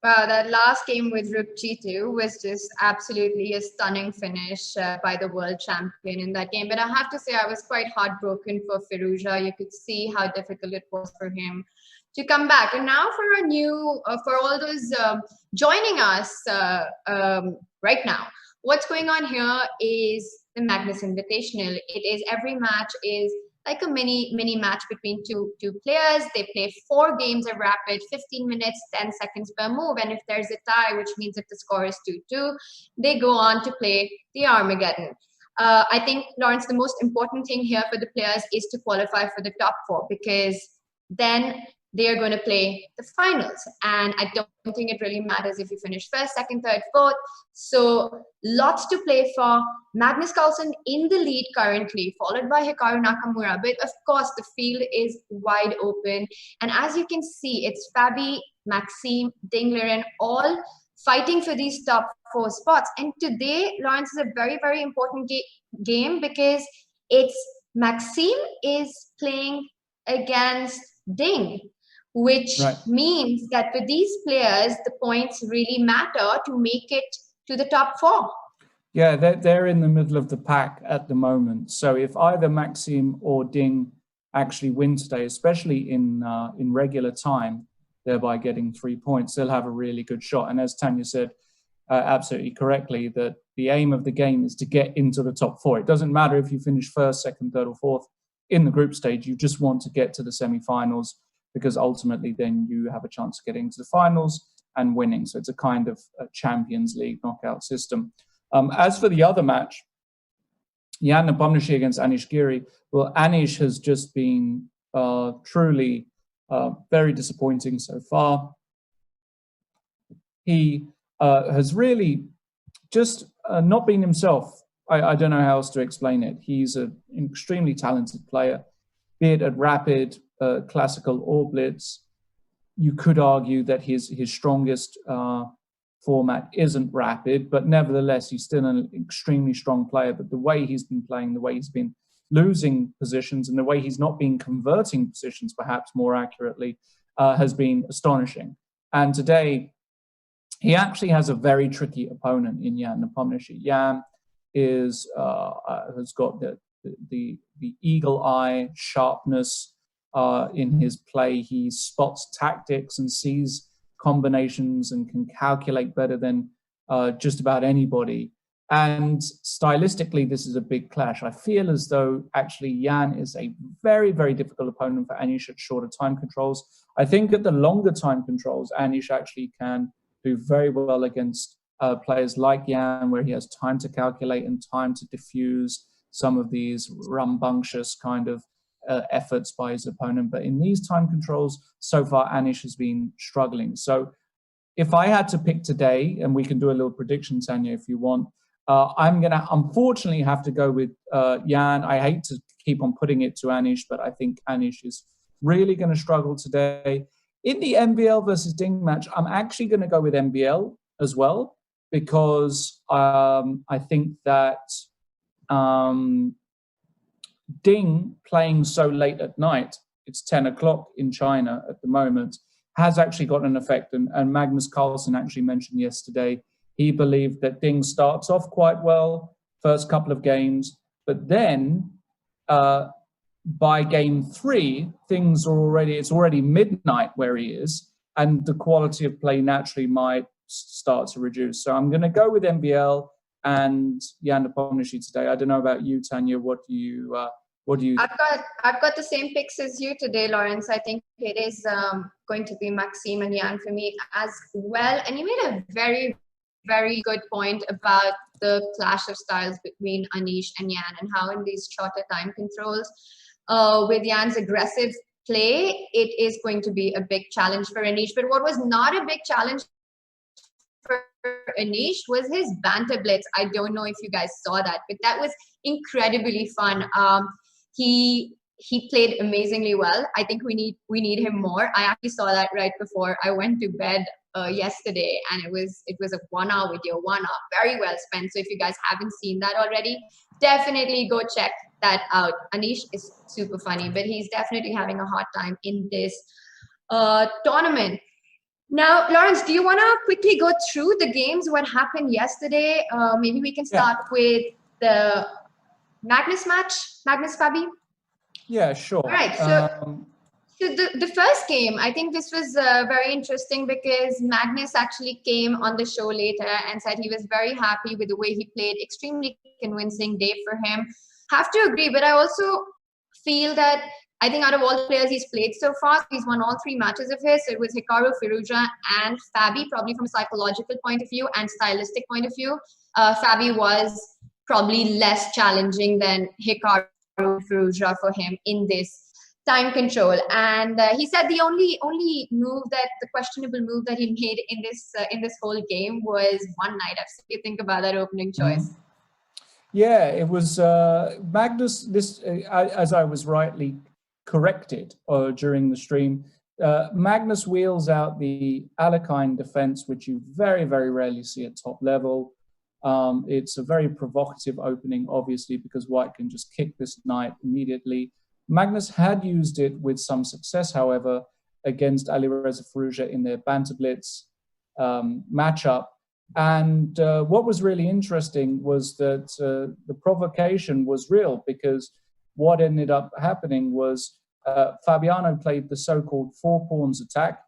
Wow, that last game with Rook G2 was just absolutely a stunning finish by the world champion in that game. But I have to say, I was quite heartbroken for Firouzja. You could see how difficult it was for him to come back. And now for a new, for all those joining us right now, what's going on here is the Magnus Invitational. It is every match is like a mini match between two players. They play 4 games of rapid, 15 minutes, 10 seconds per move. And if there's a tie, which means if the score is 2-2, they go on to play the Armageddon. I think, Lawrence, the most important thing here for the players is to qualify for the top 4, because then they are going to play the finals. And I don't think it really matters if you finish first, second, third, fourth. So lots to play for. Magnus Carlsen in the lead currently, followed by Hikaru Nakamura. But of course, the field is wide open. And as you can see, it's Fabi, Maxime, Ding, Liren, all fighting for these top 4 spots. And today, Lawrence, is a very, very important game, because it's Maxime is playing against Ding, which means that for these players, the points really matter to make it to the top 4. Yeah, they're in the middle of the pack at the moment. So if either Maxime or Ding actually win today, especially in regular time, thereby getting 3 points, they'll have a really good shot. And as Tanya said absolutely correctly, that the aim of the game is to get into the top 4. It doesn't matter if you finish first, second, third, or fourth in the group stage. You just want to get to the semi-finals, because ultimately then you have a chance of getting to the finals and winning. So it's a kind of a Champions League knockout system. As for the other match, Jan Nepomniachtchi against Anish Giri, well, Anish has just been truly very disappointing so far. He has really just not been himself. I don't know how else to explain it. He's an extremely talented player, be it at Rapid, Classical, or Blitz. You could argue that his strongest format isn't Rapid, but nevertheless, he's still an extremely strong player. But the way he's been playing, the way he's been losing positions, and the way he's not been converting positions, perhaps more accurately, has been astonishing. And today, he actually has a very tricky opponent in Jan Nepomniachtchi. Jan is has got the eagle eye sharpness in his play. He spots tactics and sees combinations and can calculate better than just about anybody. And stylistically, this is a big clash. I feel as though actually Jan is a very, very difficult opponent for Anish at shorter time controls. I think at the longer time controls, Anish actually can do very well against players like Jan, where he has time to calculate and time to diffuse some of these rambunctious kind of efforts by his opponent. But in these time controls, so far, Anish has been struggling. So if I had to pick today, and we can do a little prediction, Tanya, if you want, I'm going to unfortunately have to go with Jan. I hate to keep on putting it to Anish, but I think Anish is really going to struggle today. In the MVL versus Ding match, I'm actually going to go with MVL as well, because I think that Ding playing so late at night, it's 10 o'clock in China at the moment, has actually got an effect. And Magnus Carlsen actually mentioned yesterday, he believed that Ding starts off quite well, first couple of games, but then by game 3, it's already midnight where he is, and the quality of play naturally might start to reduce. So I'm going to go with MVL and Jan Nepomniachtchi today. I don't know about you, Tanya. What do you? I've got the same picks as you today, Lawrence. I think it is going to be Maxime and Jan for me as well. And you made a very, very good point about the clash of styles between Anish and Jan, and how in these shorter time controls, with Jan's aggressive play, it is going to be a big challenge for Anish. But what was not a big challenge for Anish was his banter blitz. I don't know if you guys saw that, but that was incredibly fun. He played amazingly well. I think we need him more. I actually saw that right before I went to bed yesterday, and it was a 1 hour video, 1 hour, very well spent. So if you guys haven't seen that already, definitely go check that out. Anish is super funny, but he's definitely having a hard time in this tournament. Now, Lawrence, do you want to quickly go through the games, what happened yesterday? Maybe we can start with the Magnus match, Magnus Fabi. Yeah, sure. All right, so the first game, I think this was very interesting because Magnus actually came on the show later and said he was very happy with the way he played. Extremely convincing day for him. Have to agree, but I also feel that I think out of all the players he's played so far, he's won all 3 matches of his. So it was Hikaru, Firouzja, and Fabi, probably from a psychological point of view and stylistic point of view. Fabi was probably less challenging than Hikaru, Firouzja for him in this time control. And he said the only move that the questionable move that he made in this whole game was one knight f6. You think about that opening choice. Yeah, it was Magnus. This, as I was rightly corrected during the stream, Magnus wheels out the Alekhine defense, which you very, very rarely see at top level. It's a very provocative opening, obviously, because white can just kick this knight immediately. Magnus had used it with some success, however, against Alireza Firouzja in their Banter Blitz matchup. And what was really interesting was that the provocation was real, because what ended up happening was Fabiano played the so-called 4 pawns attack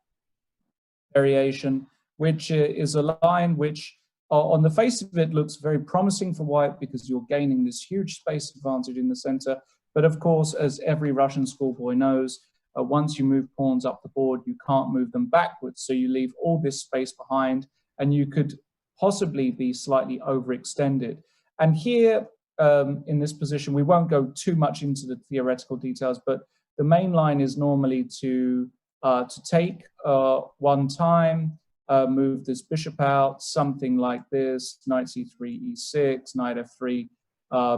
variation, which is a line which on the face of it looks very promising for white because you're gaining this huge space advantage in the center. But of course, as every Russian schoolboy knows, once you move pawns up the board, you can't move them backwards. So you leave all this space behind, and you could possibly be slightly overextended. And here, in this position, we won't go too much into the theoretical details, but the main line is normally to take one time, move this bishop out, something like this, knight c3, e6, knight f3,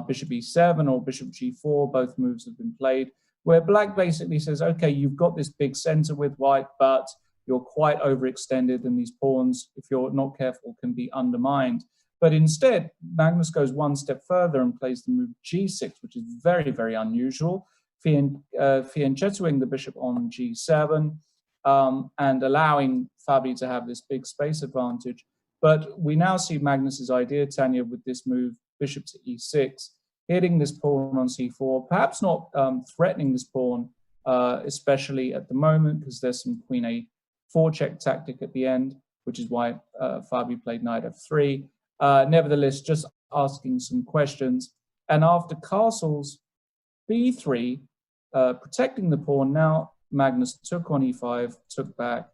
bishop e7 or bishop g4, both moves have been played, where black basically says, okay, you've got this big center with white, but you're quite overextended, and these pawns, if you're not careful, can be undermined. But instead, Magnus goes one step further and plays the move g6, which is very, very unusual, fianchettoing the bishop on g7, and allowing Fabi to have this big space advantage. But we now see Magnus's idea, Tanya, with this move, bishop to e6, hitting this pawn on c4, perhaps not threatening this pawn, especially at the moment, because there's some queen a4 check tactic at the end, which is why Fabi played knight f3. Nevertheless, just asking some questions. And after castles b3, protecting the pawn, now Magnus took on e5, took back,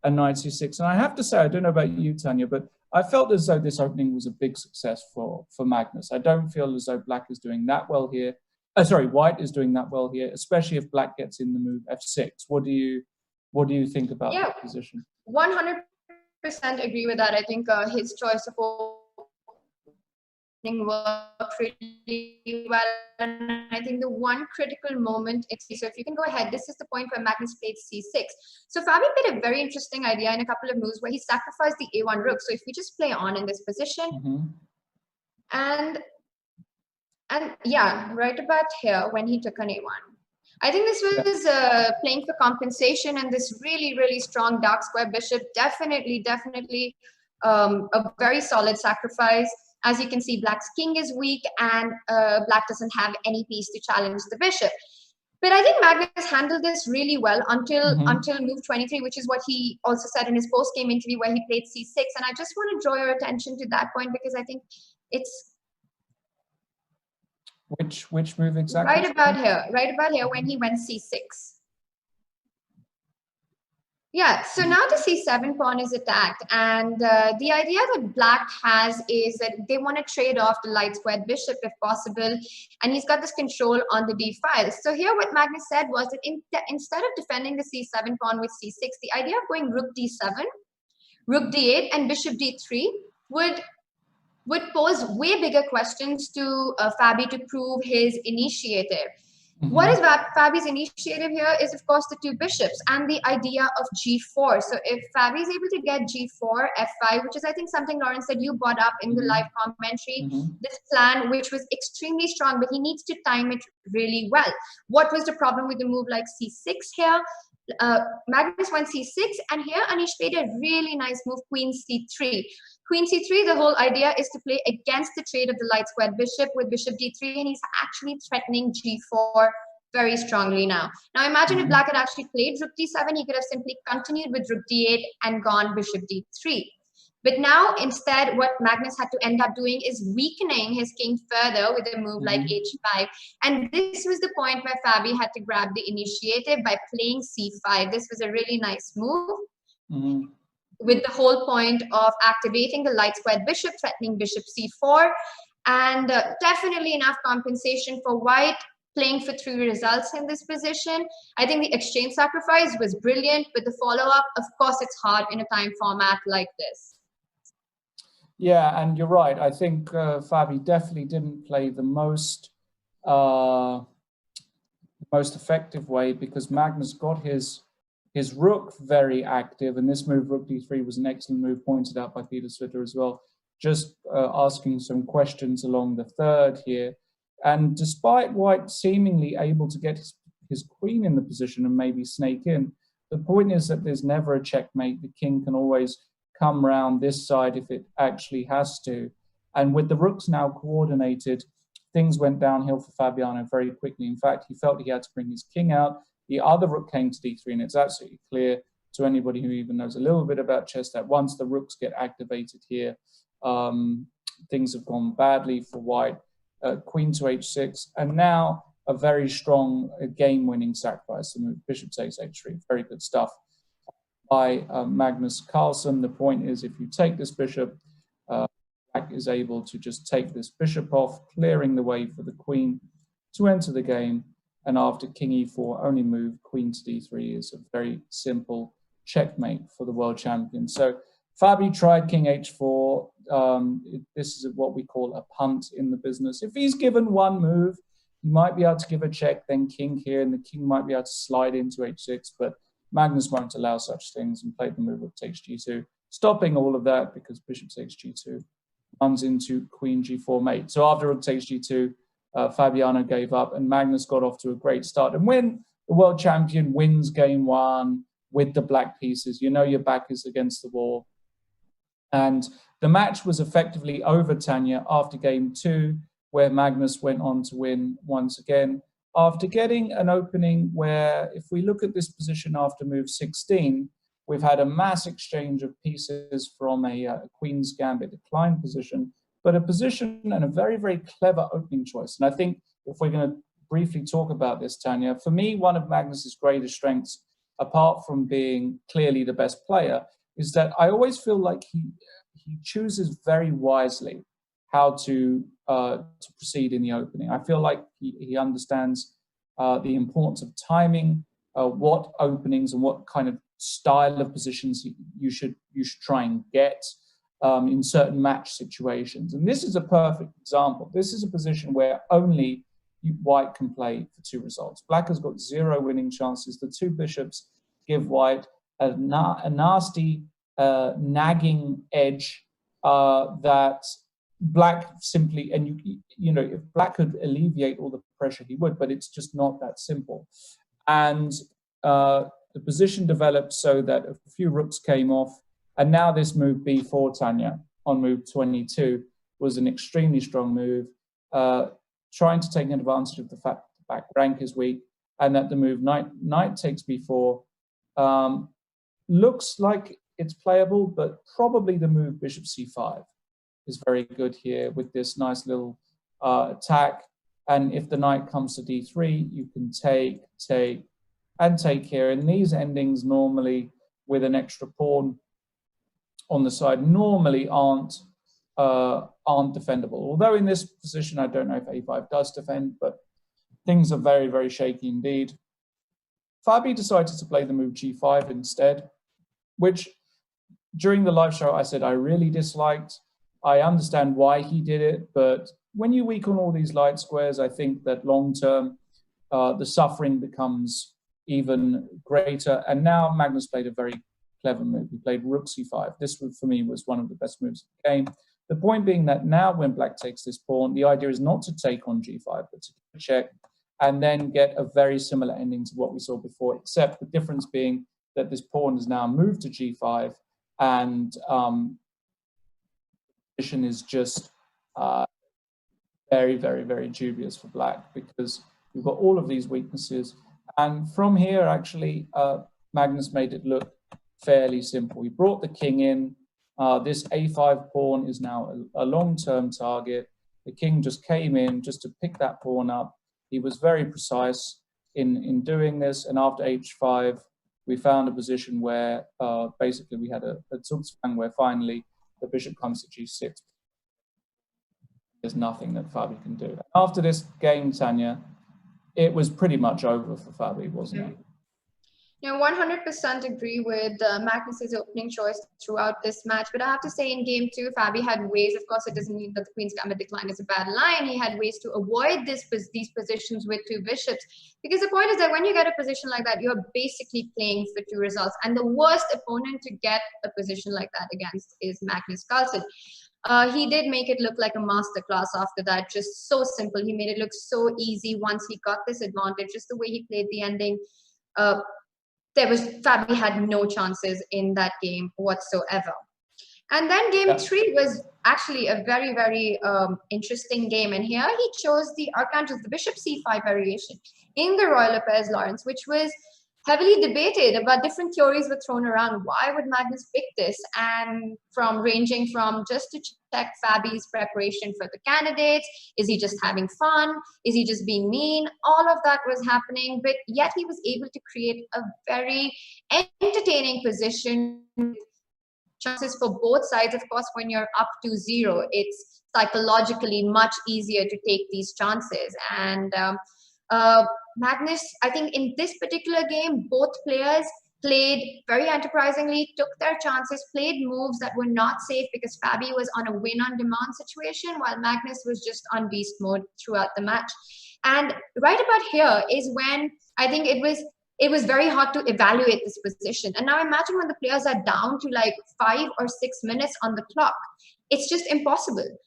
and knight c6. And I have to say, I don't know about you, Tanya, but I felt as though this opening was a big success for Magnus. I don't feel as though black is doing that well here. White is doing that well here, especially if black gets in the move f6. What do you think about that position? 100% agree with that. I think his choice of opening worked really well. And I think the one critical moment, so if you can go ahead, this is the point where Magnus played c6. So Fabi played a very interesting idea in a couple of moves where he sacrificed the a1 rook. So if we just play on in this position, and yeah, right about here when he took on a1. I think this was playing for compensation, and this really, really strong dark square bishop, definitely a very solid sacrifice. As you can see, black's king is weak, and black doesn't have any piece to challenge the bishop. But I think Magnus handled this really well until move 23, which is what he also said in his post-game interview where he played c6. And I just want to draw your attention to that point because I think it's... Which move exactly? Right about here when he went c6. Yeah, so now the c7 pawn is attacked, and the idea that black has is that they want to trade off the light squared bishop if possible, and he's got this control on the d file. So here what Magnus said was that instead of defending the c7 pawn with c6, the idea of going rook d7, rook d8, and bishop d3 would pose way bigger questions to Fabi to prove his initiative. What is Fabi's initiative here is, of course, the 2 bishops and the idea of g4. So if Fabi is able to get g4, f5, which is, I think, something, Lawrence, said you brought up in the live commentary, this plan, which was extremely strong, but he needs to time it really well. What was the problem with the move like c6 here? Magnus went c6, and here Anish played a really nice move, queen c3. Queen c3, the whole idea is to play against the trade of the light squared bishop with bishop d3, and he's actually threatening g4 very strongly now. Now imagine if black had actually played rook d7, he could have simply continued with rook d8 and gone bishop d3. But now, instead, what Magnus had to end up doing is weakening his king further with a move like h5. And this was the point where Fabi had to grab the initiative by playing c5. This was a really nice move, with the whole point of activating the light squared bishop, threatening bishop c4, and definitely enough compensation for white, playing for 3 results in this position. I think the exchange sacrifice was brilliant, but the follow-up, of course, it's hard in a time format like this. Yeah, and you're right. I think Fabi definitely didn't play the most effective way, because Magnus got his rook very active, and this move, rook d3, was an excellent move, pointed out by Peter Svidler as well, just asking some questions along the third here. And despite white seemingly able to get his queen in the position and maybe snake in, the point is that there's never a checkmate. The king can always come round this side if it actually has to. And with the rooks now coordinated, things went downhill for Fabiano very quickly. In fact, he felt he had to bring his king out. The other rook came to d3, and it's absolutely clear to anybody who even knows a little bit about chess that once the rooks get activated here, things have gone badly for white. Queen to h6, and now a very strong game-winning sacrifice. The move bishop takes h3, very good stuff by Magnus Carlsen. The point is, if you take this bishop, black is able to just take this bishop off, clearing the way for the queen to enter the game. And after king e4, only move queen to d3 is a very simple checkmate for the world champion. So Fabi tried king h4. This is what we call a punt in the business. If he's given one move, he might be able to give a check, then king here, and the king might be able to slide into h6, but Magnus won't allow such things and played the move rook takes g2, stopping all of that because bishop takes g2 runs into queen g4 mate. So after rook takes g2, Fabiano gave up, and Magnus got off to a great start. And when the world champion wins game 1 with the black pieces, you know your back is against the wall. And the match was effectively over, Tanya, after game 2, where Magnus went on to win once again, after getting an opening where, if we look at this position after move 16, we've had a mass exchange of pieces from a queen's gambit decline position, but a position and a very, very clever opening choice. And I think if we're going to briefly talk about this, Tanya, for me, one of Magnus's greatest strengths, apart from being clearly the best player, is that I always feel like he chooses very wisely how to proceed in the opening. I feel like he understands the importance of timing, what openings and what kind of style of positions you should try and get in certain match situations. And this is a perfect example. This is a position where only white can play for 2 results. Black has got 0 winning chances. The 2 bishops give white a nasty nagging edge that black simply, and you know, if black could alleviate all the pressure, he would, but it's just not that simple. And the position developed so that a few rooks came off, and now this move b4, Tanya, on move 22 was an extremely strong move, trying to take advantage of the fact that the back rank is weak, and that the move knight takes b4 looks like it's playable, but probably the move bishop c5 is very good here with this nice little attack. And if the knight comes to d3, you can take here. And these endings normally with an extra pawn on the side normally aren't defendable. Although in this position, I don't know if a5 does defend, but things are very, very shaky indeed. Fabi decided to play the move g5 instead, which during the live show I said I really disliked. I understand why he did it, but when you weaken all these light squares, I think that long term, the suffering becomes even greater. And now Magnus played a very clever move. He played rook c5. This, for me, was one of the best moves of the game. The point being that now when black takes this pawn, the idea is not to take on g5, but to check and then get a very similar ending to what we saw before, except the difference being that this pawn has now moved to g5, and position is just very, very, very dubious for black, because we've got all of these weaknesses. And from here, actually, Magnus made it look fairly simple. He brought the king in. This a5 pawn is now a long-term target. The king just came in just to pick that pawn up. He was very precise in doing this. And after h5, we found a position where basically we had a Zugzwang where finally the bishop comes to g6. There's nothing that Fabi can do. After this game, Tanya, it was pretty much over for Fabi, wasn't it? You know, 100% agree with Magnus's opening choice throughout this match. But I have to say, in game 2, Fabi had ways. Of course, it doesn't mean that the queen's gambit decline is a bad line. He had ways to avoid these positions with 2 bishops. Because the point is that when you get a position like that, you're basically playing for 2 results. And the worst opponent to get a position like that against is Magnus Carlsen. He did make it look like a masterclass after that, just so simple. He made it look so easy once he got this advantage, just the way he played the ending. Fabi had no chances in that game whatsoever. And then game 3 was actually a very, very interesting game. And here he chose the Arcangels, the bishop c5 variation in the Royal Lopez Lawrence, which was heavily debated. About different theories were thrown around. Why would Magnus pick this? And ranging from just to check Fabi's preparation for the candidates, is he just having fun? Is he just being mean? All of that was happening, but yet he was able to create a very entertaining position. Chances for both sides. Of course, when you're up to 0, it's psychologically much easier to take these chances. And Magnus, I think in this particular game, both players played very enterprisingly, took their chances, played moves that were not safe because Fabi was on a win-on-demand situation while Magnus was just on beast mode throughout the match. And right about here is when I think it was very hard to evaluate this position. And now imagine when the players are down to like 5 or 6 minutes on the clock. It's just impossible.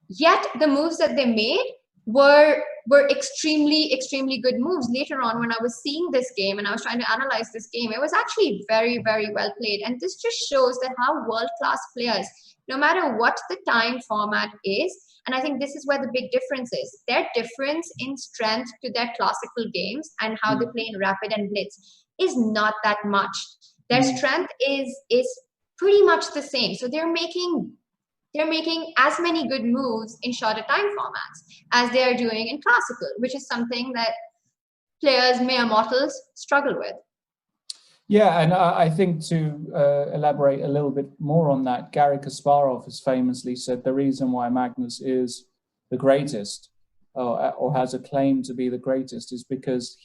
Yet the moves that they made were extremely, extremely good moves. Later on, when I was seeing this game and I was trying to analyze this game, it was actually very, very well played. And this just shows that how world-class players, no matter what the time format is, and I think this is where the big difference is, their difference in strength to their classical games and how they play in rapid and blitz is not that much. Their strength is pretty much the same. So they're making as many good moves in shorter time formats as they are doing in classical, which is something that players, mere mortals, struggle with. Yeah, and I think to elaborate a little bit more on that, Garry Kasparov has famously said the reason why Magnus is the greatest, or has a claim to be the greatest, is because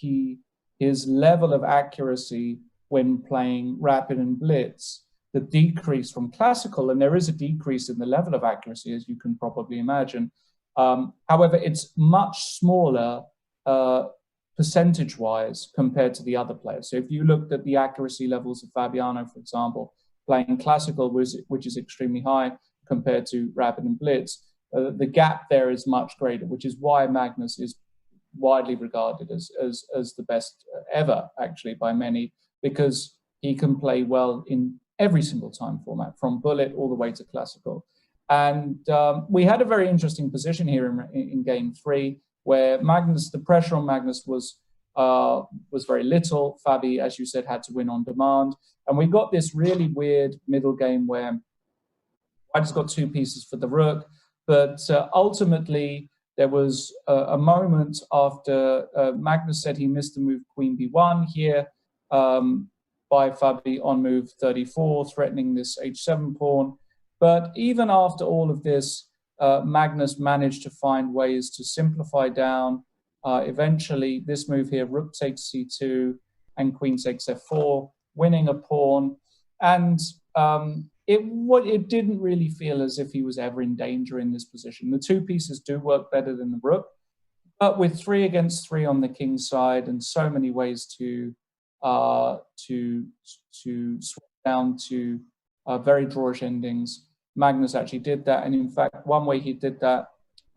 his level of accuracy when playing rapid and blitz, the decrease from classical, and there is a decrease in the level of accuracy, as you can probably imagine. However, it's much smaller percentage-wise compared to the other players. So if you looked at the accuracy levels of Fabiano, for example, playing classical, which is extremely high compared to rapid and blitz, the gap there is much greater, which is why Magnus is widely regarded as the best ever, actually, by many, because he can play well in every single time format, from bullet all the way to classical. And we had a very interesting position here in game 3, where Magnus, the pressure on Magnus was very little. Fabi, as you said, had to win on demand. And we got this really weird middle game where White has got 2 pieces for the rook, but ultimately there was a moment after Magnus said he missed the move Queen B1 here, by Fabi on move 34, threatening this h7 pawn. But even after all of this, Magnus managed to find ways to simplify down. Eventually, this move here, rook takes c2 and queen takes f4, winning a pawn. And it didn't really feel as if he was ever in danger in this position. The 2 pieces do work better than the rook, but with 3 against 3 on the king's side and so many ways to swap down to very drawish endings, Magnus actually did that. And in fact, one way he did that,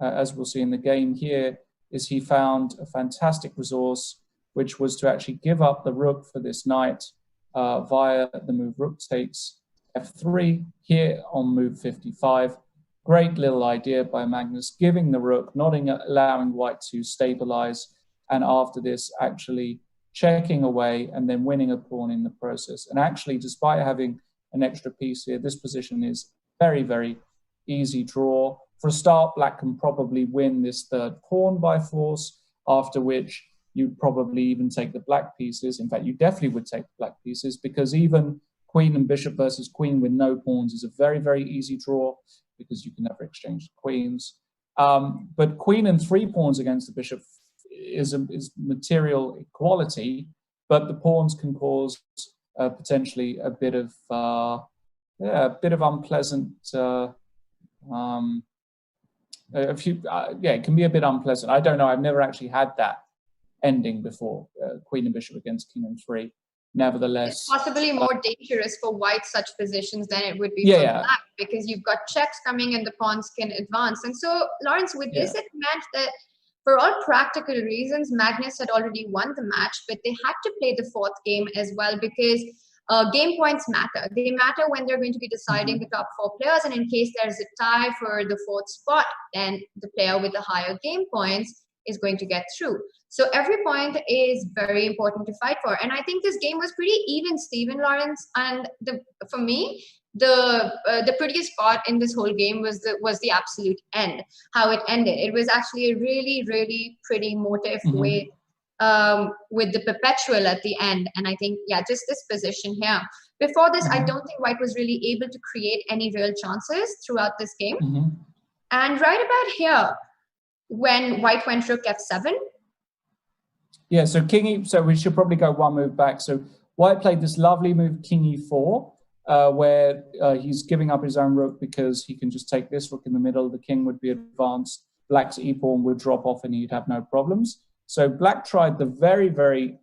as we'll see in the game here, is he found a fantastic resource, which was to actually give up the rook for this knight via the move rook takes f3 here on move 55. Great little idea by Magnus, giving the rook, not allowing white to stabilize, and after this actually checking away and then winning a pawn in the process. And actually, despite having an extra piece here, this position is very, very easy draw. For a start, black can probably win this third pawn by force, after which you'd probably even take the black pieces. In fact, you definitely would take the black pieces, because even queen and bishop versus queen with no pawns is a very, very easy draw, because you can never exchange the queens. But queen and 3 pawns against the bishop is material equality, but the pawns can cause potentially a bit of unpleasant. It can be a bit unpleasant. I don't know. I've never actually had that ending before. Queen and bishop against king and 3. Nevertheless, it's possibly more dangerous for white such positions than it would be for black, because you've got checks coming and the pawns can advance. And so, Lawrence, with this, it meant that for all practical reasons, Magnus had already won the match, but they had to play the 4th game as well, because game points matter. They matter when they're going to be deciding the top 4 players, and in case there's a tie for the 4th spot, then the player with the higher game points is going to get through. So every point is very important to fight for. And I think this game was pretty even, Steven, Lawrence. And for me, the prettiest part in this whole game was the absolute end, how it ended. It was actually a really, really pretty motif way with the perpetual at the end. And I think, just this position here. Before this, I don't think white was really able to create any real chances throughout this game. And right about here, when white went rook f7. Yeah, so so we should probably go one move back. So white played this lovely move, king e4, where he's giving up his own rook because he can just take this rook in the middle. The king would be advanced. Black's e-pawn would drop off and he'd have no problems. So black tried the very, very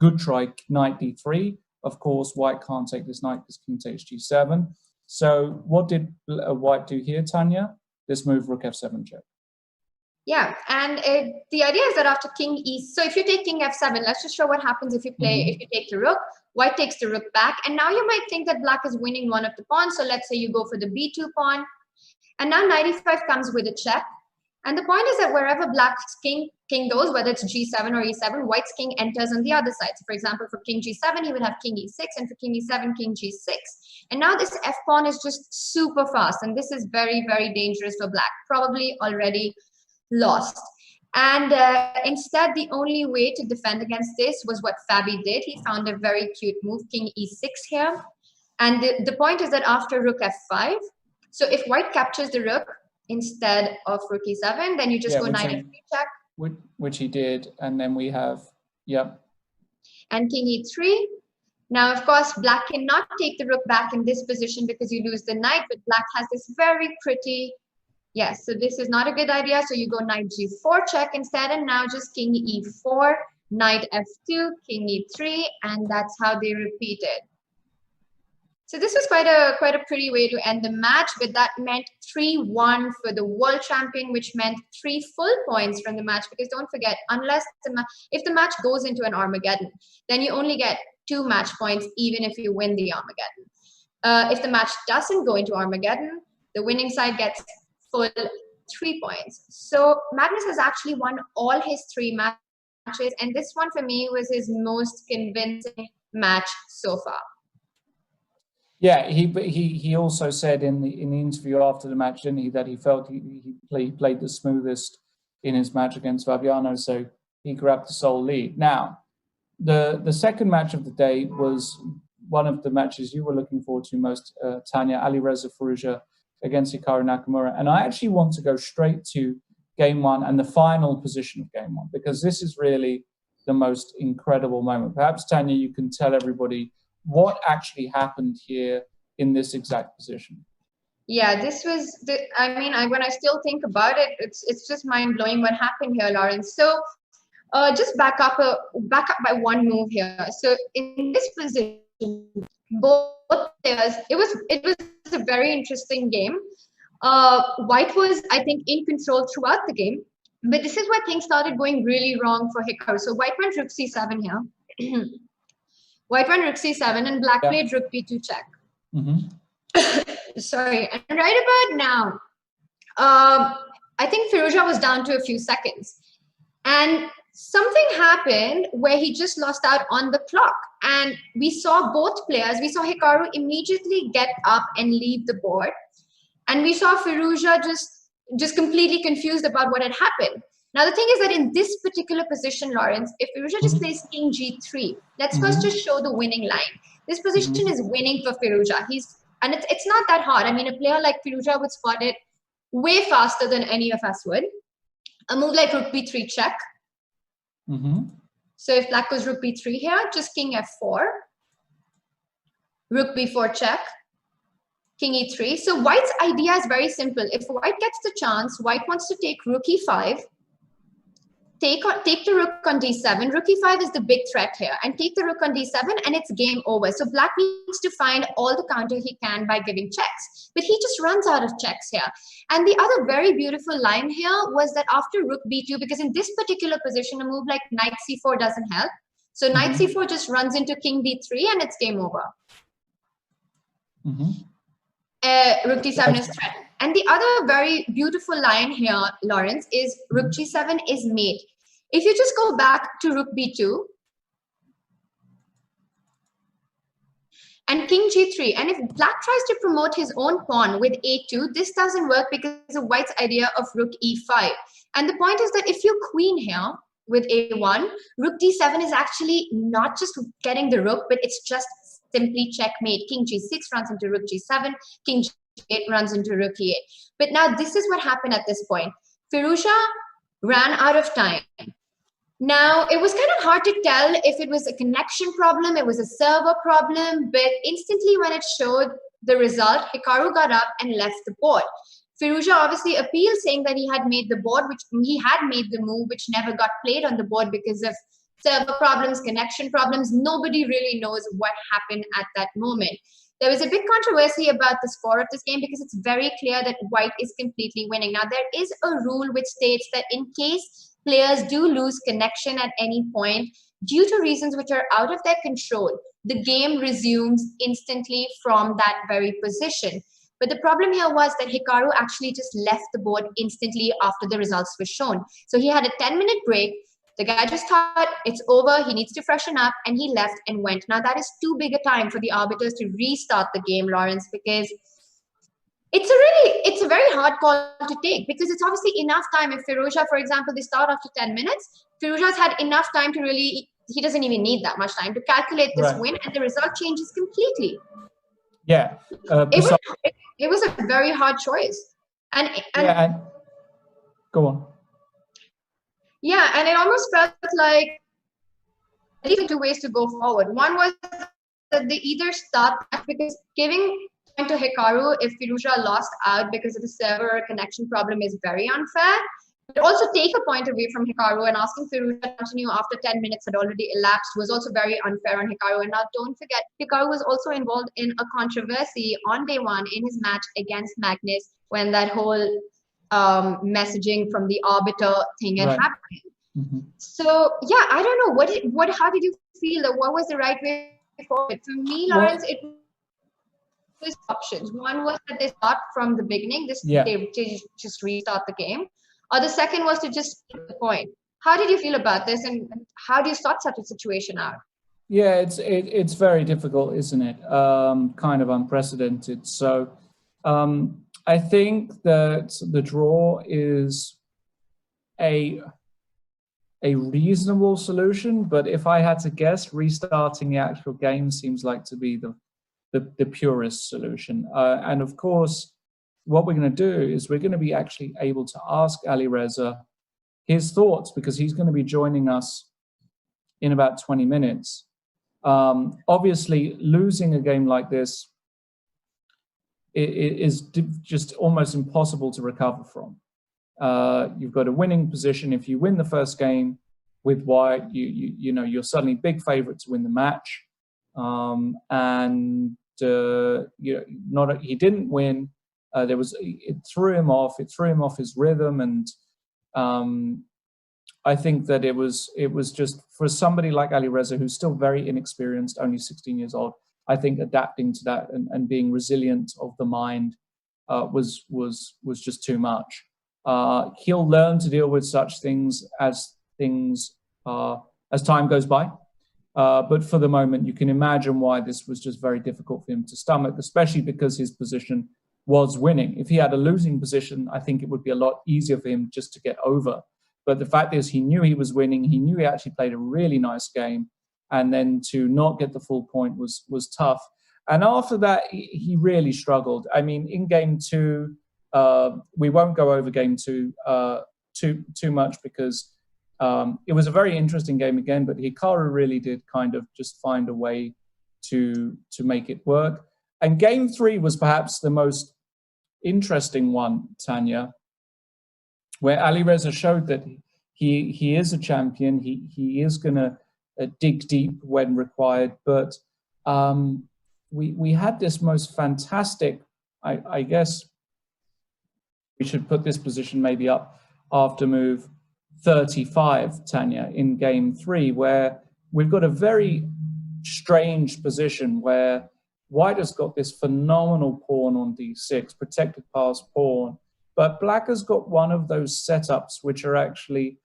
good try, knight d3. Of course, white can't take this knight because king takes g7. So what did white do here, Tanya? This move, rook f7 check. Yeah, and the idea is that after king e, so if you take king f7, let's just show what happens if you play, if you take the rook, white takes the rook back, and now you might think that black is winning one of the pawns. So let's say you go for the b2 pawn, and now knight e5 comes with a check. And the point is that wherever black's king goes, whether it's g7 or e7, white's king enters on the other side. So for example, for king g7, he would have king e6, and for king e7, king g6. And now this f pawn is just super fast, and this is very, very dangerous for black, probably already lost. And instead, the only way to defend against this was what Fabi did. He found a very cute move, king e6 here. And the point is that after rook f5, so if white captures the rook instead of rook e7, then you just go knight f3 check. Which he did, and then we have, and king e3. Now, of course, black cannot take the rook back in this position because you lose the knight, but black has this very pretty, so this is not a good idea. So you go knight g4 check instead, and now just king e4, knight f2, king e3, and that's how they repeated. So this was quite a pretty way to end the match, but that meant 3-1 for the world champion, which meant 3 full points from the match, because don't forget, unless if the match goes into an Armageddon, then you only get 2 match points, even if you win the Armageddon. If the match doesn't go into Armageddon, the winning side gets full 3 points. So Magnus has actually won all his 3 matches, and this one for me was his most convincing match so far. Yeah, he also said in the interview after the match, didn't he, that he felt he played the smoothest in his match against Fabiano, so he grabbed the sole lead. Now, the second match of the day was one of the matches you were looking forward to most, Tanya, Alireza Firouzja against Hikaru Nakamura. And I actually want to go straight to game 1 and the final position of game 1, because this is really the most incredible moment. Perhaps, Tanya, you can tell everybody what actually happened here in this exact position. Yeah, this was when I still think about it, it's just mind-blowing what happened here, Lawrence. So just back up by one move here. So in this position, both players, it was a very interesting game. White was, I think, in control throughout the game. But this is where things started going really wrong for Hikaru. So white went rook c7 here. White went rook c7 and black played rook b2 check. Sorry. And right about now, I think Firouzja was down to a few seconds. And something happened where he just lost out on the clock. And we saw both players, we saw Hikaru immediately get up and leave the board. And we saw Firouzja just completely confused about what had happened. Now, the thing is that in this particular position, Lawrence, if Firouzja just plays king g3, let's first just show the winning line. This position is winning for Firouzja. And it's not that hard. I mean, a player like Firouzja would spot it way faster than any of us would. A move like rook b3 check. So if black goes rook b3 here, just king f4. Rook b4 check. King e3. So white's idea is very simple. If white gets the chance, white wants to take rook e5, take the rook on d7. Rook e5 is the big threat here, and take the rook on d7, and it's game over. So black needs to find all the counter he can by giving checks, but he just runs out of checks here. And the other very beautiful line here was that after rook b2, because in this particular position, a move like knight c4 doesn't help. So knight c4 just runs into king d3, and it's game over. Rook d7 is threatened. And the other very beautiful line here, Lawrence, is rook g7 is mate. If you just go back to rook b2 and king g3, and if black tries to promote his own pawn with a2, this doesn't work because of white's idea of rook e5. And the point is that if you queen here with a1, rook d7 is actually not just getting the rook, but it's just simply checkmate. King g6 runs into rook g7, king g8 runs into rook e8. But now this is what happened at this point. Firouzja ran out of time. Now, it was kind of hard to tell if it was a connection problem, it was a server problem, but instantly when it showed the result, Hikaru got up and left the board. Firouzja obviously appealed, saying that he had made the board, which he had made the move, which never got played on the board because of server problems, connection problems. Nobody really knows what happened at that moment. There was a big controversy about the score of this game because it's very clear that white is completely winning. Now, there is a rule which states that in case players do lose connection at any point, due to reasons which are out of their control, the game resumes instantly from that very position. But the problem here was that Hikaru actually just left the board instantly after the results were shown. So he had a 10-minute break. The guy just thought it's over, he needs to freshen up, and he left and went. Now, that is too big a time for the arbiters to restart the game, Lawrence, because it's a very hard call to take, because it's obviously enough time. If Firouzja, for example, they start after 10 minutes, Firouzja's had enough time to really, he doesn't even need that much time to calculate this win, and the result changes completely. Yeah. It was a very hard choice. And go on. Yeah, and it almost felt like there were two ways to go forward. One was that they either start because giving point to Hikaru if Firouzja lost out because of the server connection problem is very unfair. But also take a point away from Hikaru, and asking Firouzja to continue after 10 minutes had already elapsed was also very unfair on Hikaru. And now don't forget, Hikaru was also involved in a controversy on day one in his match against Magnus when that whole messaging from the arbiter thing had happened. So yeah, I don't know how did you feel? What was the right way forward? For me, Lawrence, it was options. One was that they start from the beginning, they just restart the game, or the second was to just flip the point. How did you feel about this, and how do you sort such a situation out? Yeah, it's very difficult, isn't it? Kind of unprecedented. So I think that the draw is a reasonable solution, but if I had to guess, restarting the actual game seems like to be the purest solution. And of course, what we're going to do is we're going to be actually able to ask Alireza his thoughts, because he's going to be joining us in about 20 minutes. Obviously, losing a game like this is just almost impossible to recover from. You've got a winning position. If you win the first game with white, you know you're suddenly big favorite to win the match. He didn't win. It threw him off. It threw him off his rhythm, and I think that it was just for somebody like Alireza, who's still very inexperienced, only 16 years old. I think adapting to that and being resilient of the mind was just too much. He'll learn to deal with such things as time goes by. But for the moment, you can imagine why this was just very difficult for him to stomach, especially because his position was winning. If he had a losing position, I think it would be a lot easier for him just to get over. But the fact is, he knew he was winning. He knew he actually played a really nice game. And then to not get the full point was tough. And after that, he really struggled. I mean, in game two, we won't go over game two too much because it was a very interesting game again, but Hikaru really did kind of just find a way to make it work. And game three was perhaps the most interesting one, Tanya, where Alireza showed that he is a champion. He is going to dig deep when required, but we had this most fantastic, I guess we should put this position maybe up after move 35, Tanya, in game three, where we've got a very strange position where White has got this phenomenal pawn on d6, protected pass pawn, but Black has got one of those setups which are actually,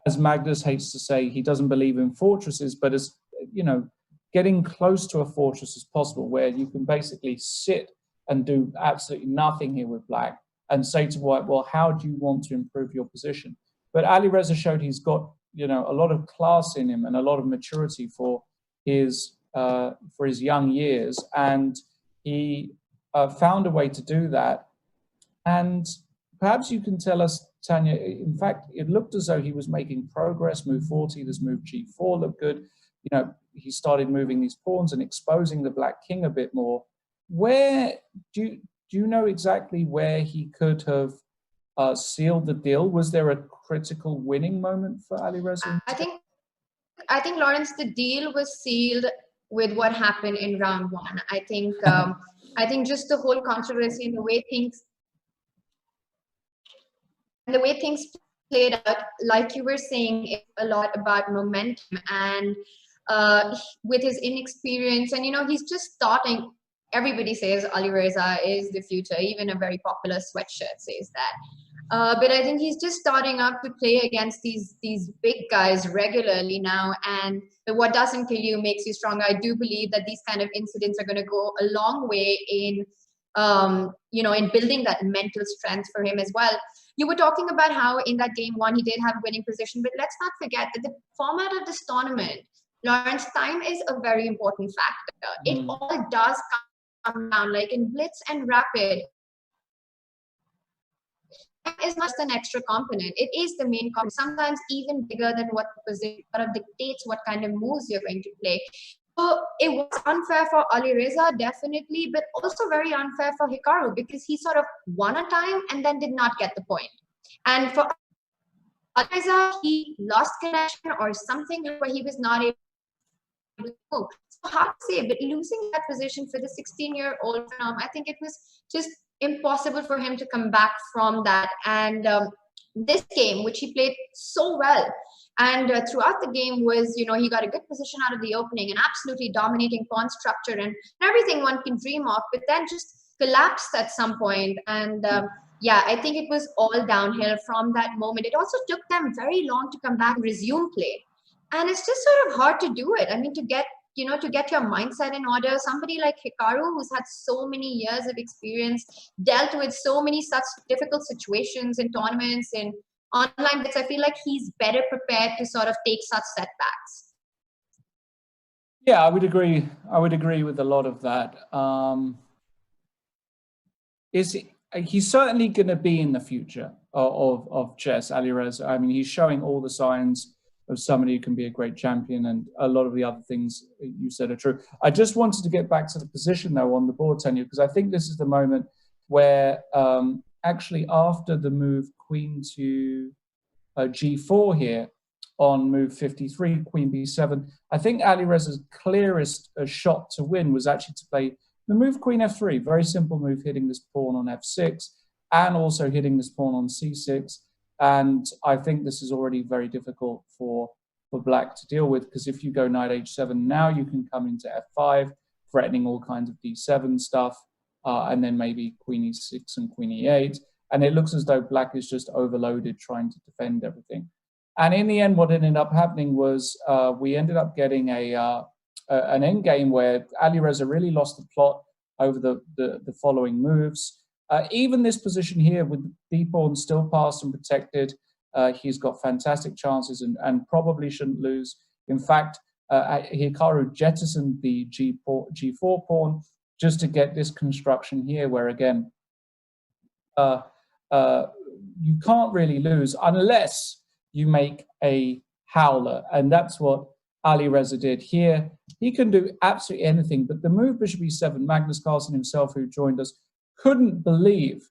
as Magnus hates to say, he doesn't believe in fortresses, but as you know, getting close to a fortress as possible, where you can basically sit and do absolutely nothing here with Black and say to White, well, how do you want to improve your position? But Alireza showed he's got, you know, a lot of class in him and a lot of maturity for his young years, and he found a way to do that. And perhaps you can tell us, Tanya, in fact, it looked as though he was making progress. Move 40, this move g4 looked good. You know, he started moving these pawns and exposing the Black king a bit more. Where do you know exactly where he could have sealed the deal? Was there a critical winning moment for Alireza? I think Lawrence, the deal was sealed with what happened in round one. I think just the whole controversy and the way things played out, like you were saying, it's a lot about momentum and with his inexperience, and you know, he's just starting. Everybody says Alireza is the future. Even a very popular sweatshirt says that. But I think he's just starting up to play against these big guys regularly now. And what doesn't kill you makes you stronger. I do believe that these kind of incidents are going to go a long way in, you know, in building that mental strength for him as well. You were talking about how in that game one he did have a winning position, but let's not forget that the format of this tournament, Lawrence, time is a very important factor. It all does come down, like in blitz and rapid. Is not just an extra component. It is the main component, sometimes even bigger than what the position dictates what kind of moves you're going to play. So it was unfair for Alireza, definitely, but also very unfair for Hikaru because he sort of won a time and then did not get the point. And for Alireza, he lost connection or something where he was not able to move. So hard to say, but losing that position for the 16-year-old, I think it was just impossible for him to come back from that. And this game, which he played so well, and throughout the game was, you know, he got a good position out of the opening and absolutely dominating pawn structure and everything one can dream of, but then just collapsed at some point. And yeah, I think it was all downhill from that moment. It also took them very long to come back and resume play. And it's just sort of hard to do it. I mean, to get your mindset in order. Somebody like Hikaru, who's had so many years of experience, dealt with so many such difficult situations in tournaments and online bits, I feel like he's better prepared to sort of take such setbacks. Yeah, I would agree. I would agree with a lot of that. He's certainly going to be in the future of chess, Alireza. I mean, he's showing all the signs of somebody who can be a great champion, and a lot of the other things you said are true. I just wanted to get back to the position, though, on the board, Tanya, because I think this is the moment where actually after the move queen to g4 here on move 53, queen b7, I think Alireza's clearest shot to win was actually to play The move queen f3, very simple move, hitting this pawn on f6 and also hitting this pawn on c6. And I think this is already very difficult for black to deal with, because if you go knight h7, now you can come into f5, threatening all kinds of d7 stuff, and then maybe queen e6 and queen e8. And it looks as though black is just overloaded trying to defend everything. And in the end, what ended up happening was we ended up getting an endgame where Alireza really lost the plot over the following moves. Even this position here with the d-pawn still passed and protected, he's got fantastic chances and probably shouldn't lose. In fact, Hikaru jettisoned the g4 pawn just to get this construction here, where again, you can't really lose unless you make a howler, and that's what Alireza did here. He can do absolutely anything, but the move bishop e7, Magnus Carlsen himself, who joined us, couldn't believe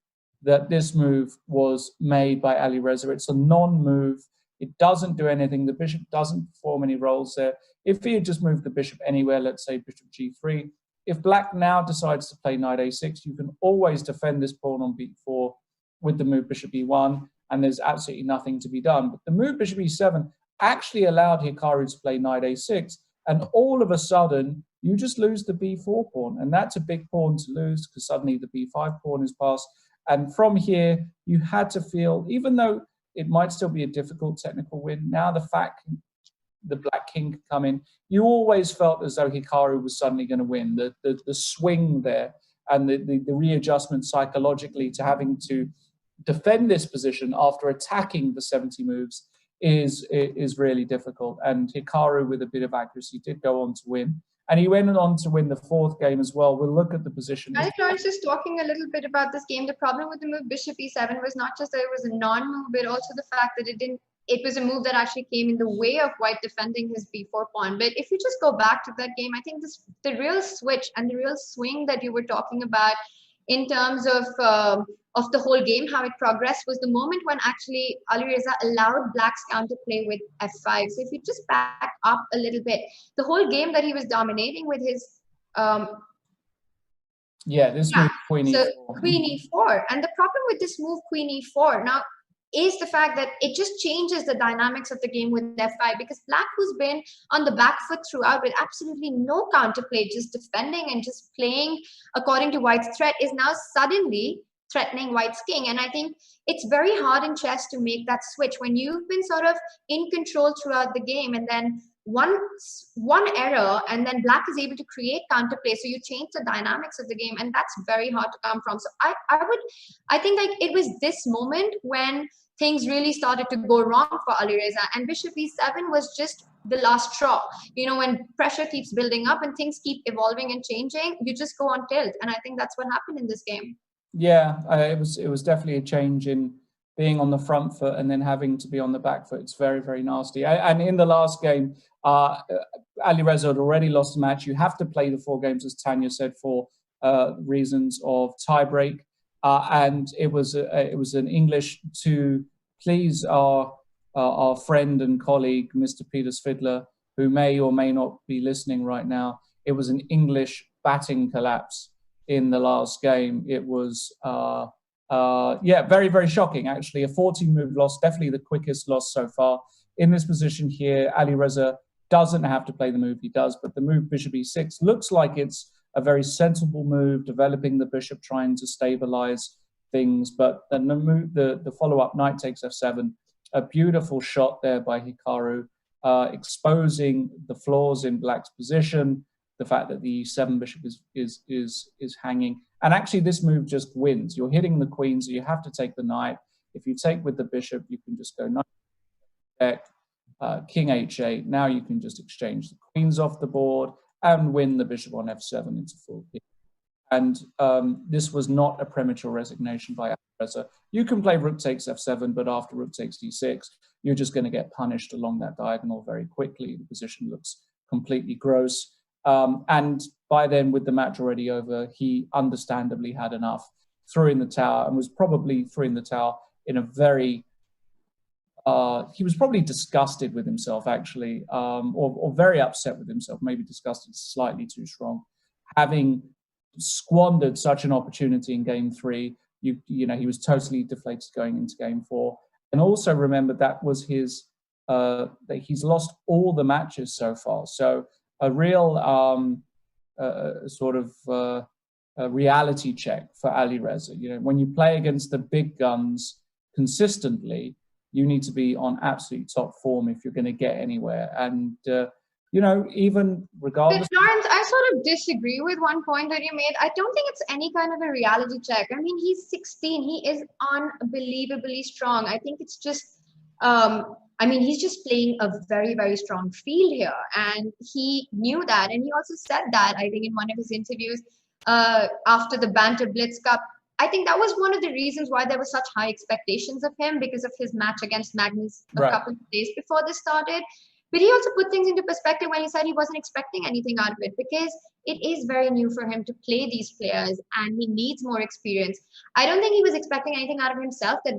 that this move was made by Alireza. It's a non-move. It doesn't do anything. The bishop doesn't perform any roles there. If he had just moved the bishop anywhere, let's say bishop g3, if black now decides to play knight a6, you can always defend this pawn on b4 with the move bishop e1, and there's absolutely nothing to be done. But the move bishop e7 actually allowed Hikaru to play knight a6, and all of a sudden, you just lose the b4 pawn, and that's a big pawn to lose because suddenly the b5 pawn is passed. And from here, you had to feel, even though it might still be a difficult technical win, now the fact the black king could come in, you always felt as though Hikaru was suddenly going to win. The swing there and the readjustment psychologically to having to defend this position after attacking the 70 moves is really difficult. And Hikaru, with a bit of accuracy, did go on to win. And he went on to win the fourth game as well. We'll look at the position. I think Lawrence, just talking a little bit about this game, the problem with the move bishop e7 was not just that it was a non-move, but also the fact that it was a move that actually came in the way of white defending his b4 pawn. But if you just go back to that game, I think the real switch and the real swing that you were talking about in terms of the whole game, how it progressed, was the moment when actually Alireza allowed black's counterplay with f5. So if you just back up a little bit, the whole game that he was dominating with his move queen e4. Queen e4. And the problem with this move queen e4 now is the fact that it just changes the dynamics of the game with f5, because black, who's been on the back foot throughout with absolutely no counterplay, just defending and just playing according to white's threat, is now suddenly threatening white's king. And I think it's very hard in chess to make that switch when you've been sort of in control throughout the game, and then one error and then black is able to create counterplay, so you change the dynamics of the game, and that's very hard to come from. So I think like it was this moment when things really started to go wrong for Alireza, and bishop e7 was just the last straw. You know, when pressure keeps building up and things keep evolving and changing, you just go on tilt, and I think that's what happened in this game. Yeah, it was definitely a change in being on the front foot and then having to be on the back foot. It's very, very nasty. And in the last game, Alireza had already lost the match. You have to play the 4 games, as Tanya said, for reasons of tiebreak. And it was an English to please our friend and colleague, Mr. Peter Svidler, who may or may not be listening right now. It was an English batting collapse in the last game. It was, very, very shocking, actually. A 14-move loss, definitely the quickest loss so far. In this position here, Alireza doesn't have to play the move he does, but the move bishop e6 looks like it's a very sensible move, developing the bishop, trying to stabilize things. But then the follow-up, knight takes f7, a beautiful shot there by Hikaru, exposing the flaws in black's position, the fact that the e7 bishop is hanging. And actually this move just wins. You're hitting the queen, so you have to take the knight. If you take with the bishop, you can just go knight check, king h8. Now you can just exchange the queens off the board and win the bishop on f7 into full king. And this was not a premature resignation by Alireza. You can play rook takes f7, but after rook takes d6, you're just going to get punished along that diagonal very quickly. The position looks completely gross. And by then, with the match already over, he understandably had enough, threw in the towel, and was probably threw in the towel in a very, he was probably disgusted with himself, actually, or very upset with himself, maybe disgusted, slightly too strong, having squandered such an opportunity in game 3. You know, he was totally deflated going into game 4. And also remember that was his, that he's lost all the matches so far. So a real sort of a reality check for Alireza. You know, when you play against the big guns consistently, you need to be on absolute top form if you're going to get anywhere. And, you know, even regardless. But Lawrence, I sort of disagree with one point that you made. I don't think it's any kind of a reality check. I mean, he's 16. He is unbelievably strong. I think it's just, I mean, he's just playing a very, very strong field here. And he knew that. And he also said that, I think, in one of his interviews after the Banter Blitz Cup. I think that was one of the reasons why there were such high expectations of him, because of his match against Magnus a couple of days before this started. But he also put things into perspective when he said he wasn't expecting anything out of it, because it is very new for him to play these players and he needs more experience. I don't think he was expecting anything out of himself that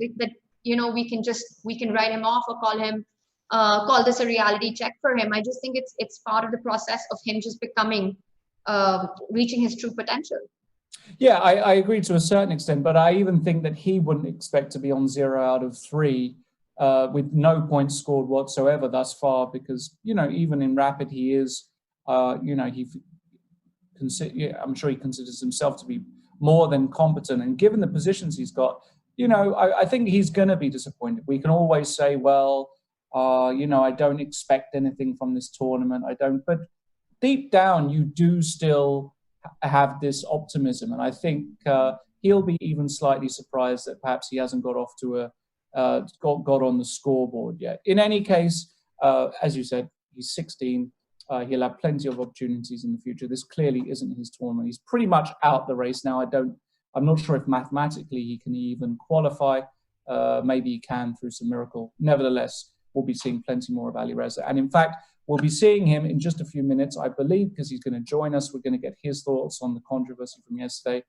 you know, we can write him off or call this a reality check for him. I just think it's part of the process of him just becoming reaching his true potential. Yeah, I agree to a certain extent, but I even think that he wouldn't expect to be on 0 out of 3 with no points scored whatsoever thus far, because, you know, even in Rapid he is, you know, I'm sure he considers himself to be more than competent, and given the positions he's got, you know, I think he's going to be disappointed. We can always say, well, you know, I don't expect anything from this tournament. I don't, but deep down you do still have this optimism, and I think he'll be even slightly surprised that perhaps he hasn't got off to got on the scoreboard yet. In any case, as you said, he's 16. He'll have plenty of opportunities in the future. This clearly isn't his tournament. He's pretty much out the race now. I'm not sure if mathematically he can even qualify. Maybe he can through some miracle. Nevertheless, we'll be seeing plenty more of Alireza. And in fact, we'll be seeing him in just a few minutes, I believe, because he's going to join us. We're going to get his thoughts on the controversy from yesterday.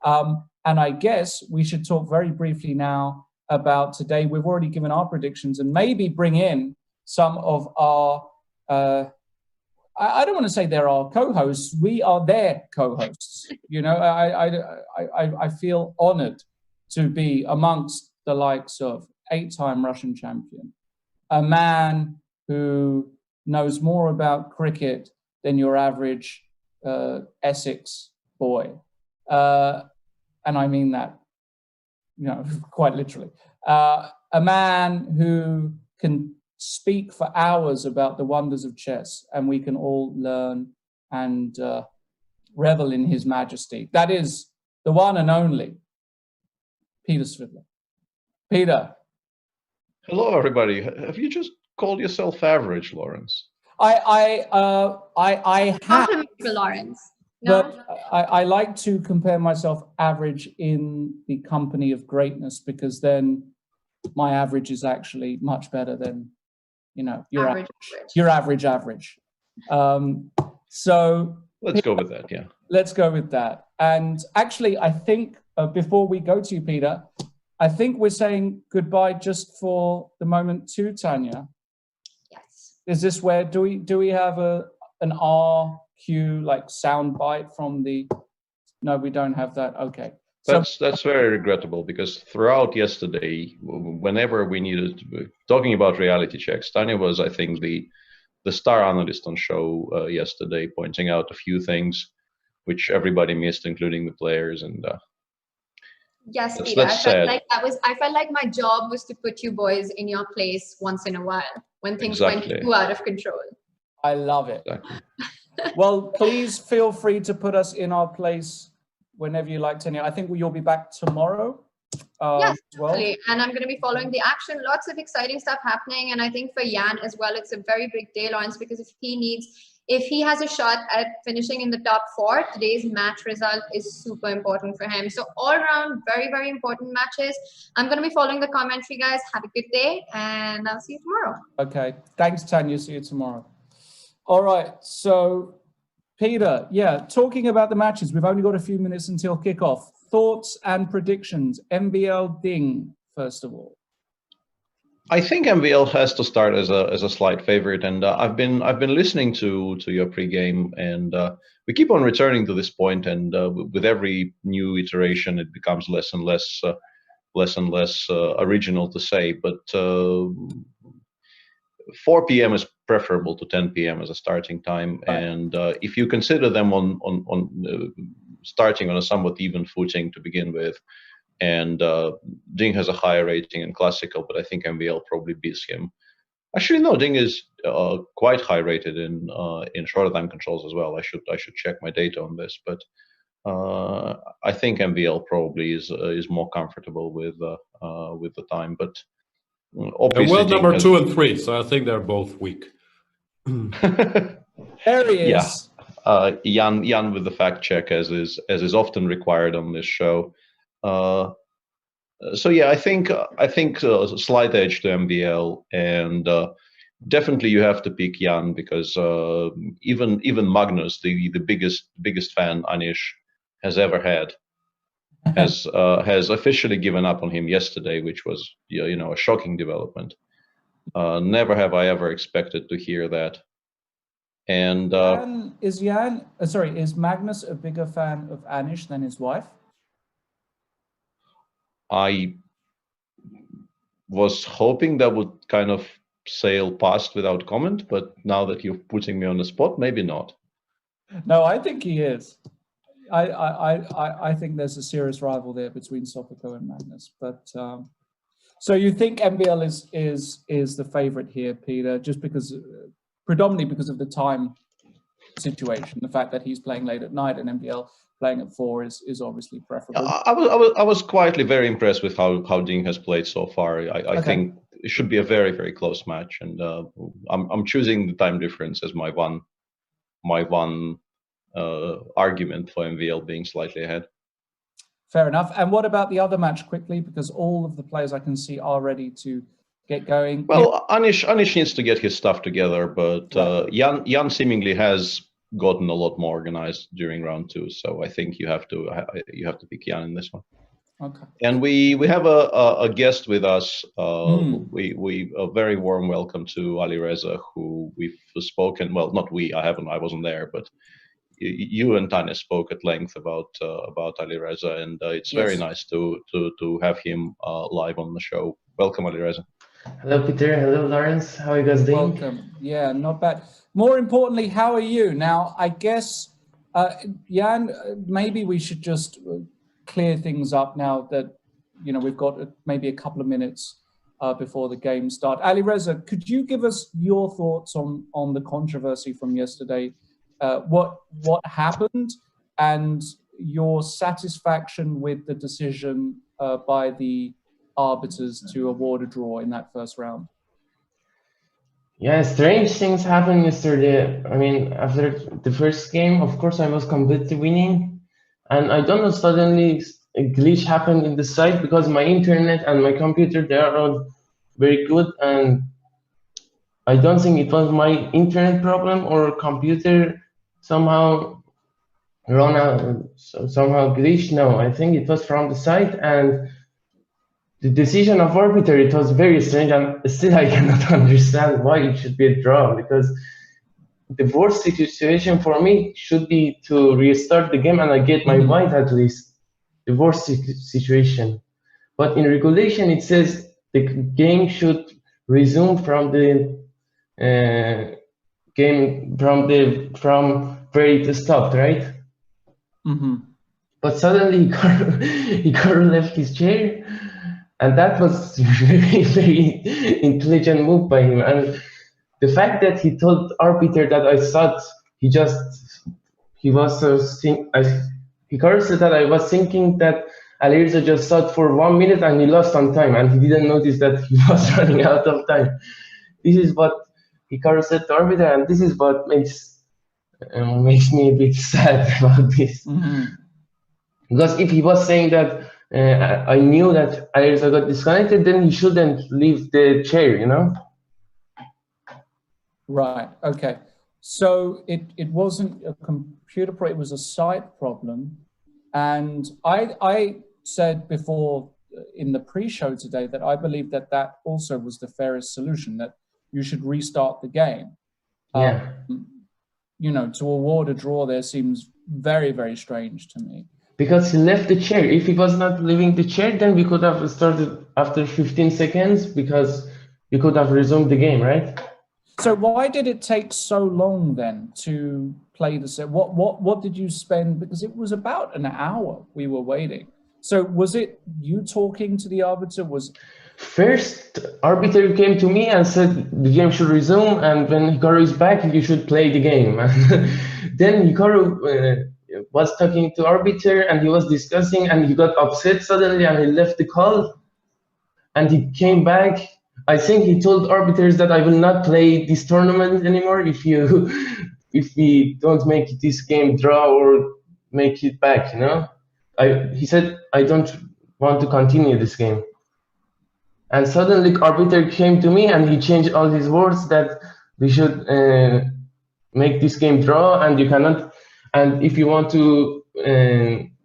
And I guess we should talk very briefly now about today. We've already given our predictions, and maybe bring in some of our, I don't want to say they're our co-hosts. We are their co-hosts. You know, I feel honored to be amongst the likes of 8-time Russian champion, a man who knows more about cricket than your average Essex boy. And I mean that, you know, quite literally. A man who can speak for hours about the wonders of chess, and we can all learn and revel in his majesty. That is the one and only Peter Svidler. Peter. Hello, everybody. Have you just called yourself average, Lawrence? I have. For Lawrence. No? But I like to compare myself average in the company of greatness, because then my average is actually much better than, you know, your average. So let's go with that. Yeah. Let's go with that. And actually, I think before we go to you, Peter, I think we're saying goodbye just for the moment to Tanya. Yes. Is this where do we have an RQ like sound bite from the? No, we don't have that. Okay. That's very regrettable, because throughout yesterday, whenever we needed talking about reality checks, Tanya was, I think, the star analyst on show yesterday, pointing out a few things which everybody missed, including the players. And yes, Peter, I felt like my job was to put you boys in your place once in a while when things went too out of control. I love it. Exactly. Well, please feel free to put us in our place whenever you like, Tanya. I think you'll be back tomorrow. Yes, as well. Totally. And I'm going to be following the action. Lots of exciting stuff happening. And I think for Jan as well, it's a very big day, Lawrence, because if he has a shot at finishing in the top 4, today's match result is super important for him. So all around, very, very important matches. I'm going to be following the commentary, guys. Have a good day, and I'll see you tomorrow. Okay. Thanks, Tanya. See you tomorrow. All right. So, Peter, yeah, talking about the matches, we've only got a few minutes until kickoff. Thoughts and predictions. MVL Ding, first of all. I think MVL has to start as a slight favorite, and I've been listening to your pregame, and we keep on returning to this point, and with every new iteration, it becomes less and less original to say. But 4 p.m. is preferable to 10 p.m. as a starting time, Right. and if you consider them on starting on a somewhat even footing to begin with, and Ding has a higher rating in classical, but I think MVL probably beats him. Actually, no, Ding is quite high rated in shorter time controls as well. I should check my data on this, but I think MVL probably is more comfortable with the time. But obviously, well, number 2 and 3, so I think they're both weak. There he is. Yeah, Jan with the fact check as is often required on this show. So yeah, I think a slight edge to MVL, and definitely you have to pick Jan, because even Magnus, the biggest fan Anish has ever had, has officially given up on him yesterday, which was a shocking development. Never have I ever expected to hear that. And is Magnus a bigger fan of Anish than his wife? I was hoping that would kind of sail past without comment, but now that you're putting me on the spot, maybe not. No, I think he is. I think there's a serious rival there between Sophico and Magnus. But so you think MVL is the favorite here, Peter, just because predominantly because of the time situation, the fact that he's playing late at night and MVL playing at 4 is obviously preferable. I was quietly very impressed with how Ding has played so far. I think it should be a very, very close match, and I'm choosing the time difference as my one argument for MVL being slightly ahead. Fair enough. And what about the other match quickly, because all of the players I can see are ready to get going? Well, Anish needs to get his stuff together, but Jan seemingly has gotten a lot more organized during round 2, so I think you have to pick Jan in this one. Okay. And we have a guest with us. We a very warm welcome to Alireza, who we've spoken. Well, not we. I wasn't there, but you and Tanya spoke at length about Alireza, and it's very nice to have him live on the show. Welcome, Alireza. Hello, Peter. Hello, Lawrence. How are you guys doing? Welcome. Yeah, not bad. More importantly, how are you? Now, I guess, Jan, maybe we should just clear things up now that, we've got maybe a couple of minutes before the game start. Alireza, could you give us your thoughts on the controversy from yesterday? What happened and your satisfaction with the decision by the arbiters to award a draw in that first round? Yeah, strange things happened yesterday. I mean, after the first game, of course, I was completely winning. And I don't know, suddenly a glitch happened in the site because my internet and my computer, they are all very good. And I don't think it was my internet problem or computer somehow run out, somehow glitched. No, I think it was from the site. And the decision of arbiter, it was very strange, and still I cannot understand why it should be a draw, because the worst situation for me should be to restart the game and I get my white at least, the worst situation. But in regulation, it says the game should resume from the from where it stopped, right? But suddenly he left his chair. And that was very, very intelligent move by him. And the fact that he told arbiter that I thought he cursed that I was thinking that Alireza just thought for 1 minute and he lost on time and he didn't notice that he was running out of time. This is what he cursed to arbiter, and this is what makes me a bit sad about this. Because if he was saying that I knew that Alireza got disconnected, then he shouldn't leave the chair, Right, okay. So it wasn't a computer problem, it was a site problem. And I said before in the pre-show today that I believe that also was the fairest solution, that you should restart the game. Yeah. you know, to award a draw there seems very, very strange to me. Because he left the chair. If he was not leaving the chair, then we could have started after 15 seconds because we could have resumed the game, right? So why did it take so long then to play the set? What did you spend? Because it was about an hour we were waiting. So was it you talking to the arbiter? First, arbiter came to me and said the game should resume, and when Hikaru is back, you should play the game. Then Hikaru was talking to arbiter, and he was discussing, and he got upset suddenly, and he left the call, and he came back. I think he told arbiters that I will not play this tournament anymore if we don't make this game draw or make it back, you know. He said I don't want to continue this game. And suddenly arbiter came to me and he changed all his words that we should make this game draw, and you cannot, and if you want to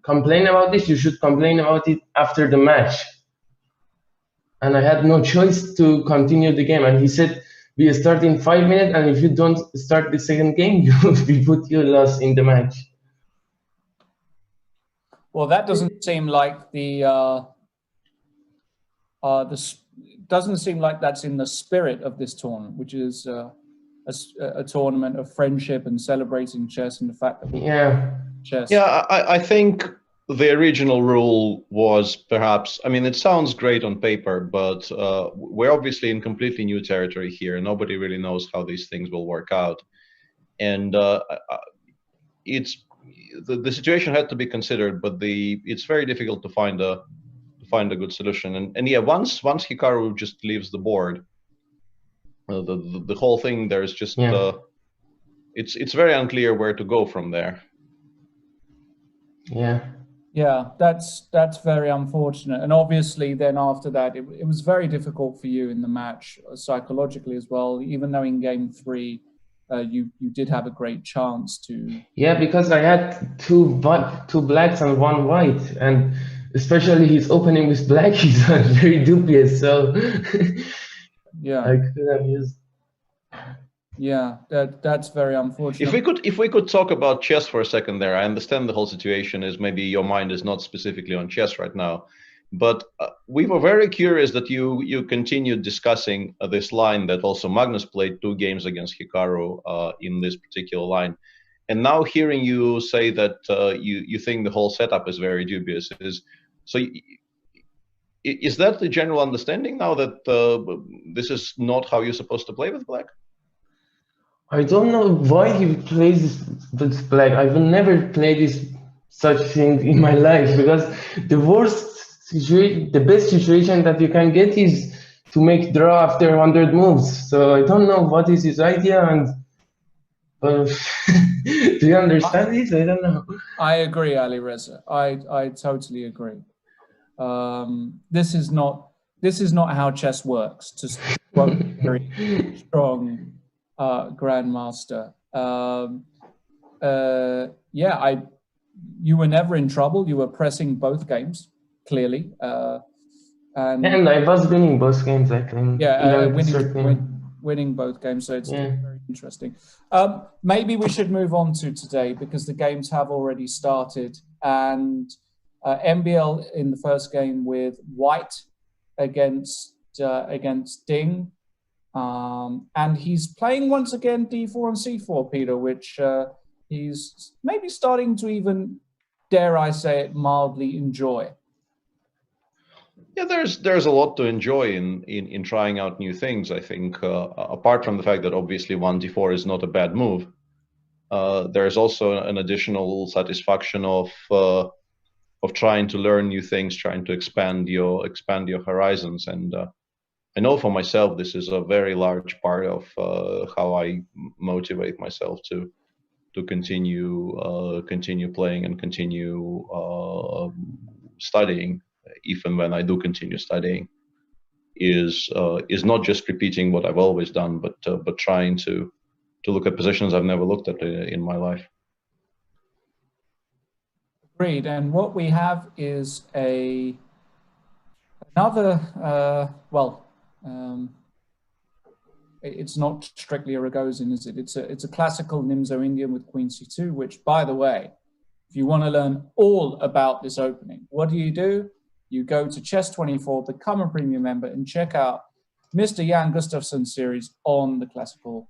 complain about this, you should complain about it after the match. And I had no choice to continue the game. And he said, we start in 5 minutes, and if you don't start the second game, we put you loss in the match. Well, that doesn't seem like doesn't seem like that's in the spirit of this tournament, which is a tournament of friendship and celebrating chess and the fact that chess. Yeah, I think the original rule was perhaps, I mean, it sounds great on paper, but we're obviously in completely new territory here. Nobody really knows how these things will work out. And the situation had to be considered, but it's very difficult to find a good solution. And yeah, once Hikaru just leaves the board, the whole thing, there's just it's very unclear where to go from there. Yeah, that's very unfortunate. And obviously then after that, it was very difficult for you in the match psychologically as well, even though in game 3 you did have a great chance to. Yeah, because I had two blacks and one white, and especially his opening with black, he's very dubious. So yeah, I could have used. Yeah, that's very unfortunate. If we could talk about chess for a second there, I understand the whole situation is maybe your mind is not specifically on chess right now, but we were very curious that you continued discussing this line that also Magnus played 2 games against Hikaru in this particular line, and now hearing you say that you think the whole setup is very dubious, is that the general understanding now that this is not how you're supposed to play with black? I don't know why he plays this black. I will never play such thing in my life, because the worst situation, the best situation that you can get is to make draw after 100 moves. So I don't know what is his idea, and do you understand this? I don't know. I agree, Ali Reza. I totally agree. This is not how chess works. To quote very strong grandmaster. You were never in trouble. You were pressing both games clearly, and I was winning both games, I think. Yeah, winning both games. So it's very interesting. Maybe we should move on to today, because the games have already started, and MVL in the first game with White against Ding. And he's playing once again d4 and c4, Peter, which he's maybe starting to even, dare I say it, mildly enjoy. Yeah, there's a lot to enjoy in trying out new things. I think apart from the fact that obviously 1d4 is not a bad move, there's also an additional satisfaction of trying to learn new things, trying to expand your horizons. And I know for myself, this is a very large part of how I motivate myself to continue playing and continue studying, even when I do continue studying, is not just repeating what I've always done, but trying to look at positions I've never looked at in my life. Agreed. And what we have is another it's not strictly a Rogozin, is it? It's a classical Nimzo Indian with Queen C2, which, by the way, if you want to learn all about this opening, what do? You go to Chess24, become a premium member, and check out Mr. Jan Gustafsson's series on the classical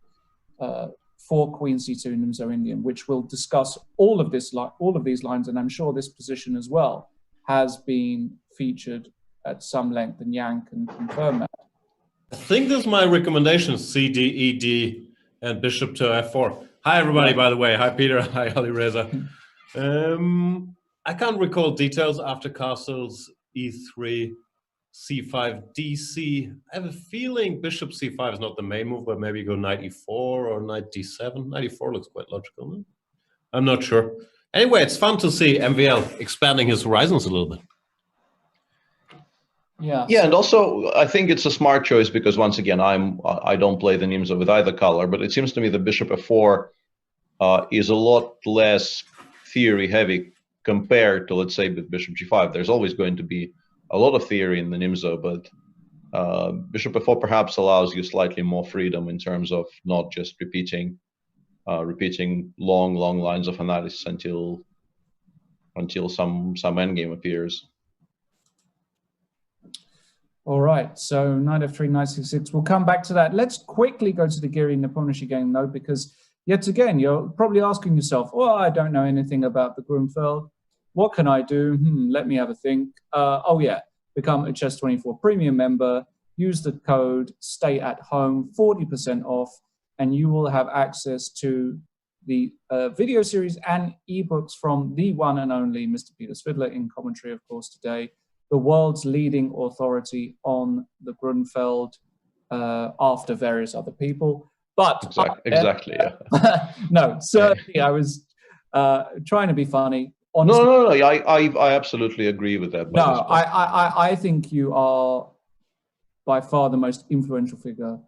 for Queen C2 Nimzo Indian, which will discuss all of these lines, and I'm sure this position as well has been featured at some length, and Jan can confirm that. I think this is my recommendation: C, D, E, D, and Bishop to F4. Hi everybody, by the way. Hi Peter. Hi Ali Reza. I can't recall details after castles E3, C5, DC. I have a feeling Bishop C5 is not the main move, but maybe go Knight E4 or Knight D7. Knight E4 looks quite logical. No? I'm not sure. Anyway, it's fun to see MVL expanding his horizons a little bit. Yeah. Yeah, and also I think it's a smart choice because once again, I don't play the Nimzo with either color, but it seems to me the Bishop F4 is a lot less theory heavy compared to, let's say, with Bishop G5. There's always going to be a lot of theory in the Nimzo, but Bishop F4 perhaps allows you slightly more freedom in terms of not just repeating long lines of analysis until some endgame appears. All right, so Knight F3, Knight C6. We'll come back to that. Let's quickly go to the Giri Nepomniachtchi game, though, because yet again, you're probably asking yourself, oh, I don't know anything about the Grunfeld. What can I do? Let me have a think. Oh, yeah, become a Chess24 premium member. Use the code Stay at Home, 40% off, and you will have access to the video series and ebooks from the one and only Mr. Peter Svidler in commentary, of course, today. The world's leading authority on the Grunfeld after various other people. But exactly, yeah. No, certainly I was trying to be funny. Honestly, No. I absolutely agree with that. No, I think you are by far the most influential figure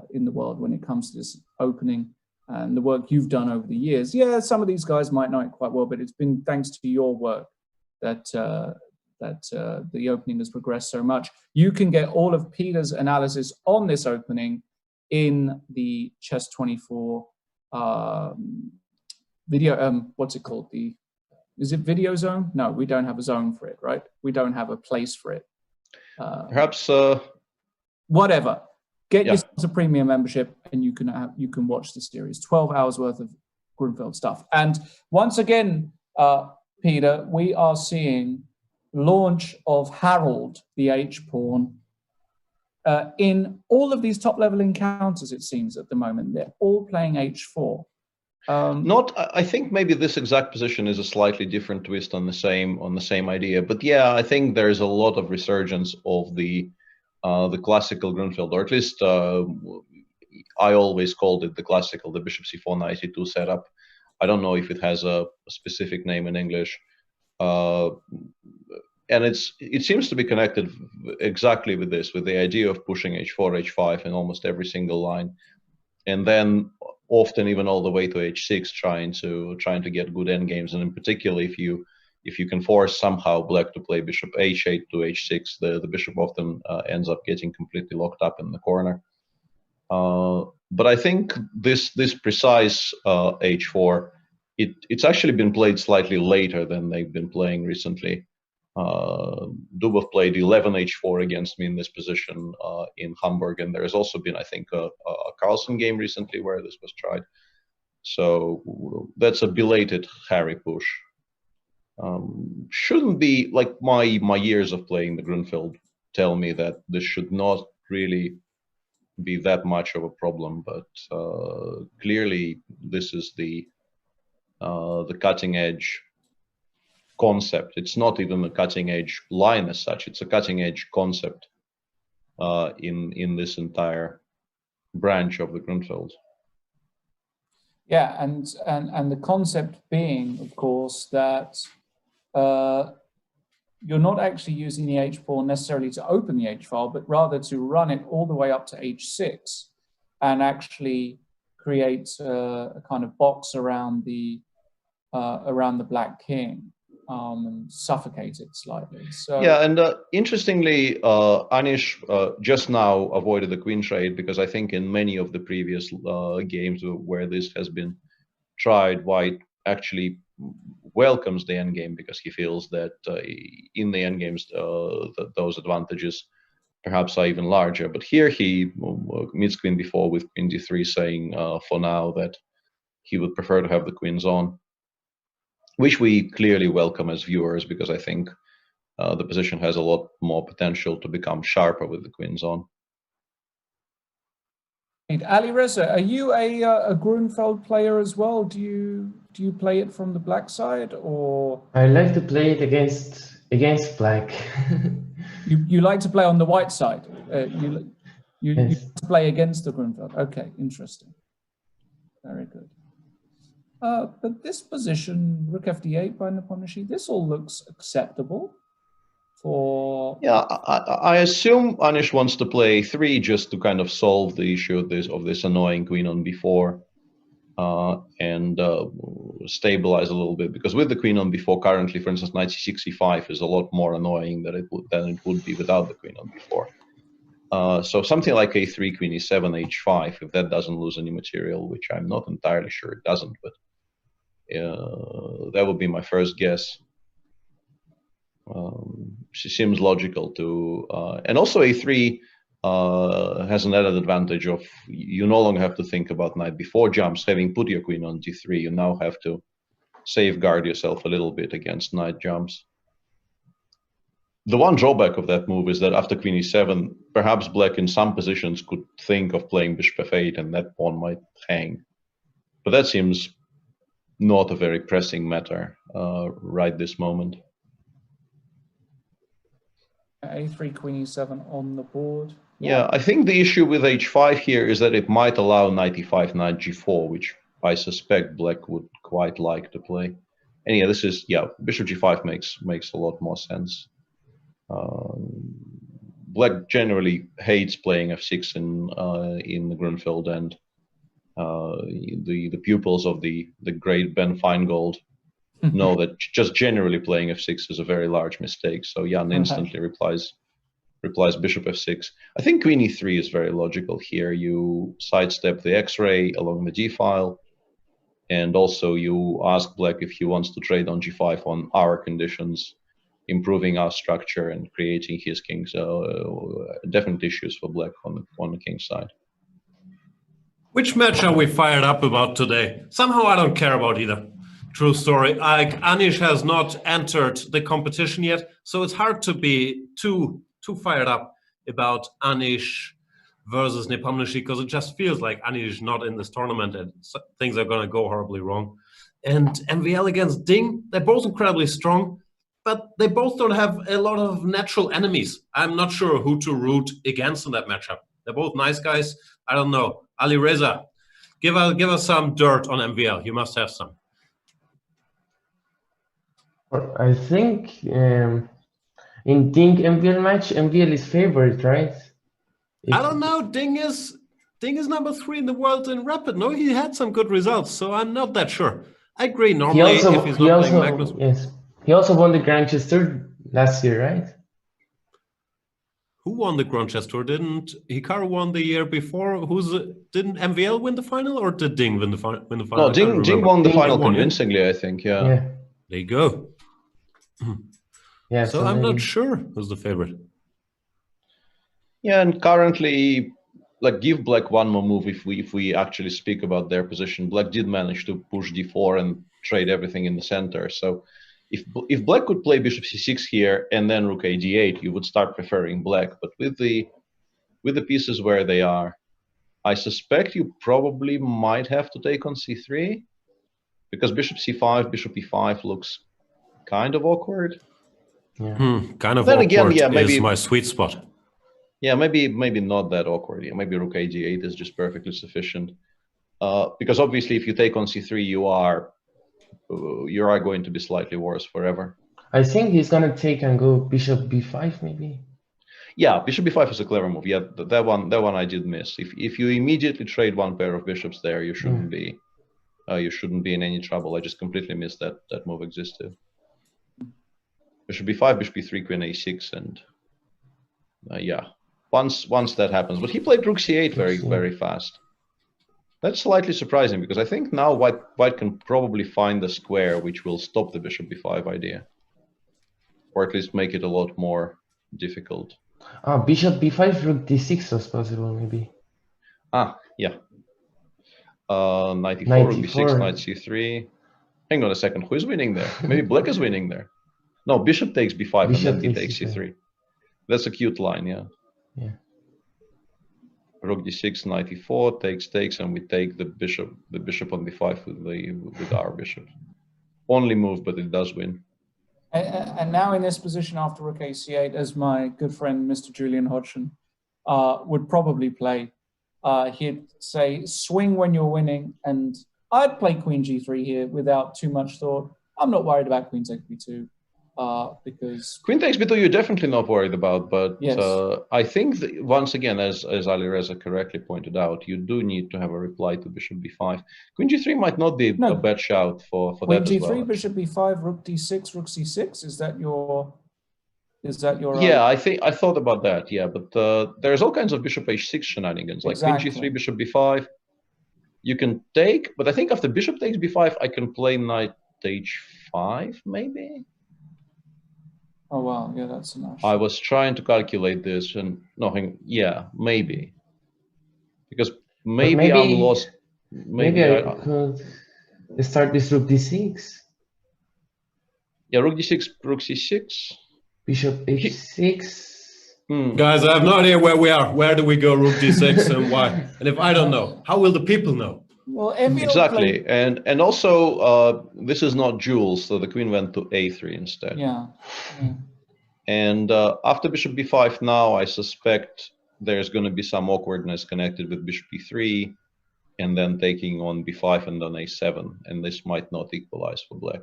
in the world when it comes to this opening and the work you've done over the years. Yeah, some of these guys might know it quite well, but it's been thanks to your work that the opening has progressed so much. You can get all of Peter's analysis on this opening in the Chess24 video. What's it called? Is it Video Zone? No, we don't have a zone for it, right? We don't have a place for it. Perhaps. Whatever. Get yourselves a premium membership, and you can watch the series. 12 hours worth of Grunfeld stuff. And once again, Peter, we are seeing launch of Harold, the H-pawn, in all of these top-level encounters, it seems, at the moment. They're all playing H4. I think maybe this exact position is a slightly different twist on the same idea. But yeah, I think there's a lot of resurgence of the classical Grunfeld, or at least I always called it the Bishop C4 Knight E2 setup. I don't know if it has a specific name in English. And it seems to be connected exactly with this, with the idea of pushing H4, H5 in almost every single line, and then often even all the way to H6, trying to get good endgames. And in particular, if you can force somehow Black to play Bishop H8 to H6, the bishop often ends up getting completely locked up in the corner. But I think this precise H4, it's actually been played slightly later than they've been playing recently. Dubov played 11 H4 against me in this position in Hamburg, and there has also been, I think, a Carlsen game recently where this was tried. So that's a belated Harry push. Shouldn't be like my years of playing the Grunfeld tell me that this should not really be that much of a problem, but clearly this is the cutting edge concept. It's not even a cutting edge line as such. It's a cutting edge concept in this entire branch of the Grunfeld. Yeah, and the concept being, of course, that you're not actually using the H4 necessarily to open the H file, but rather to run it all the way up to H6 and actually create a kind of box around the Black King. and suffocate it slightly. So yeah, and interestingly, Anish just now avoided the queen trade, because I think in many of the previous games where this has been tried, White actually welcomes the endgame, because he feels that in the endgames those advantages perhaps are even larger. But here he meets queen b4 with queen d3, saying for now that he would prefer to have the queens on, which we clearly welcome as viewers, because I think the position has a lot more potential to become sharper with the queens on. Alireza, are you a Grunfeld player as well? Do you play it from the black side, or I like to play it against black. you like to play on the white side? You Yes. like to play against the Grunfeld. Okay, interesting. Very good. But this position, rook fd8 by Nepomniachtchi, this all looks acceptable. Yeah, I assume Anish wants to play 3 just to kind of solve the issue of this annoying queen on b4 and stabilize a little bit, because with the queen on b4 currently, for instance, knight c6 e5 is a lot more annoying than it would be without the queen on b4. So something like a3, queen e7, h5, if that doesn't lose any material, which I'm not entirely sure it doesn't, but that would be my first guess. She seems logical to, and also a3 has an added advantage of you no longer have to think about knight b4 jumps. Having put your queen on d3, you now have to safeguard yourself a little bit against knight jumps. The one drawback of that move is that after queen e7, perhaps black in some positions could think of playing bishop f8, and that pawn might hang. But that seems not a very pressing matter right this moment. a3, queen e7 on the board. Yeah, I think the issue with h5 here is that it might allow knight e5, knight g4, which I suspect black would quite like to play. And yeah, this is, yeah, bishop g5 makes a lot more sense. Black generally hates playing f6 in the Grunfeld, and the pupils of the great Ben Feingold know that just generally playing f6 is a very large mistake. So Jan instantly replies bishop f6. I think queen e3 is very logical here. You sidestep the x-ray along the d file, and also you ask black if he wants to trade on g5 on our conditions, improving our structure and creating his kings. Definite issues for black on the king side. Which match are we fired up about today? Somehow I don't care about either. True story. Anish has not entered the competition yet, so it's hard to be too fired up about Anish versus Nepomniachtchi, because it just feels like Anish is not in this tournament and things are going to go horribly wrong. And MVL against Ding, they're both incredibly strong, but they both don't have a lot of natural enemies. I'm not sure who to root against in that matchup. They're both nice guys. I don't know. Alireza, give us some dirt on MVL. You must have some. I think in Ding MVL match, MVL is favorite, right? I don't know. Ding is number 3 in the world in Rapid. No, he had some good results, so I'm not that sure. I agree. Normally, if he's not playing Magnus. Yes, he also won the Grand Chess Tour last year, right? Who won the Grand Chess Tour? Didn't Hikaru won the year before? Didn't MVL win the final, or did Ding win the final? No, Ding won the final convincingly, I think. Yeah. There you go. Yeah. So I'm not sure who's the favorite. Yeah, and currently, like, give black one more move if we actually speak about their position. Black did manage to push d4 and trade everything in the center. So if black could play bishop c6 here and then rook a d8, you would start preferring black. But with the pieces where they are, I suspect you probably might have to take on c3, because bishop c5, bishop e5 looks kind of awkward. Yeah. Kind of then awkward again, yeah, maybe is my sweet spot. Yeah, maybe not that awkward. Yeah, maybe rook a d8 is just perfectly sufficient. Because obviously, if you take on c3, you are going to be slightly worse forever. I think he's gonna take and go bishop b5 maybe. Yeah, bishop b5 is a clever move. Yeah, that one I did miss. If you immediately trade one pair of bishops there, you shouldn't be in any trouble. I just completely missed that move existed. bishop b5, bishop b3, queen a6, and yeah, once that happens. But he played rook c8 very fast. That's slightly surprising because I think now white can probably find a square which will stop the bishop b5 idea, or at least make it a lot more difficult. Bishop b5, rook d6 was possible, maybe. Yeah. Knight e4, rook b6, knight c3. Hang on a second, who is winning there? Maybe black is winning there. No, bishop takes b5 Bishop and then d takes c3. That's a cute line, yeah. Yeah. Rook d6, knight e4, takes, and we take the bishop on b5 with our bishop. Only move, but it does win. And now in this position after rook a8, as my good friend Mr. Julian Hodgson would probably play, he'd say swing when you're winning, and I'd play queen g3 here without too much thought. I'm not worried about queen takes b2 because queen takes b2 you're definitely not worried about, but yes. I think that once again, as Ali Reza correctly pointed out, you do need to have a reply to bishop b5. Queen g3 might not be a bad shout for queen that g3, as well. Bishop b5, rook d6, rook c6. Is that your? Yeah, I thought about that. Yeah, but there's all kinds of bishop h6 shenanigans, like queen g3, bishop b5. You can take, but I think after bishop takes b5, I can play knight h5 maybe. Oh wow, yeah, that's enough. I was trying to calculate this, and nothing. Yeah, maybe because maybe I'm lost. Maybe I could start this rook d6. Yeah, rook d6, rook c6. Bishop h6. Guys, I have no idea where we are. Where do we go rook d6 and why? And if I don't know, how will the people know? Well, exactly, and also this is not jewels, so the queen went to a3 instead. Yeah. And after bishop b5 now, I suspect there's going to be some awkwardness connected with bishop b3, and then taking on b5 and then a7, and this might not equalize for black.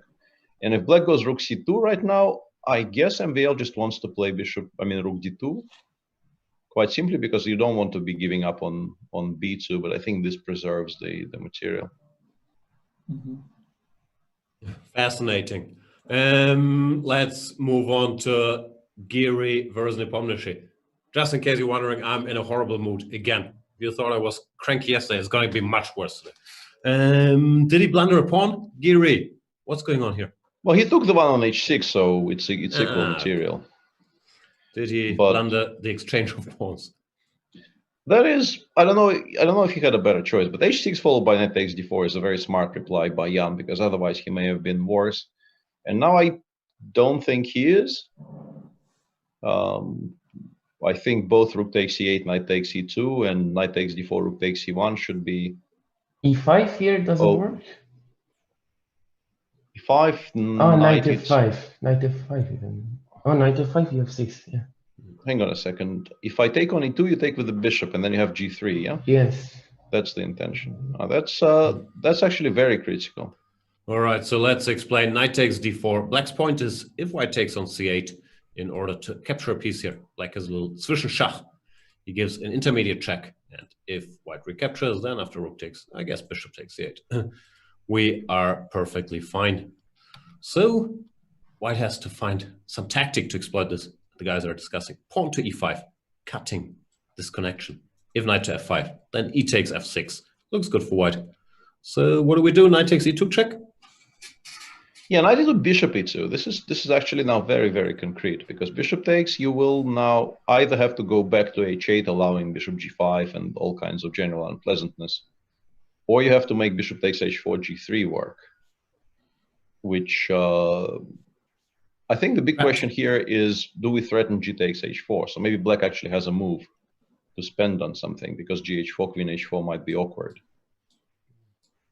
And if black goes rook c2 right now, I guess MVL just wants to play rook d2, quite simply because you don't want to be giving up on b2, but I think this preserves the material. Fascinating. Let's move on to Giri versus Nepomniachtchi. Just in case you're wondering, I'm in a horrible mood again. If you thought I was cranky yesterday, it's going to be much worse today. Did he blunder a pawn? Giri, what's going on here? Well, he took the one on h6, so it's equal material. Did he blunder the exchange of pawns? That is, I don't know if he had a better choice, but h6 followed by knight takes d4 is a very smart reply by Jan, because otherwise he may have been worse. And now I don't think he is. I think both rook takes c8, knight takes c2, and knight takes d4, rook takes c1 should be. e5 here doesn't work? e5, knight f5. Knight f5 even. Oh, knight f5, you have 6, yeah. Hang on a second. If I take on e2, you take with the bishop, and then you have g3, yeah? Yes. That's the intention. That's actually very critical. All right, so let's explain. Knight takes d4. Black's point is if white takes on c8 in order to capture a piece here, black has a little Zwischenschach. He gives an intermediate check, and if white recaptures, then after rook takes, I guess bishop takes c8. We are perfectly fine. So white has to find some tactic to exploit this. The guys are discussing pawn to e5, cutting this connection. If knight to f5, then e takes f6. Looks good for white. So what do we do? Knight takes e2 check? Yeah, knight to bishop e2. This is actually now very, very concrete, because bishop takes, you will now either have to go back to h8, allowing bishop g5 and all kinds of general unpleasantness, or you have to make bishop takes h4, g3 work, which I think the big question here is, do we threaten g takes h4? So maybe black actually has a move to spend on something, because gh4, queen h4 might be awkward.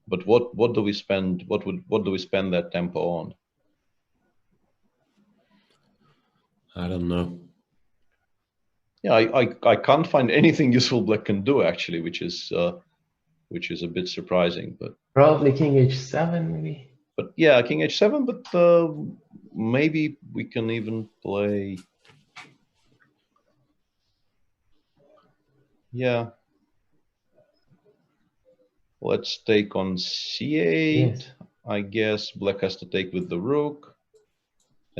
But what do we spend? What do we spend that tempo on? I don't know. Yeah, I can't find anything useful black can do actually, which is a bit surprising. But probably king h7 maybe. But yeah, king h7. But maybe we can even play. Yeah. Let's take on c8. Yes. I guess black has to take with the rook.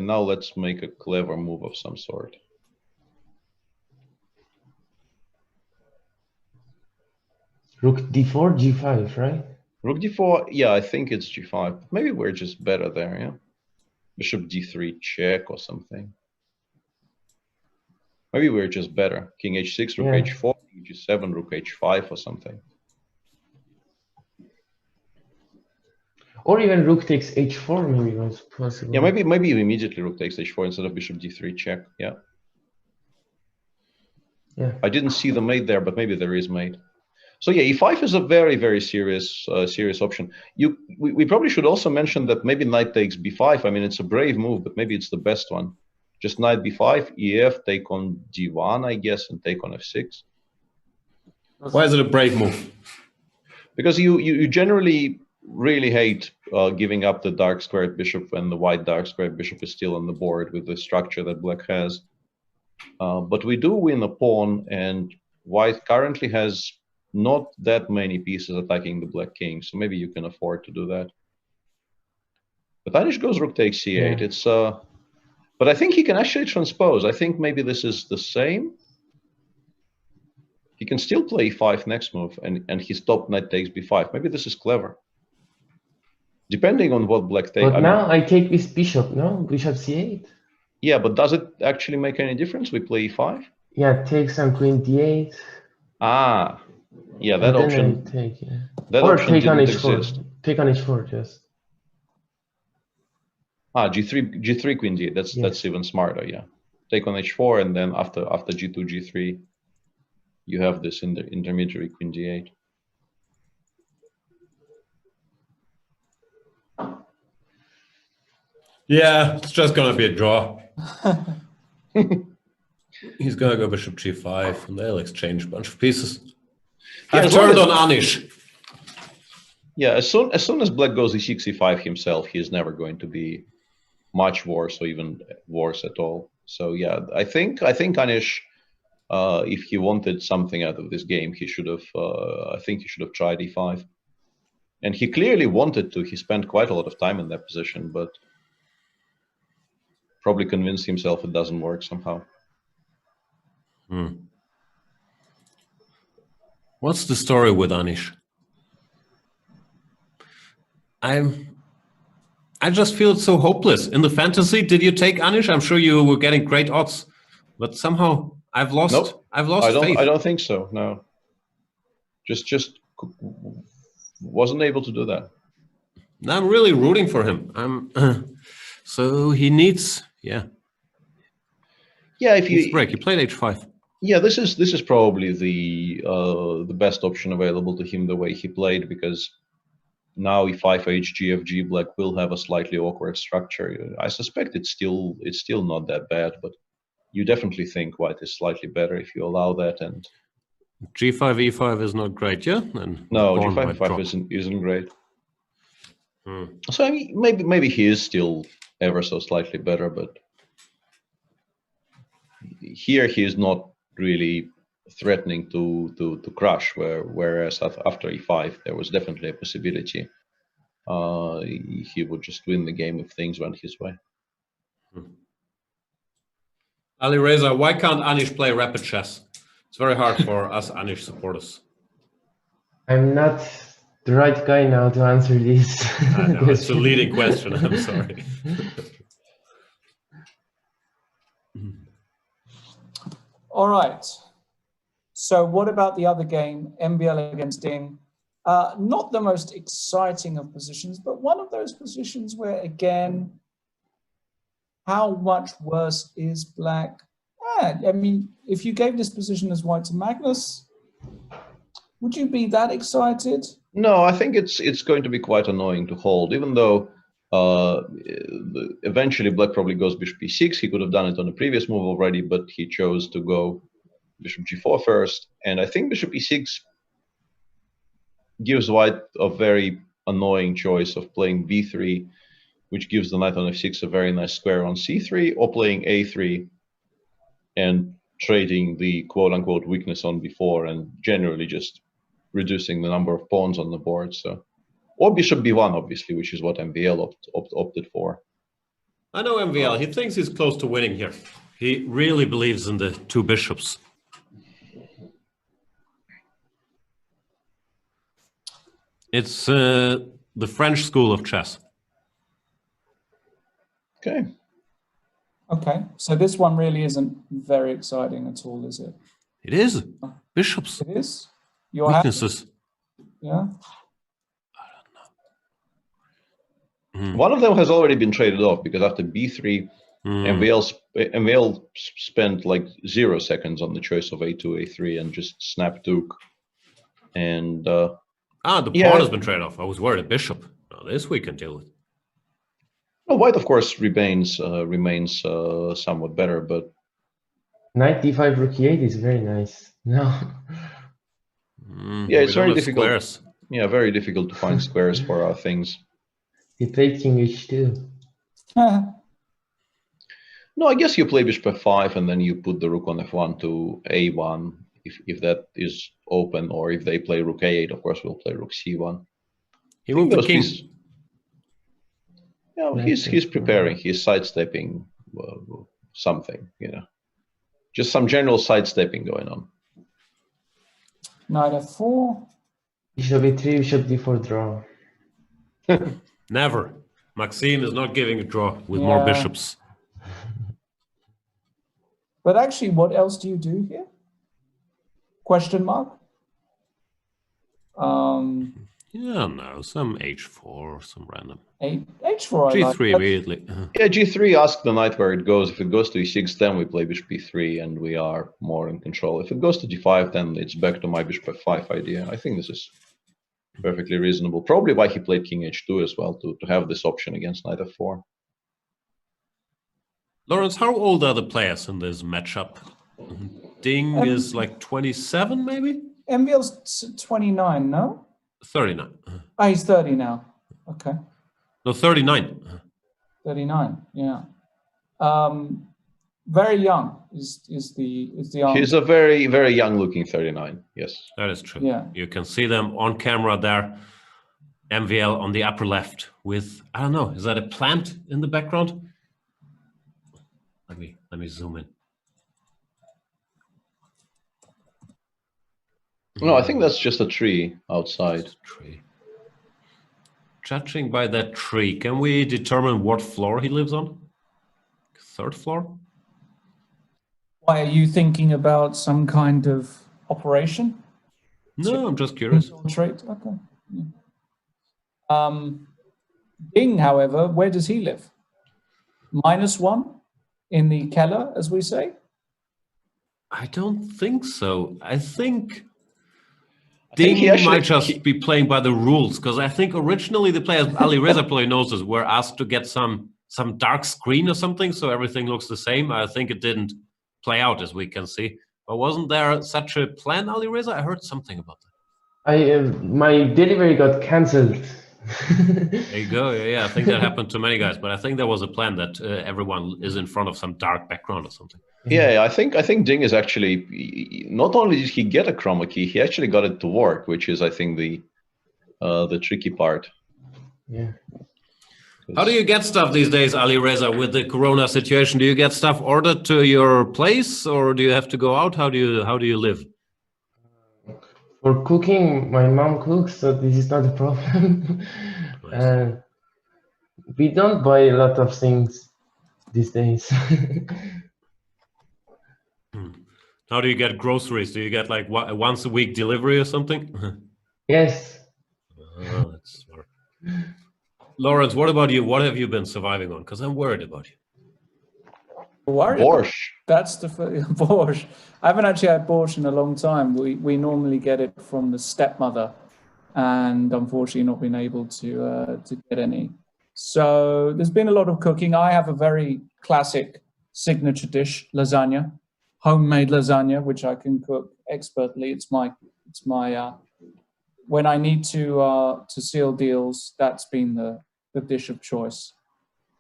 And now let's make a clever move of some sort. Rook d4, g5, right? Rook d4, yeah, I think it's g5. Maybe we're just better there, yeah? Bishop d3 check or something. Maybe we're just better. King h6, rook h4, king g7, rook h5 or something. Or even rook takes h4 maybe was possible. Yeah, maybe immediately rook takes h4 instead of bishop d3 check, yeah. Yeah. I didn't see the mate there, but maybe there is mate. So yeah, e5 is a very, very serious option. We probably should also mention that maybe knight takes b5. I mean, it's a brave move, but maybe it's the best one. Just knight b5, ef, take on d1, I guess, and take on f6. Why is it a brave move? Because you generally really hate giving up the dark squared bishop when the white dark squared bishop is still on the board with the structure that black has. But we do win a pawn, and white currently has not that many pieces attacking the black king, so maybe you can afford to do that. But Anish goes rook takes c8. It's but I think he can actually transpose. I think maybe this is the same. He can still play e5 next move, and he stopped knight takes b5. Maybe this is clever. Depending on what black takes. But now I take this bishop, no? Bishop c8. Yeah, but does it actually make any difference? We play e5? Yeah, take some queen d8. Ah, yeah, that option. Take, yeah. That or option take on didn't h4. exist. Take on h4 just. Ah, g3 queen d8. That's even smarter. Yeah, take on h4, and then after g2 g3, you have this in the intermediary queen d8. Yeah, it's just gonna be a draw. He's gonna go bishop g5, and they'll exchange a bunch of pieces. Yeah, I've turned on Anish. Yeah, as soon as black goes e6 e5 himself, he's never going to be much worse or even worse at all. So yeah, I think Anish, if he wanted something out of this game, he should have. I think he should have tried e5, and he clearly wanted to. He spent quite a lot of time in that position, but probably convinced himself it doesn't work somehow. What's the story with Anish? I just feel so hopeless. In the fantasy, did you take Anish? I'm sure you were getting great odds, but somehow I've lost. Nope. I've lost faith. I don't think so. No. Just wasn't able to do that. I'm really rooting for him. So he needs, yeah. If you break, he played h5. Yeah, this is probably the best option available to him the way he played, because now e5 hgfg black will have a slightly awkward structure. I suspect it's still not that bad, but you definitely think white is slightly better if you allow that. And g5 e5 is not great, yeah? And no, g5 e5 isn't great. So I mean, maybe he is still ever so slightly better, but here he is not really threatening to crush, whereas after e5 there was definitely a possibility he would just win the game if things went his way. Ali Reza, why can't Anish play rapid chess? It's very hard for us Anish supporters. I'm not the right guy now to answer this. I know, it's a leading question, I'm sorry. All right. So what about the other game, MVL against Ding? Not the most exciting of positions, but one of those positions where, again, how much worse is black? I mean, if you gave this position as white to Magnus, would you be that excited? No, I think it's going to be quite annoying to hold, even though eventually black probably goes bishop e6. He could have done it on the previous move already, but he chose to go bishop g4 first. And I think bishop e6 gives white a very annoying choice of playing b3, which gives the knight on f6 a very nice square on c3, or playing a3 and trading the quote-unquote weakness on b4 and generally just reducing the number of pawns on the board. So, or bishop b1, obviously, which is what MVL opted for. I know MVL. He thinks he's close to winning here. He really believes in the two bishops. It's the French school of chess. Okay. Okay, so this one really isn't very exciting at all, is it? It is. Bishops. It is? You're happy? Weaknesses. Yeah? One of them has already been traded off because after b3, MVL spent like 0 seconds on the choice of a2, a3, and just snapped took. And the pawn has been traded off. I was worried a bishop. No, this we can deal with. Well, white, of course, remains somewhat better, but Knight d5 rook e8 is very nice. No. Yeah, it's very difficult. Squares. Yeah, very difficult to find squares for our things. He played king h2. No, I guess you play bishop f5 and then you put the rook on f1 to a1 if that is open, or if they play rook a8, of course we'll play rook c1. He moved the king. Yeah, he's preparing. He's sidestepping something, you know, just some general sidestepping going on. Knight f4. Bishop e3, bishop d4 draw. Never. Maxime is not giving a draw with more bishops. But actually, what else do you do here? Question mark? Yeah, no, some h4, some random. H4. G3 immediately. Yeah, G3, ask the knight where it goes. If it goes to E6, then we play bishop E3 and we are more in control. If it goes to G5, then it's back to my bishop F5 idea. I think this is perfectly reasonable. Probably why he played king H2 as well, to have this option against knight F4. Lawrence, how old are the players in this matchup? Ding is like 27, maybe? MVL's 29, no? 39. Oh, he's 30 now. Okay. No, 39. 39, yeah. Very young is the answer. He's a very, very young looking 39, yes. That is true. Yeah. You can see them on camera there. MVL on the upper left with, I don't know, is that a plant in the background? Let me zoom in. No, I think that's just a tree outside. Just a tree. Judging by that tree, can we determine what floor he lives on? 3rd floor? Why, are you thinking about some kind of operation? No, I'm just curious. Trait? Okay. Yeah. Ding, however, where does he live? -1 in the Keller, as we say? I don't think so. I think Ding might just be playing by the rules, because I think originally the players, Ali Reza probably knows this, were asked to get some dark screen or something, so everything looks the same. I think it didn't play out, as we can see. But wasn't there such a plan, Ali Reza? I heard something about that. My delivery got cancelled. There you go. Yeah, I think that happened to many guys, but I think there was a plan that everyone is in front of some dark background or something. Yeah, I think Ding is actually, not only did he get a chroma key, he actually got it to work, which is, I think, the tricky part. Yeah. How do you get stuff these days, Ali Reza, with the Corona situation? Do you get stuff ordered to your place, or do you have to go out? How do you live? For cooking, my mom cooks, so this is not a problem. Nice. We don't buy a lot of things these days. How do you get groceries? Do you get like once a week delivery or something? Yes. Oh, that's smart. Lawrence, what about you? What have you been surviving on? Because I'm worried about you. Borscht. That's the borscht. I haven't actually had borscht in a long time. We normally get it from the stepmother, and unfortunately not been able to get any. So there's been a lot of cooking. I have a very classic signature dish, lasagna, homemade lasagna, which I can cook expertly. It's my when I need to seal deals, that's been the dish of choice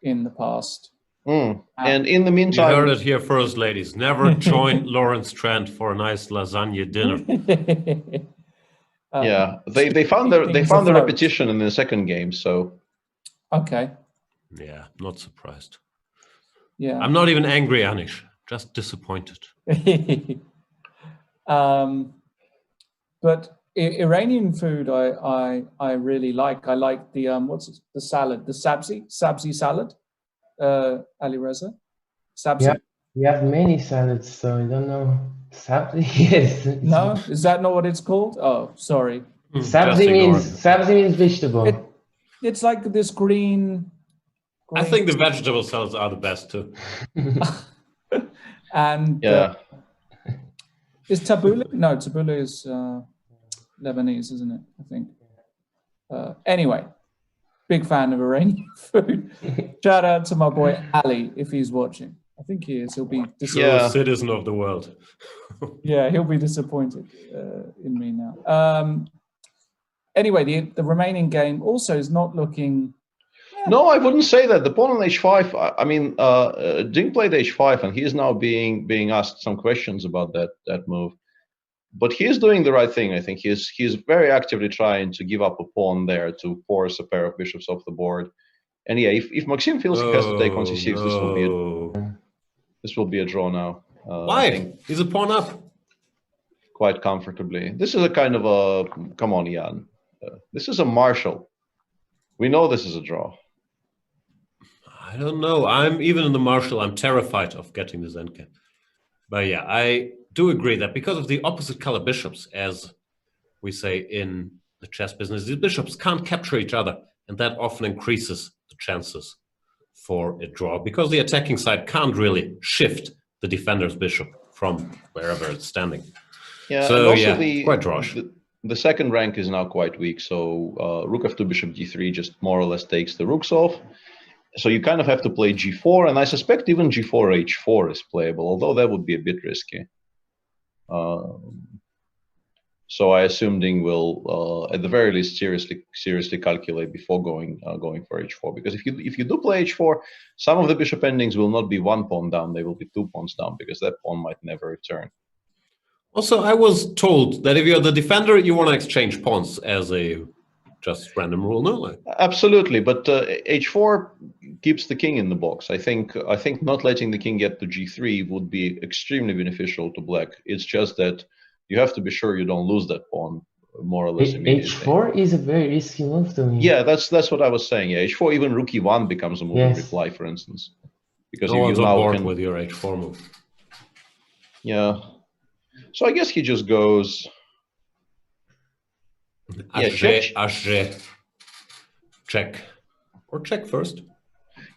in the past. And in the meantime, you heard it here first, ladies. Never join Lawrence Trent for a nice lasagna dinner. Yeah, they found the repetition in the second game, so okay. Yeah, not surprised. Yeah. I'm not even angry, Anish. Just disappointed. But Iranian food, I really like. I like the the salad, the sabzi salad. Ali Reza, sabzi. Yeah, we have many salads, so I don't know. Sabzi, yes. No, is that not what it's called? Oh, sorry. Sabzi means vegetable. It's like this green. I think the vegetable salads are the best too. And Yeah. Is tabbouleh? No, tabbouleh is Lebanese, isn't it? I think. Anyway, big fan of Iranian food. Shout out to my boy Ali if he's watching. I think he is. He'll be a citizen of the world. Yeah, he'll be disappointed in me now. Anyway, the remaining game also is not looking. No, I wouldn't say that. The pawn on h5. I mean, Ding played h5, and he is now being asked some questions about that move. But he is doing the right thing. I think he's very actively trying to give up a pawn there to force a pair of bishops off the board. And yeah, if Maxim feels he has to take on c6, this will be a draw now. Why? He's a pawn up. Quite comfortably. This is a kind of a come on, Jan. This is a marshal. We know this is a draw. I don't know. I'm even in the marshal. I'm terrified of getting this endgame. But yeah, I do agree that because of the opposite color bishops, as we say in the chess business, these bishops can't capture each other, and that often increases the chances for a draw because the attacking side can't really shift the defender's bishop from wherever it's standing. Yeah, so and also quite drawish. The second rank is now quite weak, so rook f2, bishop d3 just more or less takes the rooks off. So you kind of have to play g4, and I suspect even g4 h4 is playable, although that would be a bit risky. So I assume Ding will, at the very least, seriously calculate before going for h4. Because if you do play h4, some of the bishop endings will not be one pawn down; they will be 2 pawns down, because that pawn might never return. Also, I was told that if you're the defender, you want to exchange pawns as a just random rule, no? Absolutely, but h4 keeps the king in the box. I think not letting the king get to g3 would be extremely beneficial to black. It's just that you have to be sure you don't lose that pawn more or less immediately. h4 is a very risky move to me. Yeah, that's what I was saying. Yeah, h4, even rook e1 becomes a move in reply, for instance, because no you one's now on board can, with your h4 move. Yeah, so I guess he just goes. Check. Or check first.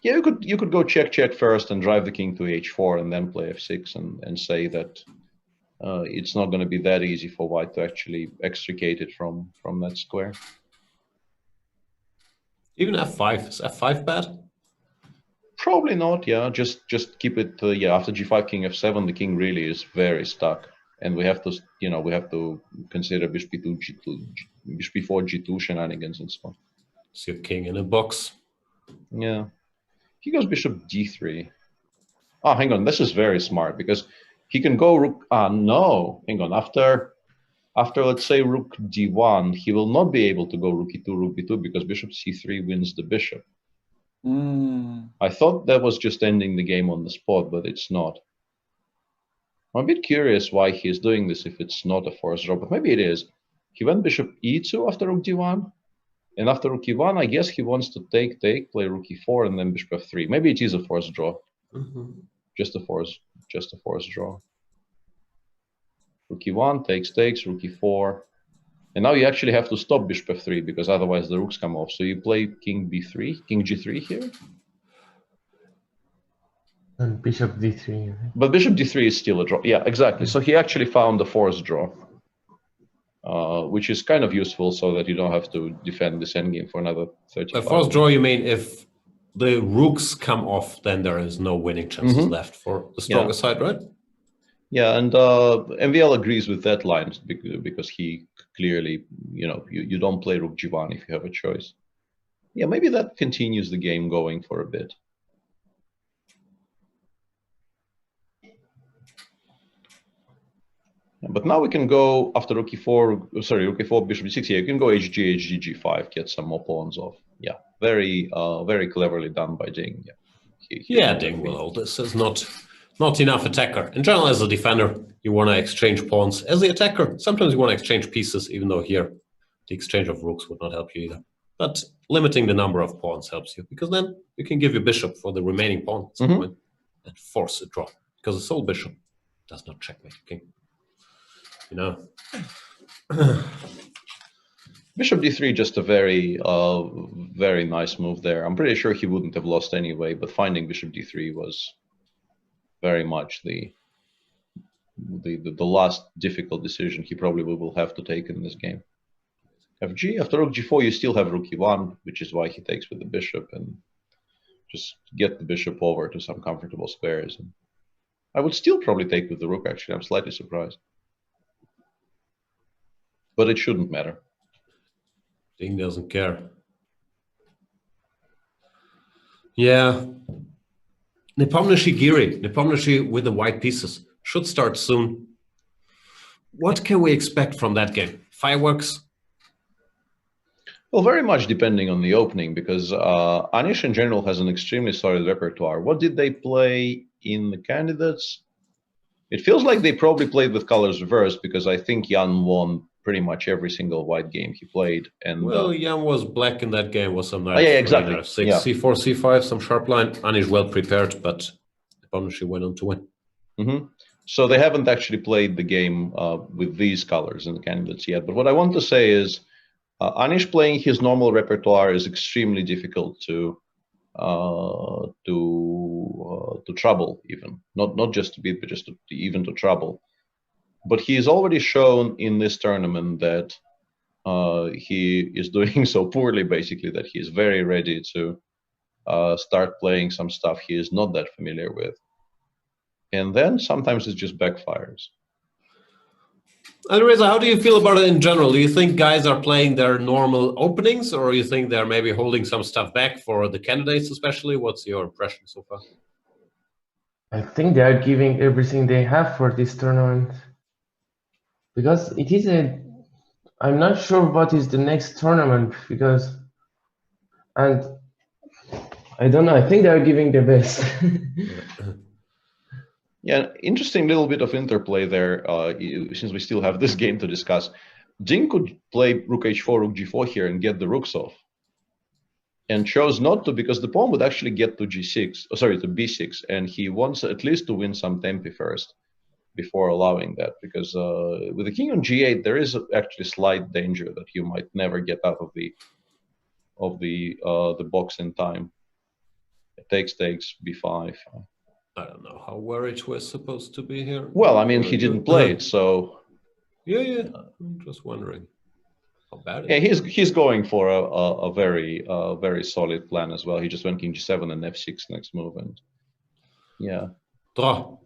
Yeah, you could go check first and drive the king to h4 and then play f6 and say that it's not going to be that easy for white to actually extricate it from that square. Even f5. Is f5 bad? Probably not. Yeah, just keep it. Yeah, after g5, king f7, the king really is very stuck, and we have to consider bishop b2, g2, bishop b4, g2 shenanigans and so on. It's your king in a box. Yeah, he goes bishop d3. Oh, hang on, this is very smart because he can go rook. No, hang on. After let's say rook d1, he will not be able to go rook e2, rook b2 because bishop c3 wins the bishop. I thought that was just ending the game on the spot, but it's not. I'm a bit curious why he's doing this if it's not a forced draw, but maybe it is. He went bishop e2 after rook d1, and after rook e1, I guess he wants to take, play rook e4, and then bishop f3. Maybe it is a forced draw. Just a forced draw. Rook e1 takes, rook e4. And now you actually have to stop bishop f3 because otherwise the rooks come off. So you play king b3, king g3 here. And bishop d3. But bishop d3 is still a draw. Yeah, exactly. So he actually found the forced draw, which is kind of useful so that you don't have to defend this endgame for another 35. A forced draw, you mean if the rooks come off, then there is no winning chances left for the stronger side, right? Yeah, and MVL agrees with that line because he clearly, you don't play rook g1 if you have a choice. Yeah, maybe that continues the game going for a bit. But now we can go after rook e4, sorry, rook e4, bishop d6. Yeah, you can go hg, hg, g5, get some more pawns off. Yeah, very cleverly done by Ding. Yeah, Yeah, Ding will hold this. Is not enough attacker. In general, as a defender, you want to exchange pawns. As the attacker, sometimes you want to exchange pieces, even though here the exchange of rooks would not help you either. But limiting the number of pawns helps you, because then you can give your bishop for the remaining pawn at some point and force a draw. Because a sole bishop does not checkmate king. You know. Bishop d3, just a very, very nice move there. I'm pretty sure he wouldn't have lost anyway, but finding bishop d3 was very much the last difficult decision he probably will have to take in this game. Fg, after rook g4, you still have rook e1, which is why he takes with the bishop and just get the bishop over to some comfortable squares. And I would still probably take with the rook, actually. I'm slightly surprised. But it shouldn't matter. Ding doesn't care. Yeah. Nepomniachtchi Giri. Nepomniachtchi with the white pieces. Should start soon. What can we expect from that game? Fireworks? Well, very much depending on the opening, because Anish in general has an extremely solid repertoire. What did they play in the candidates? It feels like they probably played with colors reversed, because I think Jan won pretty much every single white game he played. And well, Jan was black in that game with some nice exactly. C4, C5, some sharp line. Anish well prepared, but Nepomniachtchi went on to win. So they haven't actually played the game with these colors in the candidates yet. But what I want to say is, Anish playing his normal repertoire is extremely difficult to trouble, even not just to beat, but just even to trouble. But he's already shown in this tournament that he is doing so poorly, basically, that he is very ready to start playing some stuff he is not that familiar with, and then sometimes it just backfires. Alireza, how do you feel about it in general? Do you think guys are playing their normal openings, or you think they're maybe holding some stuff back for the candidates especially? What's your impression so far? I think they are giving everything they have for this tournament. Because it is I'm not sure what is the next tournament, and I don't know, I think they are giving their best. Yeah, interesting little bit of interplay there, since we still have this game to discuss. Ding could play rook h4, rook g4 here and get the rooks off, and chose not to, because the pawn would actually get to g6, to b6, and he wants at least to win some tempi first before allowing that, because with the king on g8, there is actually slight danger that you might never get out of the box in time. It takes b5. I don't know how worried we're supposed to be here. Well, I mean, he didn't play it, so... Yeah. I'm just wondering how bad it is. He's going for a very solid plan as well. He just went king g7 and f6 next move, and yeah. Draw.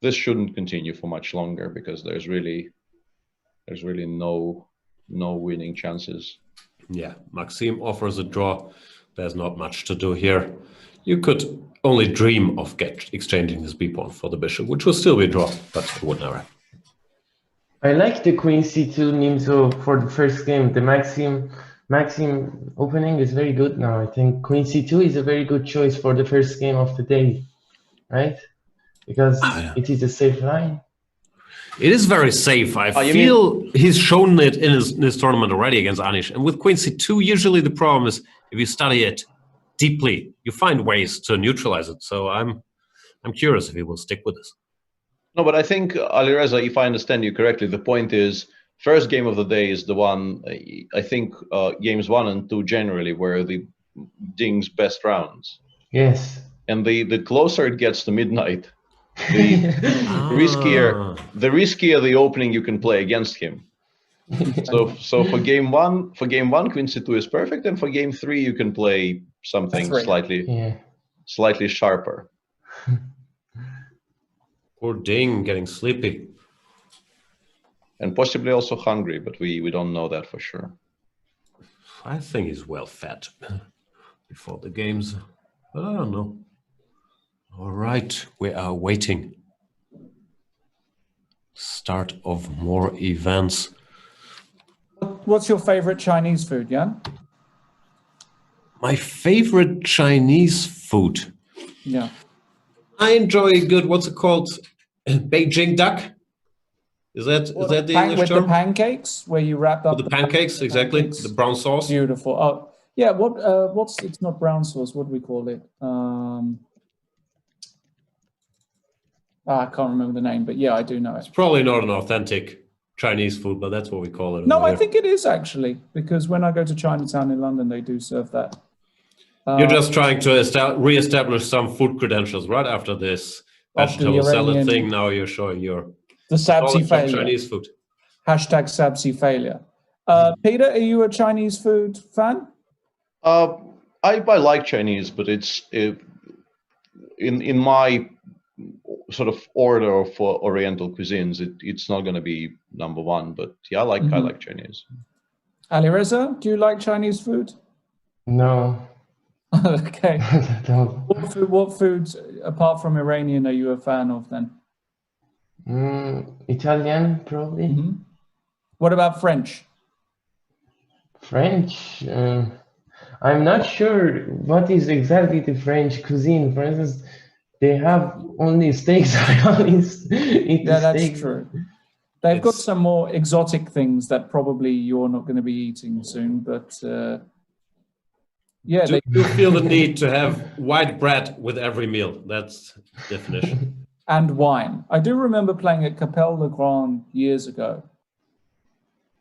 This shouldn't continue for much longer, because there's really no winning chances. Yeah, Maxim offers a draw. There's not much to do here. You could only dream of exchanging this b-pawn for the bishop, which will still be a draw, but it would never. I like the queen c2 Nimzo for the first game. The Maxim opening is very good now. I think queen c2 is a very good choice for the first game of the day, right? Because it is a safe line. It is very safe. I feel he's shown it in his tournament already against Anish. And with queen c2, usually the problem is if you study it deeply, you find ways to neutralize it. So I'm curious if he will stick with this. No, but I think, Alireza, if I understand you correctly, the point is, first game of the day is the one, I think games 1 and 2 generally were the Ding's best rounds. Yes. And the closer it gets to midnight, the riskier the opening you can play against him. So for game one, queen c2 is perfect, and for game 3 you can play something slightly sharper. Poor Ding getting sleepy. And possibly also hungry, but we don't know that for sure. I think he's well fed before the games, but I don't know. All right, we are waiting. Start of more events. What's your favorite Chinese food, Jan? My favorite Chinese food? Yeah. I enjoy a good, what's it called? Beijing duck. Is that the English with term? the pancakes where you wrap up With the pancakes, exactly. pancakes. The brown sauce. Beautiful. Oh, yeah. What's it's not brown sauce. What do we call it? I can't remember the name, but yeah, I do know it. It's probably not an authentic Chinese food, but that's what we call it. No, over I here. think it is actually, because when I go to Chinatown in London, they do serve that. You're just trying to re-establish some food credentials right after this vegetable salad thing. Now you're showing your the Sabzi failure. Chinese food. Hashtag Sabzi failure. Peter, are you a Chinese food fan? I like Chinese, but it's in my sort of order of Oriental cuisines. It's not going to be number one, but yeah, I like Chinese. Alireza, do you like Chinese food? No. Okay. No. What foods apart from Iranian are you a fan of then? Italian, probably. What about French? French. I'm not sure what is exactly the French cuisine. For instance, they have only steaks. I only eat Yeah, that's steaks. true. They've got some more exotic things that probably you're not going to be eating soon, but yeah. Do you feel the need to have white bread with every meal? That's the definition. And wine. I do remember playing at Vachier-Lagrave years ago.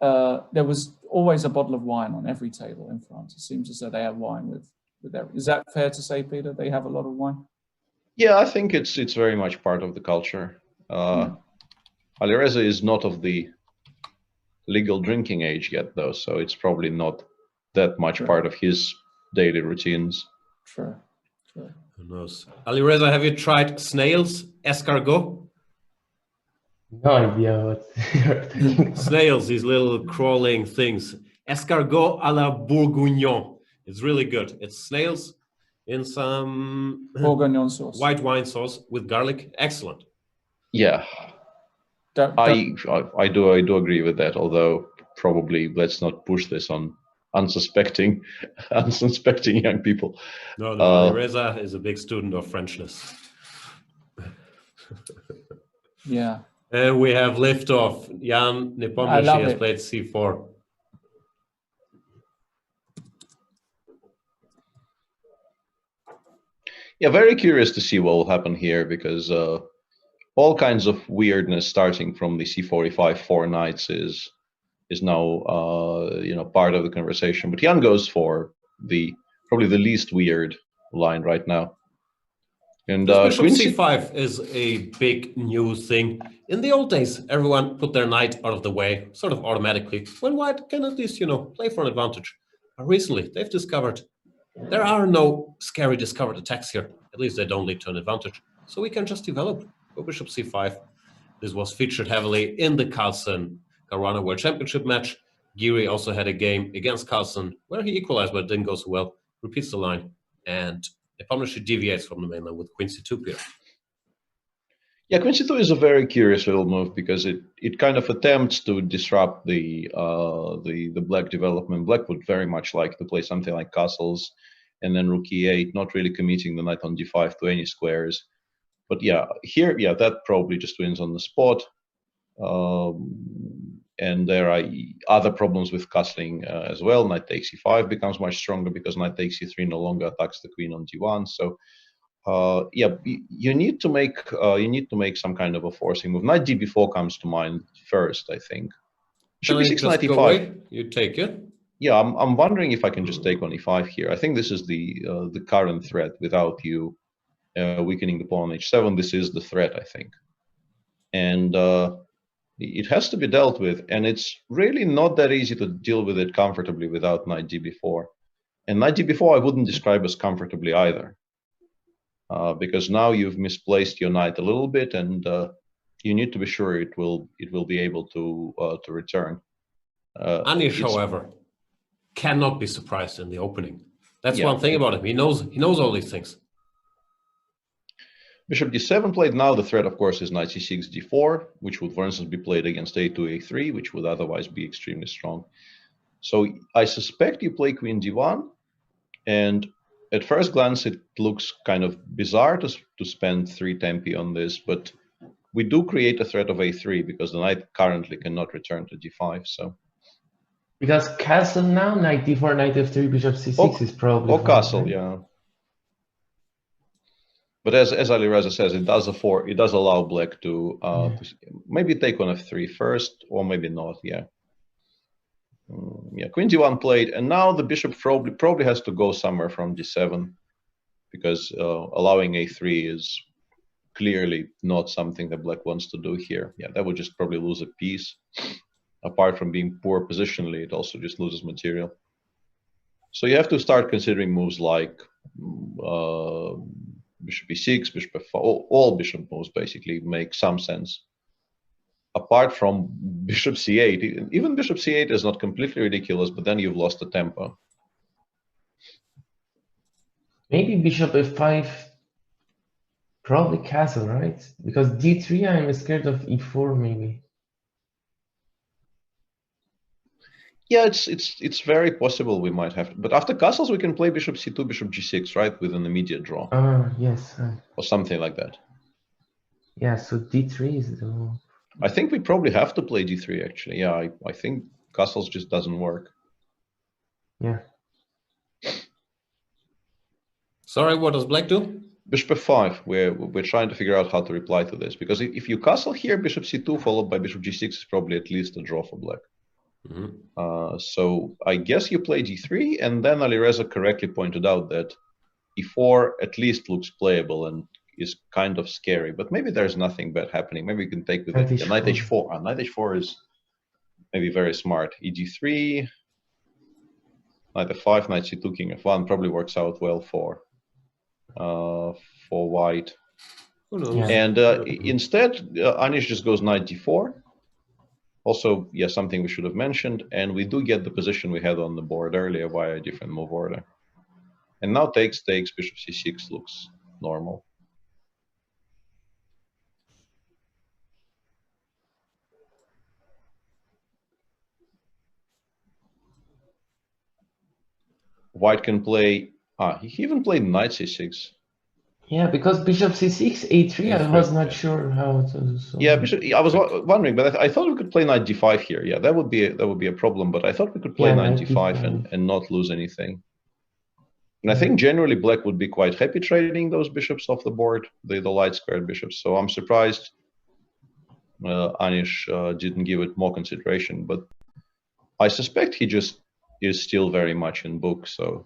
There was always a bottle of wine on every table in France. It seems as though they have wine with every. Is that fair to say, Peter? They have a lot of wine? Yeah, I think it's very much part of the culture. Alireza is not of the legal drinking age yet, though, so it's probably not that much part of his daily routines. True. Who knows? Alireza, have you tried snails, escargot? No idea what you're talking. Snails, these little crawling things. Escargot à la bourguignon. It's really good. It's snails in some Bourguignon sauce. white wine sauce with garlic. Excellent. Yeah, I do agree with that. Although probably let's not push this on unsuspecting young people. No, Alireza is a big student of Frenchness. Yeah. And we have liftoff. Jan Nepomniachtchi has played c4. Yeah, very curious to see what will happen here, because all kinds of weirdness starting from the c45 4 knights is now part of the conversation. But Jan goes for probably the least weird line right now. And Bishop c5 is a big new thing. In the old days, everyone put their knight out of the way, sort of automatically, when white can at least, play for an advantage. But recently, they've discovered there are no scary discovered attacks here. At least they don't lead to an advantage. So we can just develop. Go Bishop c5. This was featured heavily in the Carlsen Caruana World Championship match. Giri also had a game against Carlsen where he equalized, but it didn't go so well. Repeats the line. And Nepomniachtchi deviates from the main line with Queen c2 here. Yeah, Queen c2 is a very curious little move, because it kind of attempts to disrupt the black development. Black would very much like to play something like castles and then rook e8, not really committing the knight on d5 to any squares. But yeah, here, that probably just wins on the spot. And there are other problems with castling as well. Knight takes e5 becomes much stronger because knight takes e3 no longer attacks the queen on d1. So you need to make some kind of a forcing move. Knight db4 comes to mind first, I think. Bishop e6, knight e5. You take it. Yeah, I'm wondering if I can just take on e5 here. I think this is the current threat without you weakening the pawn on h7. This is the threat, I think, and it has to be dealt with. And it's really not that easy to deal with it comfortably without knight db4. And knight db4 I wouldn't describe as comfortably either, because now you've misplaced your knight a little bit, and you need to be sure it will be able to return. Anish, however, cannot be surprised in the opening. That's one thing about him. He knows all these things. Bishop d7 played. Now the threat, of course, is knight c6 d4, which would, for instance, be played against a2 a3, which would otherwise be extremely strong. So I suspect you play queen d1, and at first glance, it looks kind of bizarre to spend 3 tempi on this, but we do create a threat of a3 because the knight currently cannot return to d5. So because castle now, knight d4, knight f3, bishop c6 is probably or fine, castle, right? yeah. But as Alireza says, it does allow black to maybe take on f3 first, or maybe not. Yeah. Yeah, queen d1 played, and now the bishop probably has to go somewhere from d7, because allowing a3 is clearly not something that black wants to do here. Yeah, that would just probably lose a piece. Apart from being poor positionally, it also just loses material. So you have to start considering moves like bishop e6, bishop f4, all bishop moves basically make some sense. Apart from bishop c8, even bishop c8 is not completely ridiculous, but then you've lost the tempo. Maybe bishop f5, probably castle, right? Because d3, I'm scared of e4 maybe. Yeah, it's very possible we might have to, but after castles we can play bishop c2, bishop g6, right, with an immediate draw. Yes. Or something like that. Yeah, so d3 is the move. I think we probably have to play d3 actually. Yeah, I think castles just doesn't work. Yeah. Sorry, what does black do? Bishop f5. We're trying to figure out how to reply to this, because if you castle here, bishop c2 followed by bishop g6 is probably at least a draw for black. So I guess you play d3, and then Alireza correctly pointed out that e4 at least looks playable and is kind of scary, but maybe there's nothing bad happening. Maybe you can take with it. Knight h4. Knight h4 is maybe very smart. eg3, knight f5, knight c2, king f1 probably works out well for white. Who knows? And instead, Anish just goes knight d4. Also, yeah, something we should have mentioned, and we do get the position we had on the board earlier via a different move order. And now takes, bishop c6 looks normal. White can play, he even played knight c6. Yeah, because bishop c6, a3, I was not sure how to do so. Yeah, I was wondering, but I thought we could play knight d5 here. Yeah, that would be a problem, but I thought we could play knight d5 and not lose anything. And I think generally black would be quite happy trading those bishops off the board, the light squared bishops. So I'm surprised Anish didn't give it more consideration, but I suspect he just is still very much in book, so.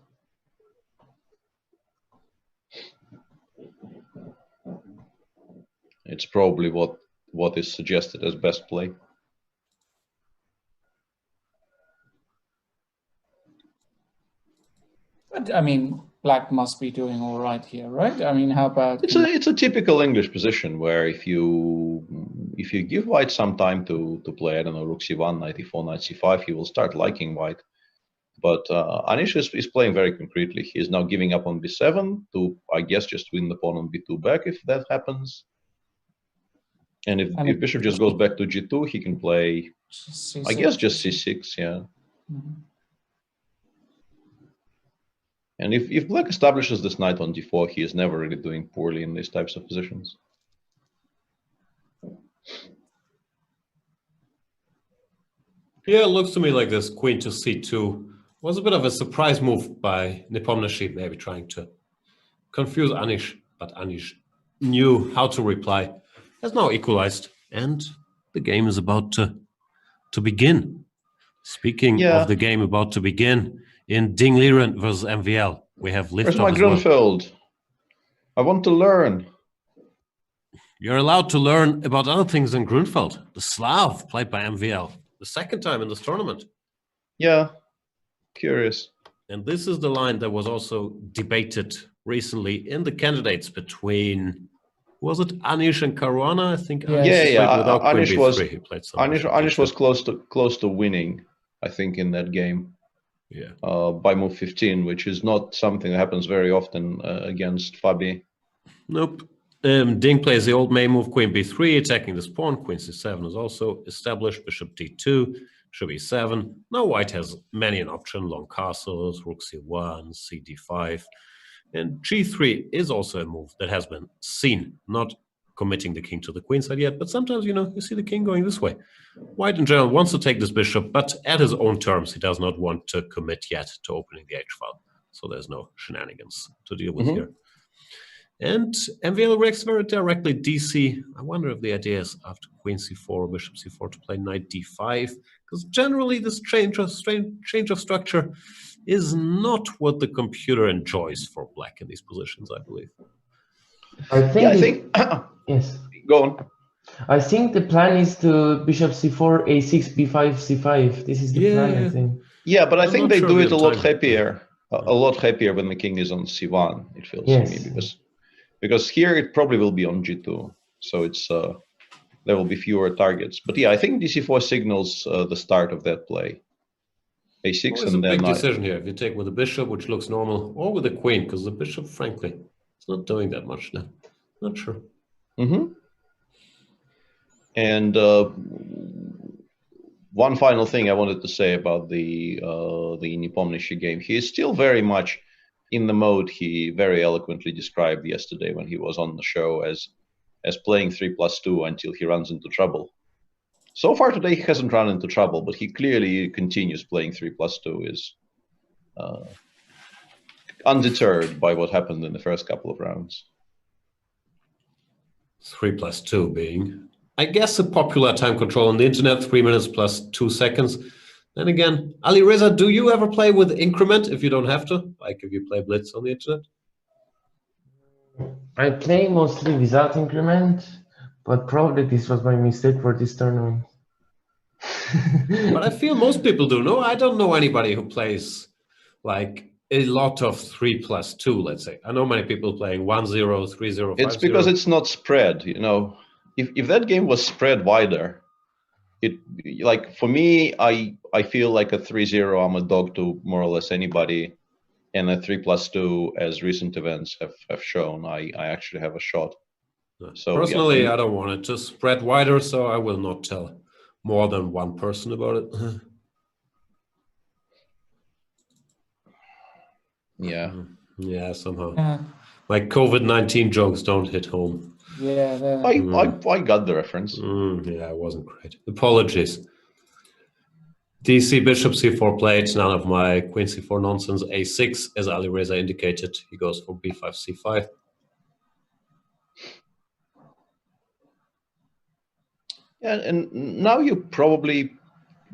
It's probably what is suggested as best play. But I mean, black must be doing all right here, right? I mean, how about? It's a typical English position where if you give white some time to play, I don't know, rook c1, knight e4, knight c5, he will start liking white. But Anish is playing very concretely. He is now giving up on b7 to, I guess, just win the pawn on b2 back if that happens. And if bishop just goes back to g2, he can play, C6. I guess, just c6, yeah. Mm-hmm. And if black establishes this knight on d4, he is never really doing poorly in these types of positions. Yeah, it looks to me like this queen to c2 was a bit of a surprise move by Nepomniachtchi, maybe trying to confuse Anish, but Anish knew how to reply. Has now equalized, and the game is about to begin. Speaking of the game about to begin, in Liren versus MVL, we have liftoff. Where's my Grunfeld? I want to learn. You're allowed to learn about other things than Grunfeld. The Slav played by MVL, the second time in this tournament. Yeah, curious. And this is the line that was also debated recently in the candidates between, was it Anish and Caruana? I think Anish was close to winning, I think, in that game. Yeah. By move 15, which is not something that happens very often against Fabi. Nope. Ding plays the old main move, queen b3, attacking this pawn. Queen c7 is also established. Bishop d2, bishop e7. Now white has many an option: long castles, rook c1, cd5. And G3 is also a move that has been seen, not committing the king to the queen side yet, but sometimes, you know, you see the king going this way. White in general wants to take this bishop, but at his own terms, he does not want to commit yet to opening the h-file. So there's no shenanigans to deal with here. And MVL reacts very directly DC. I wonder if the idea is after queen c4 or bishop c4 to play knight d5, because generally this change of structure is not what the computer enjoys for black in these positions, I believe. I think yes. Go on. I think the plan is to bishop c4, a6, b5, c5. This is the plan, I think. Yeah, but I think they do it a lot time. happier when the king is on c1. It feels to me because here it probably will be on g2, so it's there will be fewer targets. But yeah, I think dc4 signals the start of that play. a6 and then a big decision here. If you take with the bishop, which looks normal, or with the queen, because the bishop, frankly, is not doing that much now. Not sure. And one final thing I wanted to say about the Nepomniachtchi game. He is still very much in the mode he very eloquently described yesterday when he was on the show as playing 3+2 until he runs into trouble. So far today he hasn't run into trouble, but he clearly continues playing 3+2, is undeterred by what happened in the first couple of rounds. 3+2 being, I guess, a popular time control on the internet, 3 minutes plus 2 seconds. Then again, Alireza, do you ever play with increment if you don't have to? Like if you play blitz on the internet? I play mostly without increment, but probably this was my mistake for this tournament. But I feel most people do. No, I don't know anybody who plays like a lot of 3+2, let's say. I know many people playing 1-0, 3-0, 5-0. It's because it's not spread, you know. If that game was spread wider, it, like, for me, I feel like a 3-0, I'm a dog to more or less anybody, and a 3+2, as recent events have shown, I actually have a shot. So personally, yeah, I don't want it to spread wider, so I will not tell more than one person about it. Yeah, somehow. My COVID-19 jokes don't hit home. Yeah, I got the reference. Yeah, it wasn't great. Apologies. DC bishop c4 played, none of my queen c4 nonsense. a6, as Alireza indicated, he goes for b5 c5. Yeah, and now you probably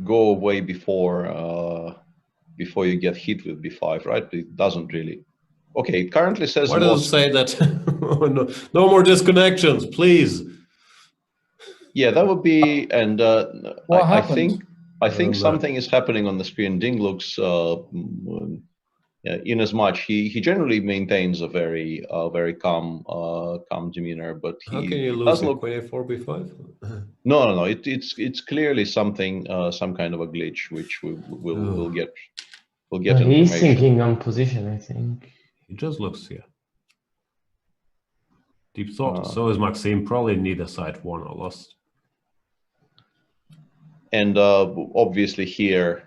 go away before you get hit with b5, right? It doesn't really. Okay, it currently says. Why does it say that? No more disconnections, please. Yeah, that would be. And I think something is happening on the screen. Ding looks, in as much he generally maintains a very calm demeanor, but he, how can you lose the queen a4 b5? No. It's clearly something, some kind of a glitch, which we'll get. He's thinking on position, I think. He just looks here. Deep thought. So is Maxime. Probably neither side won or lost. And obviously here,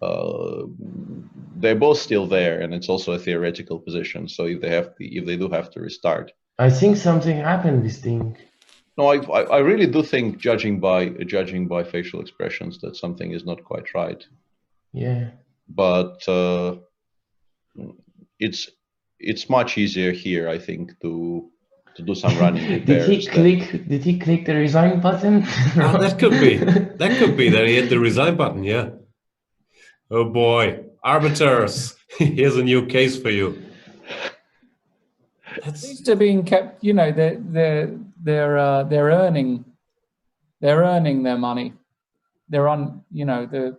they're both still there, and it's also a theoretical position. So if they do have to restart, I think something happened. This thing. No, I really do think, judging by facial expressions, that something is not quite right. Yeah. But it's much easier here, I think, to do some running repairs. Did he click the resign button? Oh, that could be. That could be that he hit the resign button. Yeah. Oh boy, arbiters! Here's a new case for you. They're being kept. You know, they're earning their money. They're on. You know,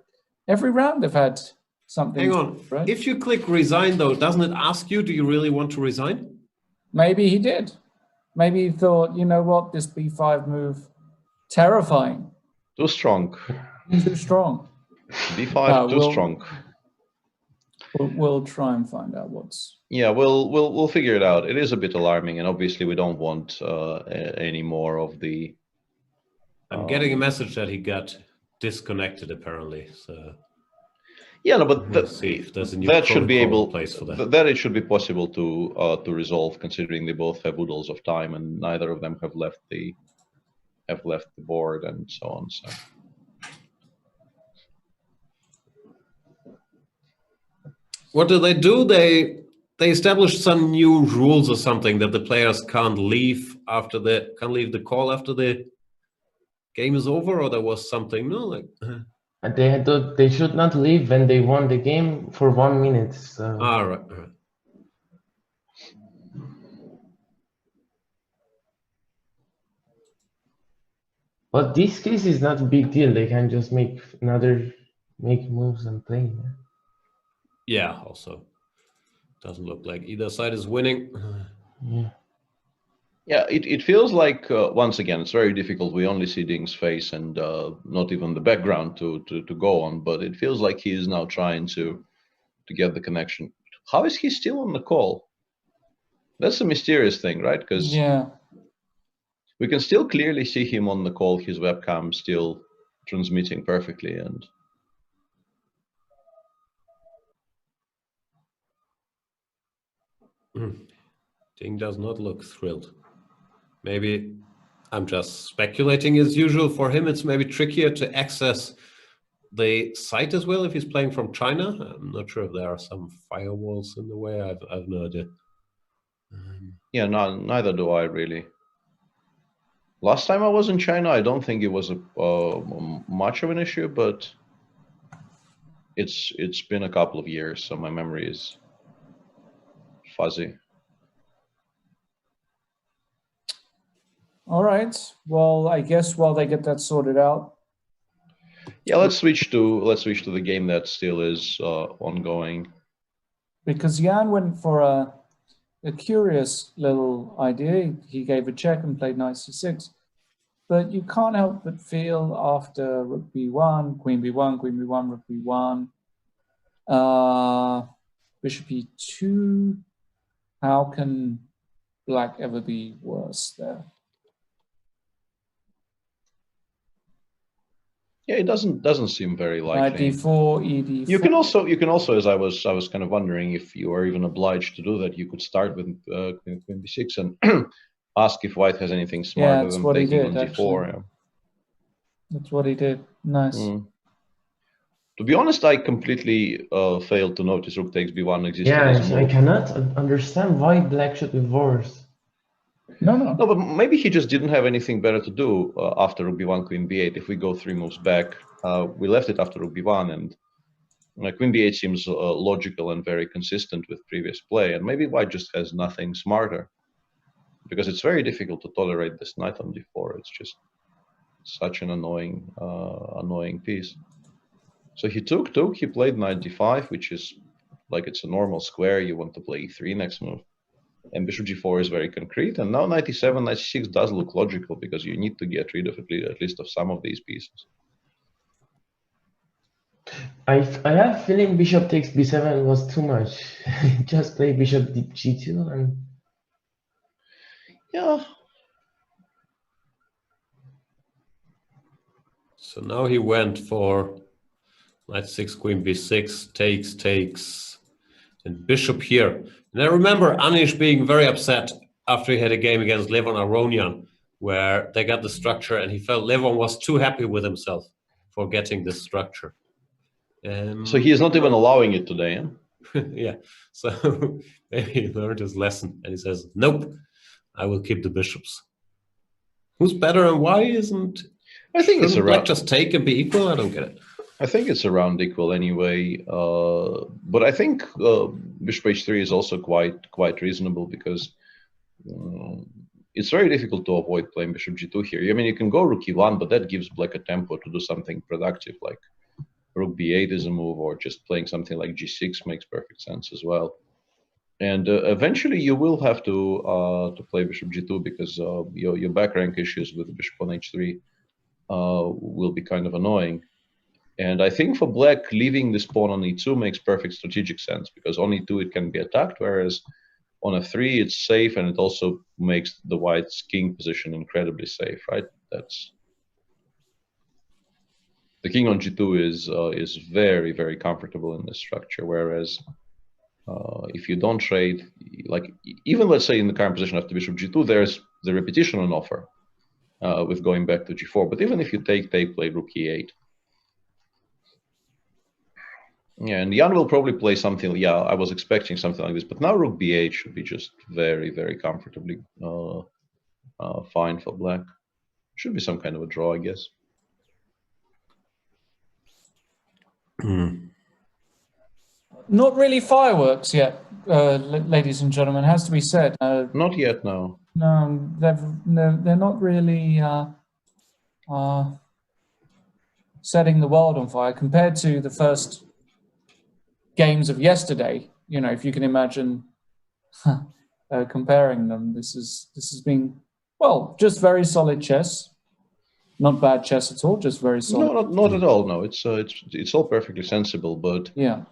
every round they've had something. Hang on. Right? If you click resign, though, doesn't it ask you, do you really want to resign? Maybe he did. Maybe he thought, you know what, this b5 move, terrifying. Too strong. Too strong. b5 too strong. We'll try and find out what's. Yeah, we'll figure it out. It is a bit alarming, and obviously we don't want any more of the. I'm getting a message that he got disconnected apparently. So. Yeah, no, but We'll see if there's a new that should be protocol able in place for that. that it should be possible to resolve, considering they both have oodles of time and neither of them have left the board and so on. So. What do? They established some new rules or something that the players can't leave the call after the game is over, or there was something like. And they should not leave when they won the game for 1 minute. So. All right. But this case is not a big deal. They can just make moves and play. Yeah. Also, doesn't look like either side is winning. Yeah. Yeah, it feels like once again it's very difficult. We only see Ding's face and not even the background to go on. But it feels like he is now trying to get the connection. How is he still on the call? That's a mysterious thing, right? Because we can still clearly see him on the call. His webcam still transmitting perfectly, and Ding does not look thrilled. Maybe I'm just speculating as usual. For him, it's maybe trickier to access the site as well if he's playing from China. I'm not sure if there are some firewalls in the way. I've no idea. Yeah, neither do I really. Last time I was in China, I don't think it was much of an issue, but it's been a couple of years, so my memory is fuzzy. All right. Well, I guess while they get that sorted out. Yeah, let's switch to the game that still is ongoing. Because Jan went for a curious little idea. He gave a check and played knight c6. But you can't help but feel after rook b1, queen b1, queen b1, rook b1, bishop e2. How can black ever be worse there? Yeah, it doesn't seem very likely. Knight d4, e d4. You can also, as I was kind of wondering if you are even obliged to do that, you could start with queen b6 and ask if white has anything smarter than taking on d4. Yeah. That's what he did. Nice. To be honest, I completely failed to notice rook takes b1 existed. Yeah, I cannot understand why black should be worse. No, but maybe he just didn't have anything better to do after rook b1, queen b8. If we go 3 moves back, we left it after rook b1, and queen b8 seems logical and very consistent with previous play, and maybe white just has nothing smarter, because it's very difficult to tolerate this knight on d4. It's just such an annoying piece. So he took, he played knight d5, which is like it's a normal square. You want to play e3 next move. And bishop g4 is very concrete. And now knight e7, knight c6 does look logical, because you need to get rid of at least of some of these pieces. I have a feeling bishop takes b7 was too much. Just play bishop g2 and... Yeah. So now he went for knight 6, queen b6, takes, and bishop here. And I remember Anish being very upset after he had a game against Levon Aronian, where they got the structure, and he felt Levon was too happy with himself for getting this structure. So he is not even allowing it today, huh? Yeah, so maybe he learned his lesson, and he says, nope, I will keep the bishops. Who's better and why isn't... I think it's black just take and be equal? I don't get it. I think it's around equal anyway, but I think bishop h3 is also quite reasonable, because it's very difficult to avoid playing bishop g2 here. I mean, you can go rook e1, but that gives black a tempo to do something productive, like rook b8 is a move, or just playing something like g6 makes perfect sense as well. And eventually you will have to play bishop g2, because your back rank issues with bishop on h3 will be kind of annoying. And I think for black, leaving this pawn on e2 makes perfect strategic sense, because on e2 it can be attacked, whereas on f3 it's safe, and it also makes the white's king position incredibly safe, right? the king on g2 is very, very comfortable in this structure, whereas if you don't trade, like even let's say in the current position after bishop g2, there's the repetition on offer with going back to g4. But even if you take play rook e8, yeah, and Jan will probably play something. Yeah, I was expecting something like this, but now rook b8 should be just very, very comfortably fine for black. Should be some kind of a draw, I guess. Not really fireworks yet, ladies and gentlemen, has to be said. Not yet, no. No, they're not really setting the world on fire compared to the first games of yesterday. You know, if you can imagine comparing them, this has been, well, just very solid chess. Not bad chess at all, just very solid. No, not at all. No, it's all perfectly sensible, but yeah.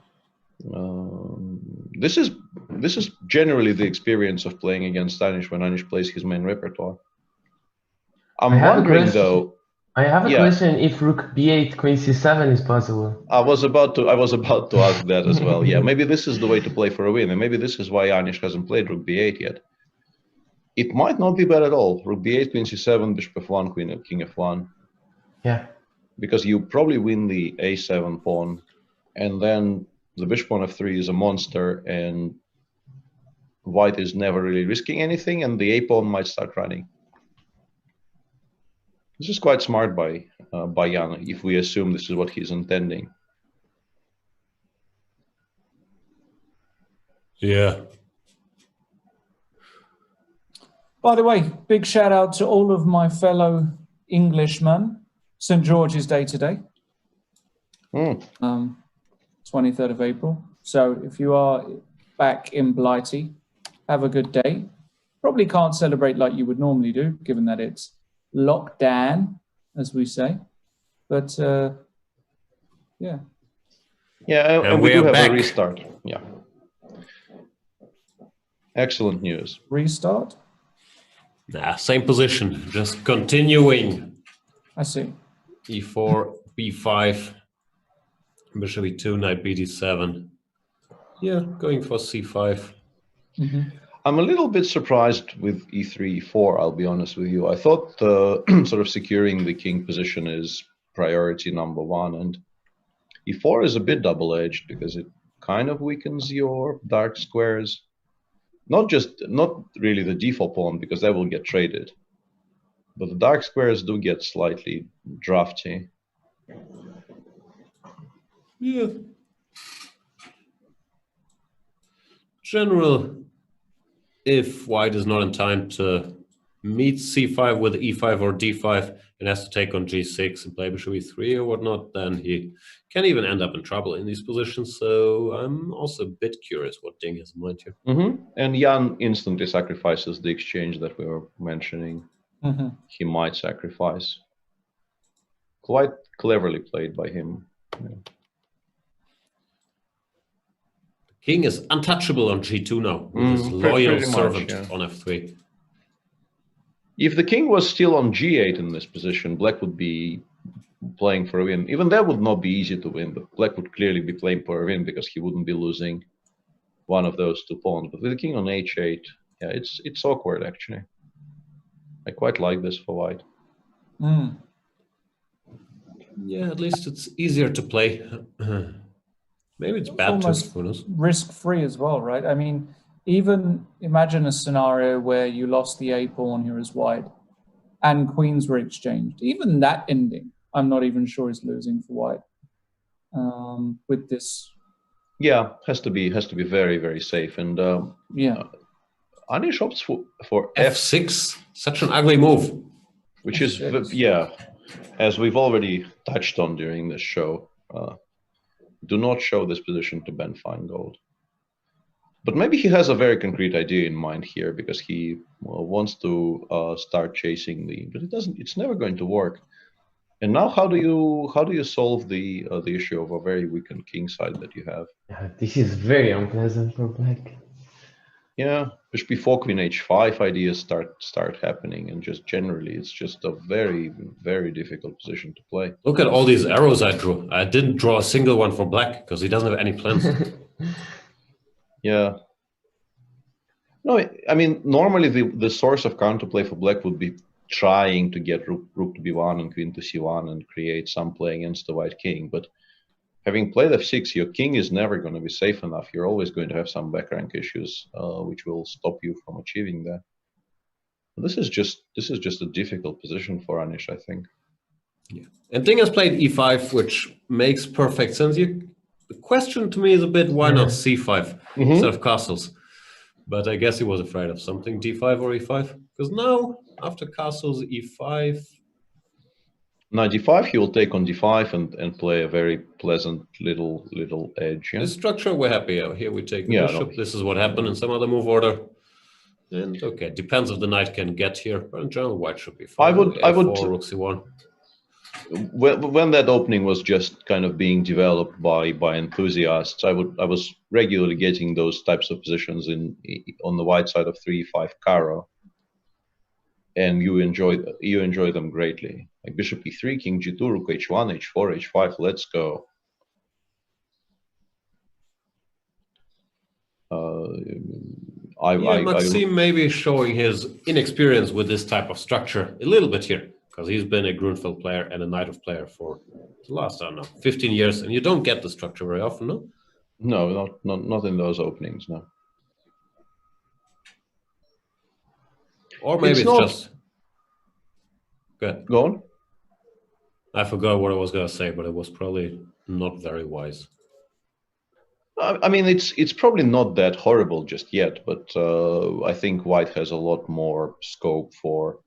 This is generally the experience of playing against Anish when Anish plays his main repertoire. I'm wondering though. I have a question: if rook b8, queen c7 is possible. I was about to ask that as well. Yeah, maybe this is the way to play for a win, and maybe this is why Anish hasn't played rook b8 yet. It might not be bad at all. Rook b8, queen c7, bishop f1, king f1. Yeah. Because you probably win the a7 pawn, and then the bishop on f3 is a monster, and white is never really risking anything, and the a pawn might start running. This is quite smart by Jan, if we assume this is what he's intending. Yeah. By the way, big shout out to all of my fellow Englishmen. St. George's Day today. 23rd of April. So if you are back in Blighty, have a good day. Probably can't celebrate like you would normally do, given that it's lockdown, as we say. But yeah. Yeah, and we do have back. a restart. Yeah. Excellent news. Restart? Nah, same position, just continuing. I see. e4, b5, bishop e2, knight bd7. Yeah, going for c5. Mm-hmm. I'm a little bit surprised with e3, e4, I'll be honest with you. I thought sort of securing the king position is priority number one, and e4 is a bit double-edged because it kind of weakens your dark squares. Not really the d4 pawn, because that will get traded, but the dark squares do get slightly drafty. Yeah. General, if white is not in time to meet c5 with e5 or d5 and has to take on g6 and play bishop e3 or whatnot, then he can even end up in trouble in these positions. So I'm also a bit curious what Ding has in mind here. Mm-hmm. And Jan instantly sacrifices the exchange that we were mentioning. Mm-hmm. He might sacrifice. Quite cleverly played by him. Yeah. King is untouchable on g2 now, with his loyal servant on f3. If the king was still on g8 in this position, black would be playing for a win. Even that would not be easy to win, but black would clearly be playing for a win because he wouldn't be losing one of those two pawns. But with the king on h8, yeah, it's awkward actually. I quite like this for white. Mm. Yeah, at least it's easier to play. Maybe it's bad too. Risk-free as well, right? I mean, even imagine a scenario where you lost the a pawn here as white, and queens were exchanged. Even that ending, I'm not even sure is losing for white. With this, yeah, has to be very, very safe. And yeah, Anish opts for f6, such an ugly move. Which is, yeah, as we've already touched on during this show. Do not show this position to Ben Feingold. But maybe he has a very concrete idea in mind here because he wants to start chasing but it doesn't. It's never going to work. And now, how do you solve the issue of a very weakened king side that you have? Yeah, this is very unpleasant for black. Yeah, bishop before queen h5 ideas start happening, and just generally it's just a very, very difficult position to play. Look at all these arrows I drew. I didn't draw a single one for black because he doesn't have any plans. Yeah. No, I mean, normally the source of counterplay for black would be trying to get rook to b1 and queen to c1 and create some play against the white king. But having played f6, your king is never going to be safe enough. You're always going to have some back rank issues, which will stop you from achieving that. This is just a difficult position for Anish, I think. Yeah. And Ding has played e5, which makes perfect sense. The question to me is a bit, why not c5 instead of castles? But I guess he was afraid of something, d5 or e5. Because now, after castles, e5. Now d5, he will take on d5 and play a very pleasant little edge. Yeah? The structure, we're happy. Here we take the bishop. No. This is what happened in some other move order. And okay, depends if the knight can get here. But in general, white should be fine. I would rook c1. When that opening was just kind of being developed by enthusiasts, I was regularly getting those types of positions on the white side of 3-5 Caro, and you enjoy them greatly. Like bishop e3, king g2, rook h1, h4, h5. Let's go. Maxim maybe showing his inexperience with this type of structure a little bit here, because he's been a Grunfeld player and a Knight of player for the last, I don't know, 15 years, and you don't get the structure very often, no? No, not in those openings, no. Or maybe it's just... Good. Go on. I forgot what I was going to say, but it was probably not very wise. I mean, it's probably not that horrible just yet, but I think white has a lot more scope for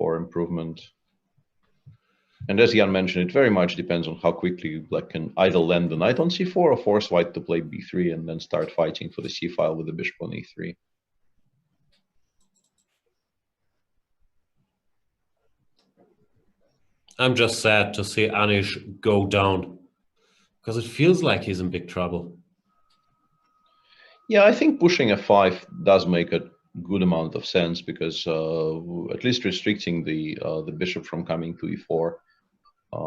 improvement. And as Jan mentioned, it very much depends on how quickly black can either land the knight on c4 or force white to play b3 and then start fighting for the c file with the bishop on e3. I'm just sad to see Anish go down, because it feels like he's in big trouble. Yeah, I think pushing f5 does make a good amount of sense, because at least restricting the bishop from coming to e4,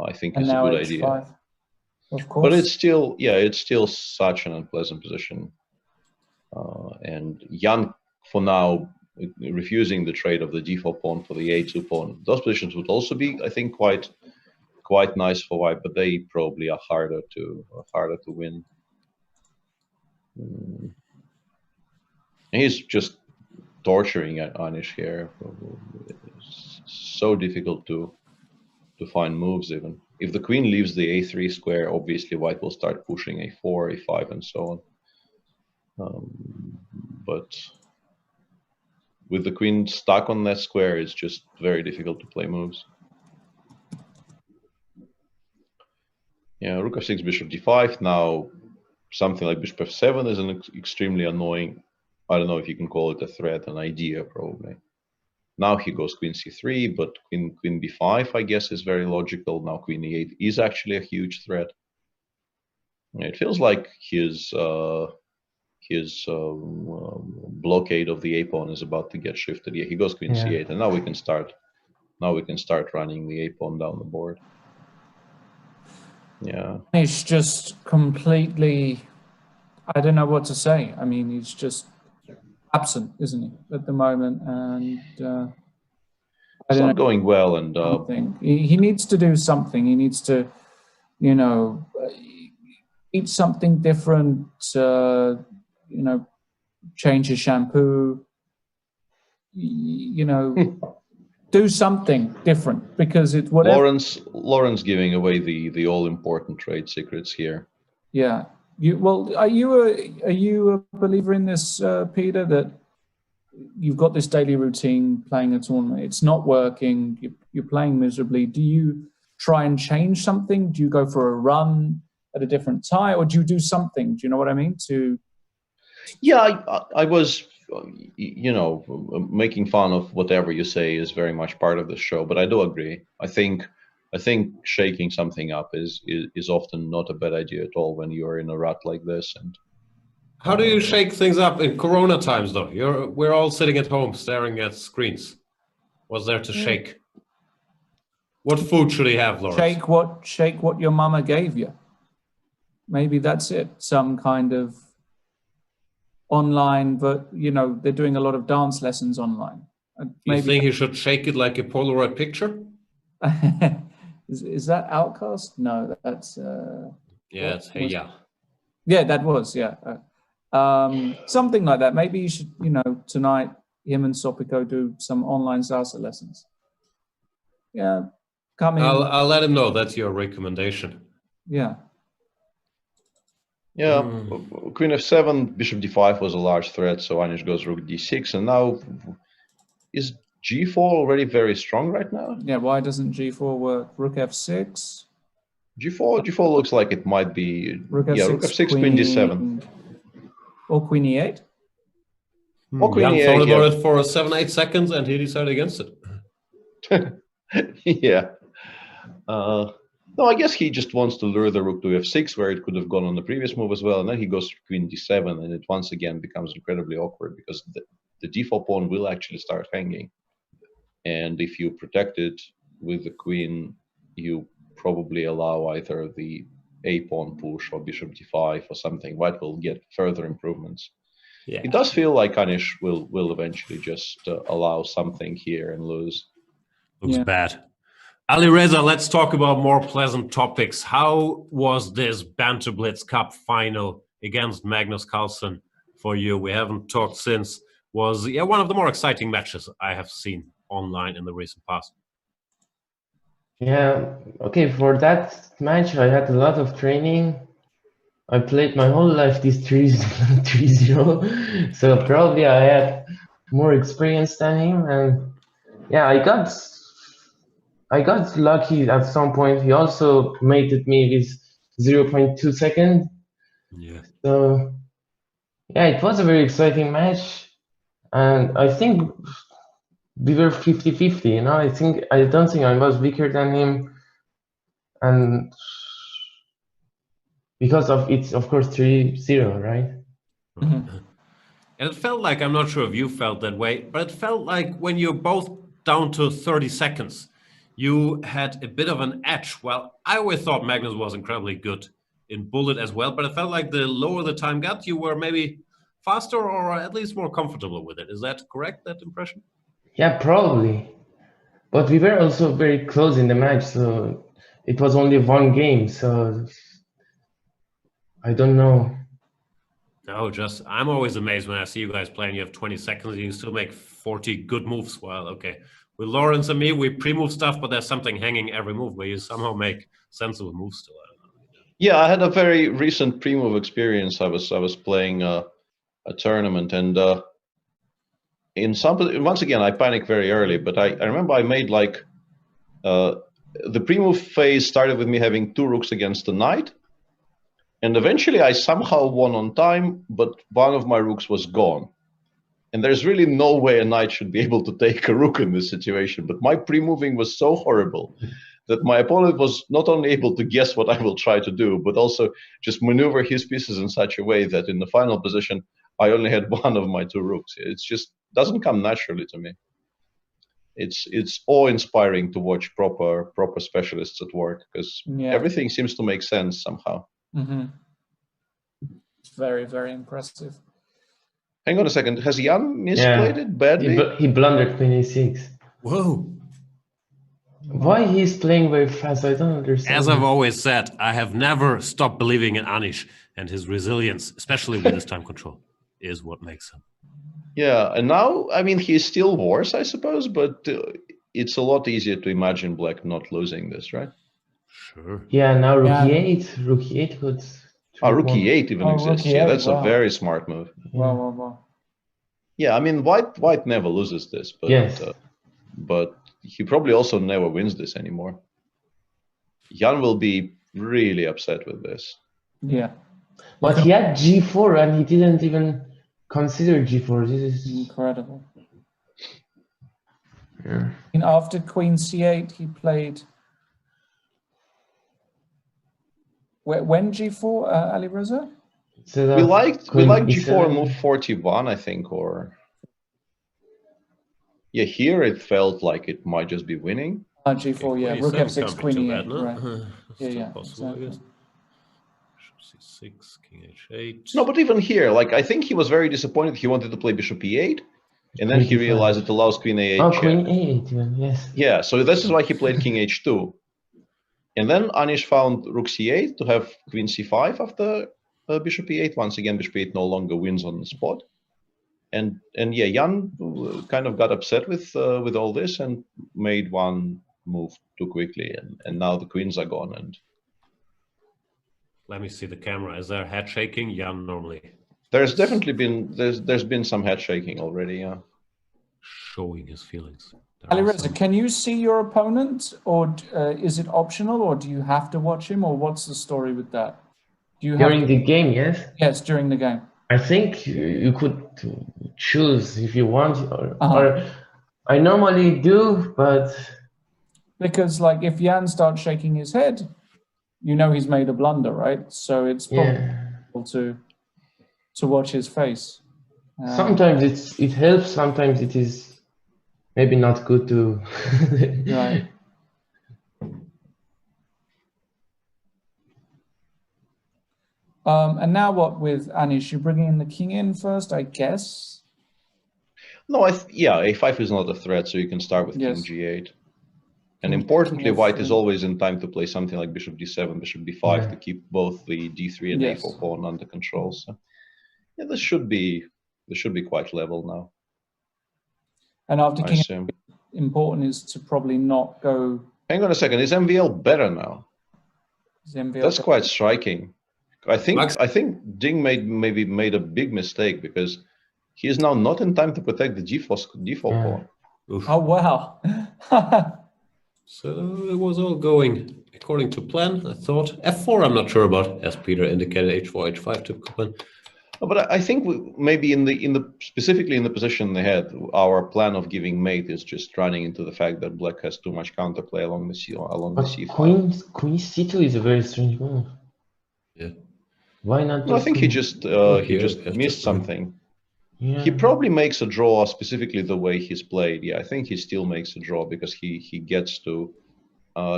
I think is a good idea. Of course. But it's still, yeah, it's still such an unpleasant position. And Jan, for now, refusing the trade of the d4 pawn for the a2 pawn. Those positions would also be, I think, quite nice for white, but they probably are harder to win. And he's just torturing Anish here. It's so difficult to find moves even. If the queen leaves the a3 square, obviously white will start pushing a4, a5, and so on. But with the queen stuck on that square, it's just very difficult to play moves. Yeah, rook f6, bishop d5. Now, something like bishop f7 is an extremely annoying, I don't know if you can call it a threat, an idea probably. Now he goes queen c3, but queen b5, I guess, is very logical. Now queen e8 is actually a huge threat. It feels like his blockade of the a pawn is about to get shifted. Yeah, he goes queen c8, and now we can start running the a pawn down the board. Yeah, he's just completely, I don't know what to say. I mean, he's just absent, isn't he, at the moment? And it's not going well. And he needs to do something. He needs to, you know, eat something different. You know, change his shampoo. You know, do something different, because it whatever. Lauren's giving away the all important trade secrets here. Yeah. Are you a believer in this, Peter, that you've got this daily routine playing a tournament, it's not working, you're playing miserably? Do you try and change something? Do you go for a run at a different time, or do you do something? Do you know what I mean? Yeah, I was, you know, making fun of whatever you say is very much part of the show, but I do agree. I think shaking something up is often not a bad idea at all when you're in a rut like this. And How do you shake things up in Corona times, though? We're all sitting at home staring at screens. What's there to shake? What food should he have, Lawrence? Shake what your mama gave you. Maybe that's it. Some kind of online, but they're doing a lot of dance lessons online. You think he should shake it like a Polaroid picture? Is that Outcast? No, that's it's Hey Ya. Yeah, that was something like that. Maybe you should, tonight him and Sopico do some online salsa lessons. Yeah, come in. I'll let him know that's your recommendation. Yeah. Yeah, Queen f7, Bishop d5 was a large threat, so Anish goes Rook d6, and now is g4 already very strong right now? Yeah, why doesn't g4 work? Rook f6. G4 looks like it might be Rook f6, Queen d7. Or Queen e8. Or Queen Jan e8, thought about it for 7-8 seconds and he decided against it. Yeah. No, I guess he just wants to lure the rook to f6, where it could have gone on the previous move as well, and then he goes to Queen d7, and it once again becomes incredibly awkward because the d4 pawn will actually start hanging. And if you protect it with the queen, you probably allow either the a pawn push or bishop d5 or something. White will get further improvements. Yeah. It does feel like Anish will eventually just allow something here and lose. Looks bad. Ali Reza, let's talk about more pleasant topics. How was this Banter Blitz Cup final against Magnus Carlsen for you? We haven't talked since. Was one of the more exciting matches I have seen online in the recent past. Yeah, okay, for that match I had a lot of training. I played my whole life this 3-0, so probably I had more experience than him, and yeah, I got lucky at some point. He also mated me with 0.2 seconds. Yeah. So yeah, it was a very exciting match, and I think we were 50-50. I don't think I was weaker than him, and because of it's of course 3-0, right? Mm-hmm. And it felt like, I'm not sure if you felt that way, but it felt like when you're both down to 30 seconds, you had a bit of an edge. Well, I always thought Magnus was incredibly good in bullet as well, but it felt like the lower the time got, you were maybe faster or at least more comfortable with it. Is that correct, that impression? Yeah, probably. But we were also very close in the match, so it was only one game, so I don't know. No, I'm always amazed when I see you guys playing. You have 20 seconds and you still make 40 good moves. Well, okay. With Lawrence and me, we pre-move stuff, but there's something hanging every move where you somehow make sensible moves still. I don't know. Yeah, I had a very recent pre-move experience. I was playing a tournament, and once again I panicked very early. But I remember I made the pre-move phase started with me having 2 rooks against the knight, and eventually I somehow won on time, but one of my rooks was gone. And there's really no way a knight should be able to take a rook in this situation. But my pre-moving was so horrible that my opponent was not only able to guess what I will try to do, but also just maneuver his pieces in such a way that in the final position, I only had one of my 2 rooks. It just doesn't come naturally to me. It's awe-inspiring to watch proper specialists at work, because everything seems to make sense somehow. Mm-hmm. It's very, very impressive. Hang on a second. Has Jan misplayed it badly? He blundered 26. Whoa. Why he's playing very fast, I don't understand. As I've always said, I have never stopped believing in Anish, and his resilience, especially with his time control, is what makes him. Yeah, and now, I mean, he's still worse, I suppose, but it's a lot easier to imagine Black not losing this, right? Sure. Yeah, now Rook E8. Rook E8 could... Rook E8 even exists. Yeah, that's a very smart move. Wow. Yeah, I mean, White never loses this, but but he probably also never wins this anymore. Jan will be really upset with this. Yeah. But he had G4 and he didn't even consider G4. This is incredible. Yeah. And after Queen C8, he played... When G4, Ali Reza? instead We of liked queen G4 E7. move 41, I think, or yeah, here it felt like it might just be winning. G4, yeah. Rook Queen F6, can't be Queen too E8, bad, no? right? Still Yeah, possible, I exactly. guess. Bishop C6, King H8. No, but even here, like I think he was very disappointed. He wanted to play Bishop E8, and then Queen he D5. realized it allows Queen A8 Oh, check. Queen A8 even, yes. Yeah, so this is why he played King H2. And then Anish found Rook C8 to have Queen C5 after Bishop E8. Once again, Bishop E8 no longer wins on the spot. And yeah, Jan kind of got upset with all this and made one move too quickly, and now the queens are gone. And Let me see the camera. Is there head shaking? Yeah, normally. there's definitely been there's been some head shaking already. Yeah. Showing his feelings. There are Alireza, some- can you see your opponent, or is it optional, or do you have to watch him, or what's the story with that? Do you have During the game, yes? Yes, during the game. I think you could choose if you want, or I normally do, but Because like if Jan starts shaking his head, you know he's made a blunder, right? So it's probably yeah. to watch his face. Sometimes it helps, sometimes it is maybe not good to. Right. And now what with Anish? You're bringing in the king in first, I guess? No, yeah, A5 is not a threat, so you can start with Yes. King G8. And King importantly, White F3. is always in time to play something like Bishop D7, Bishop D5 to keep both the D3 and Yes. A4 pawn under control. So yeah, this should be quite level now. And after I king, assume. important is to probably not go. Hang on a second, is MVL better now? MVL That's quite striking. I think Ding maybe made a big mistake because he is now not in time to protect the D4 pawn. Oof. Oh wow. So it was all going according to plan, I thought. F4 I'm not sure about, as Peter indicated, H4, H5 typical plan. But I think maybe specifically in the position they had, our plan of giving mate is just running into the fact that Black has too much counterplay along the C5. Queen C2 is a very strange move. Yeah. Why not? No, I think he just missed something. Yeah. He probably makes a draw specifically the way he's played. Yeah, I think he still makes a draw because he gets to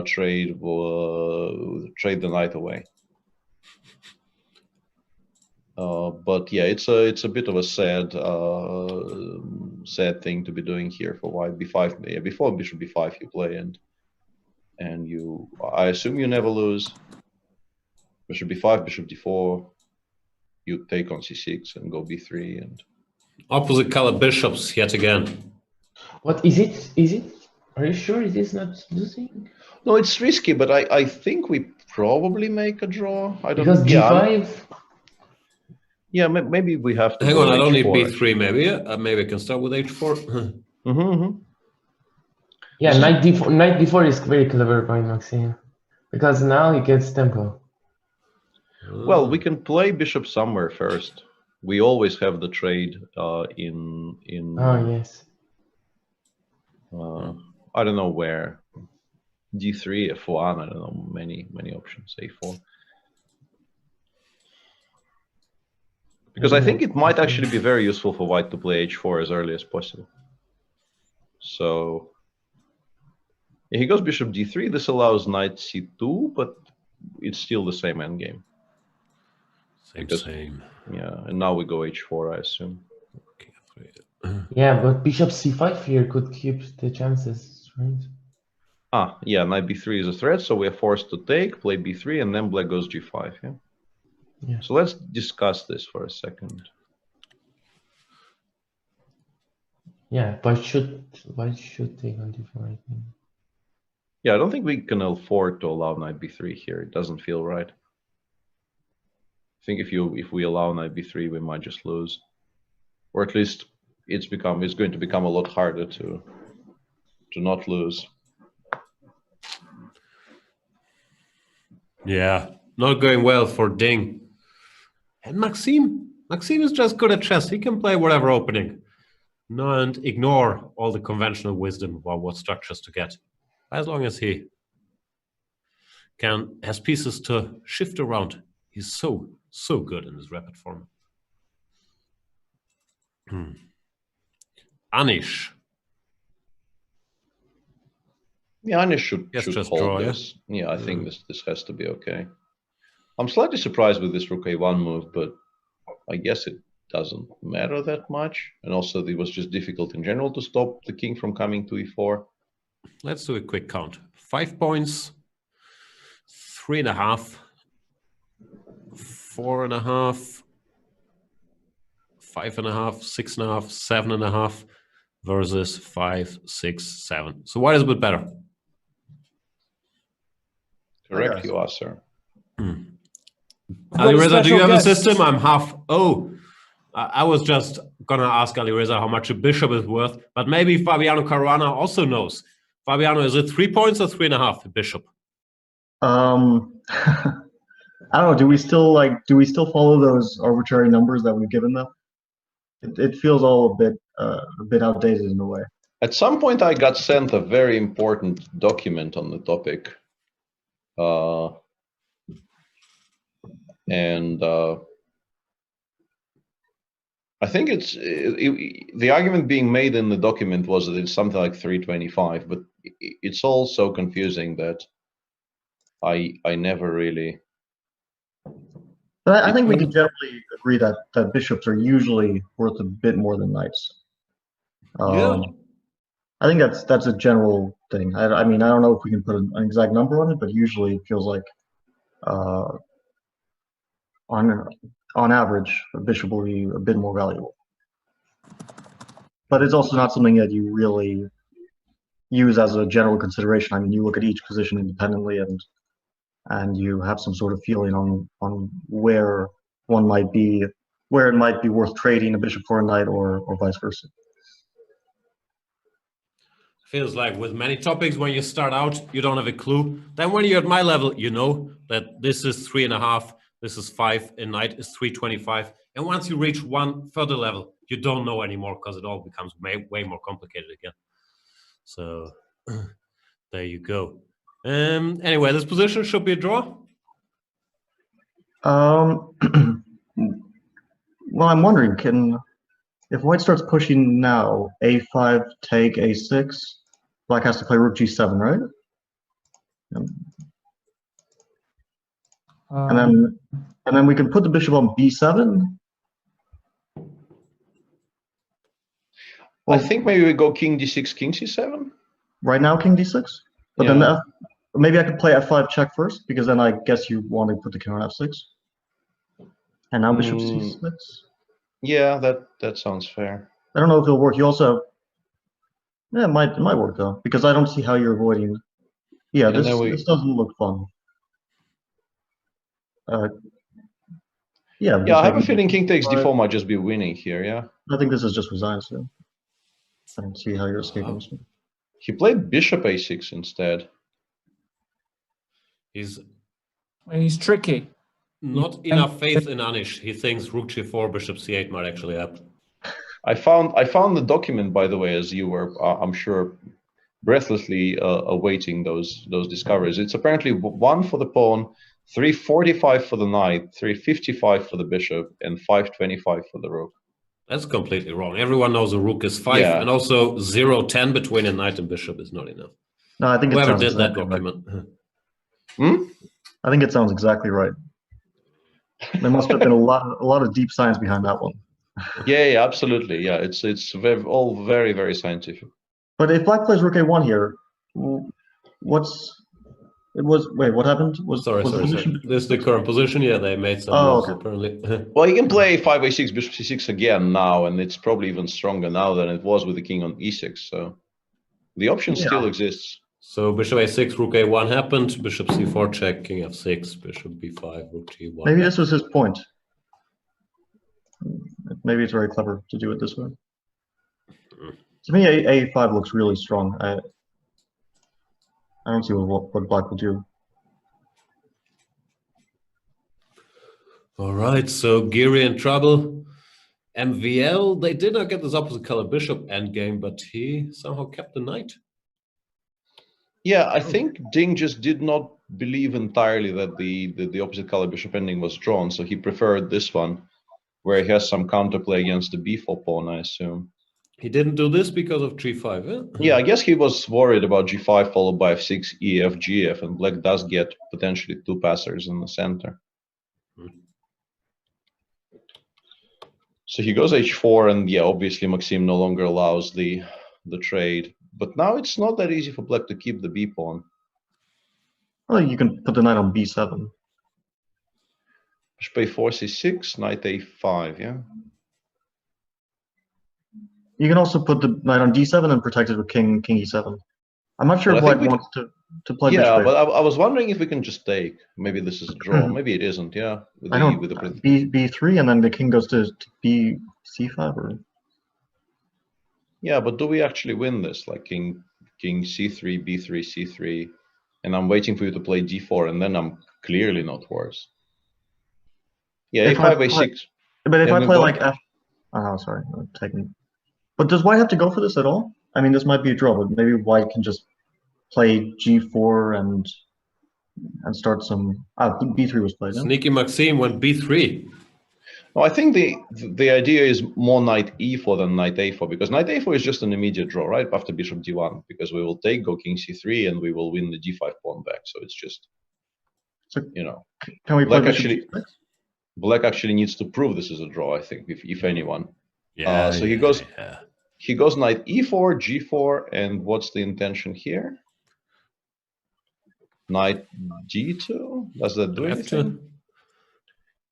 trade the knight away. But yeah, it's a bit of a sad thing to be doing here for White. B5. Yeah, before Bishop B5 you play and you. I assume you never lose. Bishop B5, Bishop D4. You take on C6 and go B3 and. Opposite color bishops yet again. What is it? Is it? Are you sure it is not losing? No, it's risky, but I think we probably make a draw. I don't. Because G5. Yeah, maybe we have to. Hang go on, I don't need H4, B3. Maybe I can start with H4. Yeah, knight D4 is very clever by Maxime, because now he gets tempo. Well, we can play bishop somewhere first. We always have the trade in. Oh yes. I don't know where. D3, F1. I don't know. Many options. A4. Because I think it might actually be very useful for White to play H4 as early as possible. So he goes Bishop D3. This allows Knight C2, but it's still the same endgame. Same. Yeah, and now we go H4, I assume. Yeah, but Bishop C5 here could keep the chances, right? Yeah, Knight B3 is a threat, so we are forced to take, play B3, and then Black goes G5. Yeah. So let's discuss this for a second. Yeah, but should take on D4, I think. Yeah, I don't think we can afford to allow Knight B3 here. It doesn't feel right. I think if we allow Knight B3, we might just lose, or at least it's going to become a lot harder to not lose. Yeah, not going well for Ding. And Maxime is just good at chess. He can play whatever opening. No, and ignore all the conventional wisdom about what structures to get. As long as he has pieces to shift around, he's so so good in his rapid form. Anish. Yeah, Anish should just hold draw, this. Yeah, I think this has to be okay. I'm slightly surprised with this rook a1 move, but I guess it doesn't matter that much. And also, it was just difficult in general to stop the king from coming to e4. Let's do a quick count. 5 points, 3.5, 4.5, 5.5, 6.5, 7.5 versus 5, 6, 7. So what is a bit better? Correct, you are, sir. Alireza, do you have guest. a system? I'm half. Oh, I was just going to ask Alireza how much a bishop is worth, but maybe Fabiano Caruana also knows. Fabiano, is it 3 points or 3.5, a bishop? I don't know. Do we still follow those arbitrary numbers that we've given them? It feels all a bit outdated in a way. At some point, I got sent a very important document on the topic. I think the argument being made in the document was that it's something like 325, but it's all so confusing that I never really. But I think we can generally agree that bishops are usually worth a bit more than knights. Yeah. I think that's a general thing. I mean, I don't know if we can put an exact number on it, but usually it feels like on average, a bishop will be a bit more valuable. But it's also not something that you really use as a general consideration. I mean, you look at each position independently and you have some sort of feeling on where it might be worth trading a bishop for a knight or vice versa. Feels like with many topics, when you start out, you don't have a clue. Then when you're at my level, you know that this is 3.5, this is 5, a knight is 325. And once you reach one further level, you don't know anymore because it all becomes way more complicated again. So there you go. Anyway, this position should be a draw. Well, I'm wondering, if white starts pushing now, a5, take, a6, black has to play rook g7, right? And then we can put the bishop on b7. Well, I think maybe we go king d6, king c7. Right now, king d6. But then maybe I could play f5 check first, because then I guess you want to put the king on f6. And now bishop c6. Yeah, that sounds fair. I don't know if it'll work. You also have, yeah, it might work though, because I don't see how you're avoiding. Yeah, this doesn't look fun. Yeah, I have a feeling king takes d4 might just be winning here. Yeah, I think this is just resigned. So I don't see how you're escaping this one. He played bishop a6 instead. He's tricky. Not enough faith in Anish. He thinks rook g4, bishop c8 might actually happen. I found the document, by the way, as you were, I'm sure, breathlessly awaiting those discoveries. It's apparently 1 for the pawn, 345 for the knight, 355 for the bishop, and 525 for the rook. That's completely wrong. Everyone knows a rook is 5, and also 0-10 between a knight and bishop is not enough. No, I think whoever it did exactly that document. Right. I think it sounds exactly right. There must have been a lot of deep science behind that one. Yeah, absolutely. Yeah, it's all very, very scientific. But if black plays rook a1 here, what happened? Sorry. This is the current position. Yeah, they made some moves apparently. Well, you can play 5 a6, bishop c6 again now, and it's probably even stronger now than it was with the king on e6. So the option still exists. So bishop a6, rook a1 happened, bishop c4 check, king f6, bishop b5, rook g1. Maybe this was his point. Maybe it's very clever to do it this way. To me, a5 looks really strong. I don't see what black will do. All right, so Giri in trouble. MVL, they did not get this opposite color bishop endgame, but he somehow kept the knight. Yeah, I think Ding just did not believe entirely that the opposite color bishop ending was drawn, so he preferred this one, where he has some counterplay against the b4 pawn, I assume. He didn't do this because of g5, eh? Yeah, I guess he was worried about g5 followed by f6, ef, gf, and black does get potentially two passers in the center. So he goes h4, and yeah, obviously Maxim no longer allows the trade. But now it's not that easy for black to keep the b pawn. Well, you can put the knight on b7. Bishop a4, c6, knight a5, yeah? You can also put the knight on d7 and protect it with king e7. I'm not sure if white wants to play bishop. Yeah, but I was wondering if we can just take. Maybe this is a draw. Maybe it isn't, yeah? With I don't, with the b3 and then the king goes to b c5 or... Yeah, but do we actually win this? Like king c3, b3, c3, and I'm waiting for you to play d4, and then I'm clearly not worse. Yeah, a5, a6. But if I play like f... Oh, sorry, I'm taking... But does white have to go for this at all? I mean, this might be a draw, but maybe white can just play g4 and start some... b3 was played. Sneaky Maxim went b3. No, I think the idea is more knight e4 than knight a4, because knight a4 is just an immediate draw, right? After bishop d1, because we will take, go king c3, and we will win the d5 pawn back. So it's just, so, you know, can we play black actually needs to prove this is a draw, I think, if anyone. Yeah. So he goes knight e4, g4, and what's the intention here? Knight g2. Does that do anything?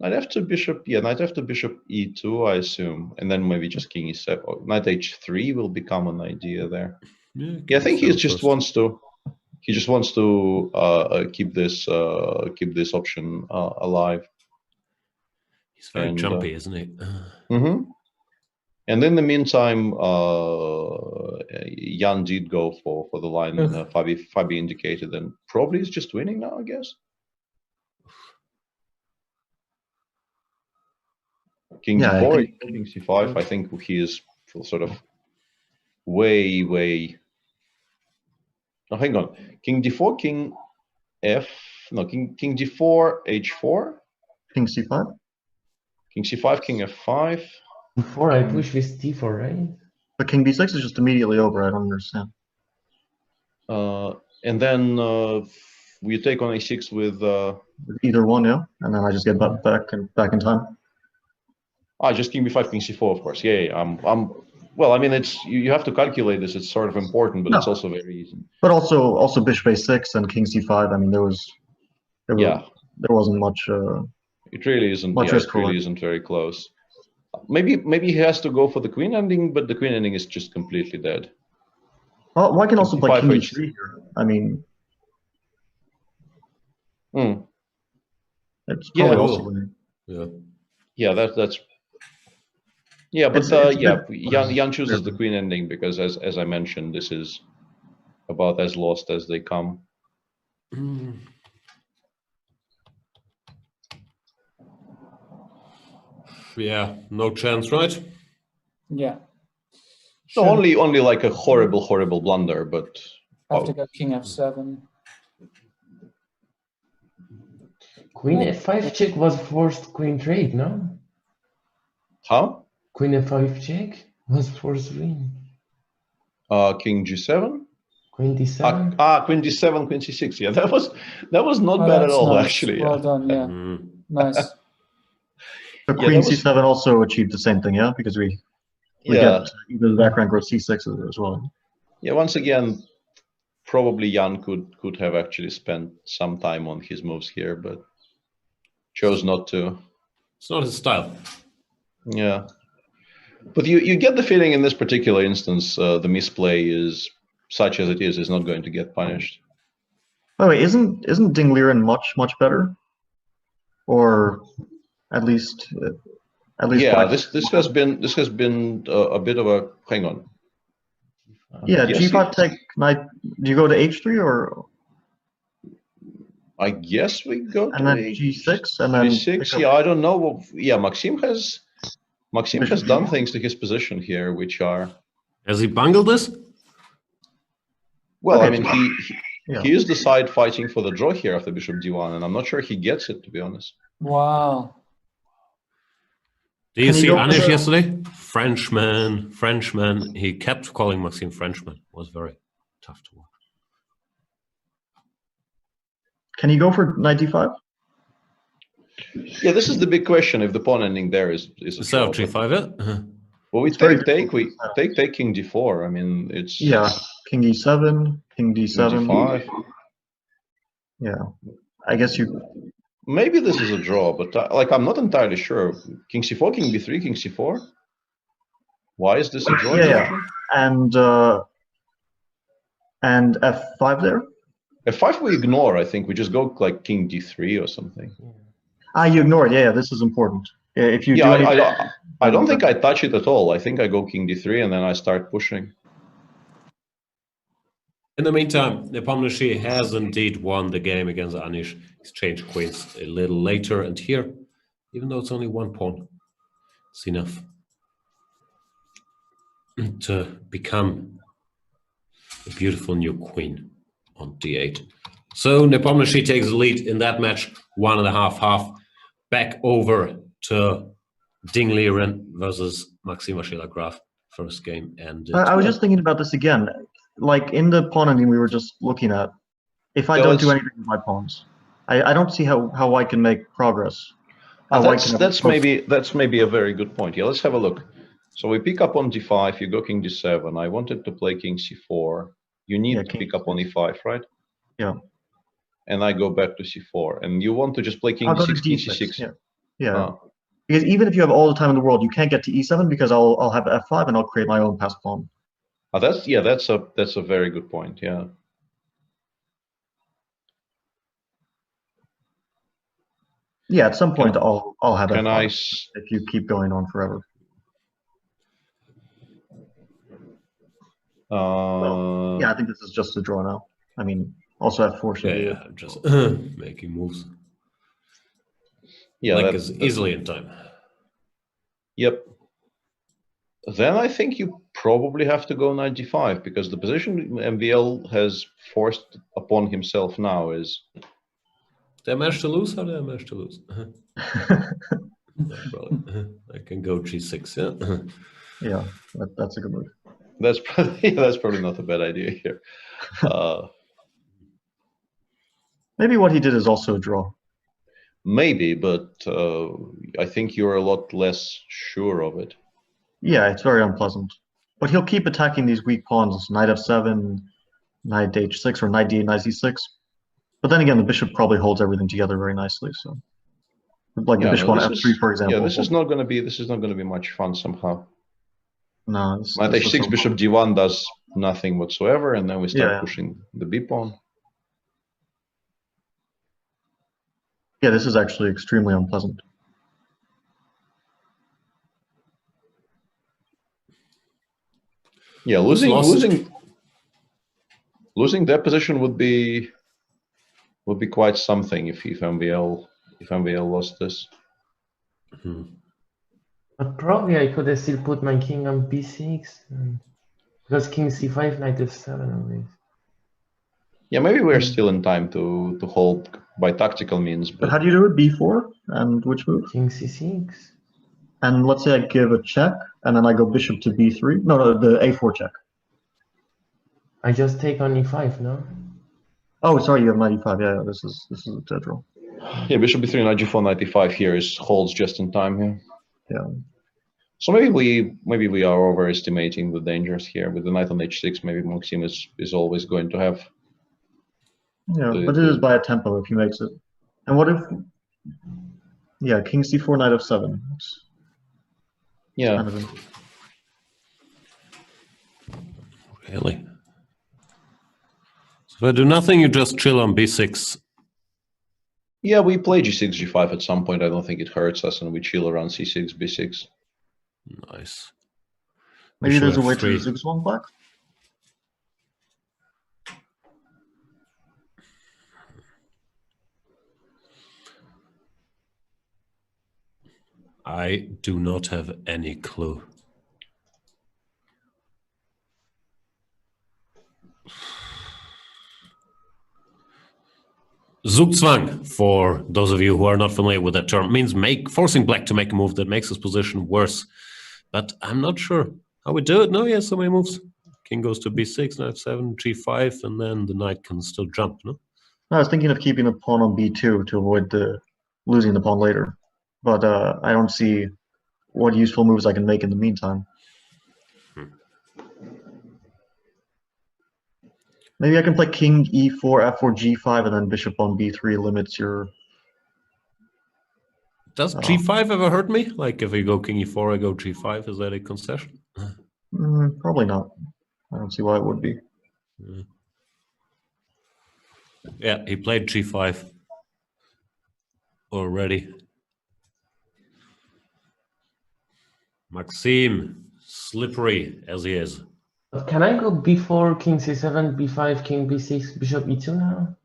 Knight f2 bishop, yeah, knight f2 bishop e2, I assume, and then maybe just king e7. Oh, knight h3 will become an idea there. Yeah, I think he just wants to. He just wants to keep this option alive. He's very jumpy, isn't he? And in the meantime, Jan did go for the line Fabi indicated, and probably is just winning now, I guess. King d4, king c5. I think he is sort of way. No, hang on. King d4, king f. No, king d4, h4. King c5. King c5, king f5. Before I push with d4, right? But king b6 is just immediately over. I don't understand. And then we take on a6 with either one, yeah. And then I just get back in time. Just king b5, king c4, of course. Yeah. Well, I mean, it's you have to calculate this. It's sort of important, but it's also very easy. But also bishop a6 and king c5. I mean, there wasn't much. It really isn't. Much it really isn't very close. Maybe he has to go for the queen ending, but the queen ending is just completely dead. Well, white can also play king e3 here. I mean, it's probably also winning. Yeah, that's. Yeah, but Jan chooses the queen ending because, as I mentioned, this is about as lost as they come. Yeah, no chance, right? Yeah. So only like a horrible blunder, but have to go king f7. Queen f5 check was forced queen trade, no? How? Queen f5 check was forced win. King g7. Queen d7. Queen d7, queen c6. Yeah, that was not bad at all, nice. actually. Well done. Yeah, nice. So queen c7 also achieved the same thing, yeah, because we get either the back rank or c6 as well. Yeah, once again, probably Jan could have actually spent some time on his moves here, but chose not to. It's not his style. Yeah, but you get the feeling in this particular instance, the misplay is such as it is not going to get punished. By the way, isn't Ding Liren much better, or at least yeah, this has been a bit of a hang on. Yeah, yes, g5 take knight. Do you go to h3 or? I guess we go and then g6 and then g6. Yeah, I don't know. Yeah, Maxim has done things to his position here, which are. Has he bungled this? Well, I mean, Yeah. He is the side fighting for the draw here after bishop d1, and I'm not sure he gets it, to be honest. Wow. Do you Can you see go for Anish the- yesterday? Frenchman. He kept calling Maxime Frenchman. It was very tough to watch. Can you go for knight d5? Yeah, this is the big question. If the pawn ending there is a So draw, but- G5, yeah? well, we It's very take difficult. king d4. I mean, it's Yeah, king d7, king d7. d5. Yeah, I guess you. Maybe this is a draw, but like I'm not entirely sure. King c4, king b3, king c4. Why is this a draw? Yeah, and f5 there. F5 we ignore. I think we just go like king d3 or something. Ah, you ignore it. Yeah, this is important. If you Yeah, do anything, I don't think I touch it at all. I think I go king d3 and then I start pushing. In the meantime, Nepomniachtchi has indeed won the game against Anish. He's changed queens a little later, and here, even though it's only one pawn, it's enough to become a beautiful new queen on d8. So Nepomniachtchi takes the lead in that match, 1.5-half. Back over to Liren versus Maxime Vachier-Lagrave, first game. And I was just thinking about this again. Like in the pawn ending we were just looking at, if I don't do anything with my pawns, I don't see how I can make progress. That's maybe a very good point. Yeah, let's have a look. So we pick up on d5, you go king d7. I wanted to play king c4. You need to pick up on e5, right? Yeah. And I go back to c4. And you want to just play king d6, king c6. Yeah. Because even if you have all the time in the world, you can't get to e7 because I'll have f5 and I'll create my own passed pawn. Oh, that's a very good point. Yeah. Yeah, at some point I'll have f5 if you keep going on forever. Yeah, I think this is just a draw now. I mean, also f4 should be just making moves. Yeah, like easily in time. Yep. Then I think you probably have to go knight d5 because the position MVL has forced upon himself now is. Did I manage to lose? How did I manage to lose? I can go g6. Yeah, that's a good move. That's probably not a bad idea here. Maybe what he did is also a draw. Maybe, but I think you're a lot less sure of it. Yeah, it's very unpleasant. But he'll keep attacking these weak pawns, knight f7, knight h6, or knight d8, knight c6. But then again, the bishop probably holds everything together very nicely. So, like the bishop on f3, for example. Yeah, this is not going to be much fun somehow. No, knight h6, bishop d1 does nothing whatsoever, and then we start pushing the b pawn. Yeah, this is actually extremely unpleasant. Yeah, losing that position would be quite something if MVL lost this. But probably I could have still put my king on b6 because king c5, knight f7 always. Yeah, maybe we're still in time to hold by tactical means. But how do you do it? b4 and which move? King c6. And let's say I give a check, and then I go bishop to b3. No, the a4 check. I just take on e5, no? Oh, sorry, you have knight e5. Yeah, this is a dead draw. Yeah, bishop b3, knight g4, knight e5 here holds just in time here. Yeah. So maybe we are overestimating the dangers here with the knight on h6. Maybe Maxime is always going to have. Yeah, but it is by a tempo if he makes it. And what if? Yeah, king c4, knight f7. Yeah. Kind of Really? So if I do nothing, you just chill on b6. Yeah, we play g6, g5 at some point. I don't think it hurts us, and we chill around c6, b6. Nice. Maybe there's a way to zigzag black. I do not have any clue. Zugzwang, for those of you who are not familiar with that term, means forcing black to make a move that makes his position worse. But I'm not sure how we do it. No, yeah, so many moves. King goes to b6, knight 7, g5, and then the knight can still jump, no? I was thinking of keeping the pawn on b2 to avoid losing the pawn later. But I don't see what useful moves I can make in the meantime. Maybe I can play king e4, f4, g5, and then bishop on b3 limits your... Does g5 ever hurt me? Like if I go king e4, I go g5, is that a concession? Probably not. I don't see why it would be. Yeah, he played g5 already. Maxime, slippery as he is. Can I go b4, king c7, b5, king b6, bishop e2 now?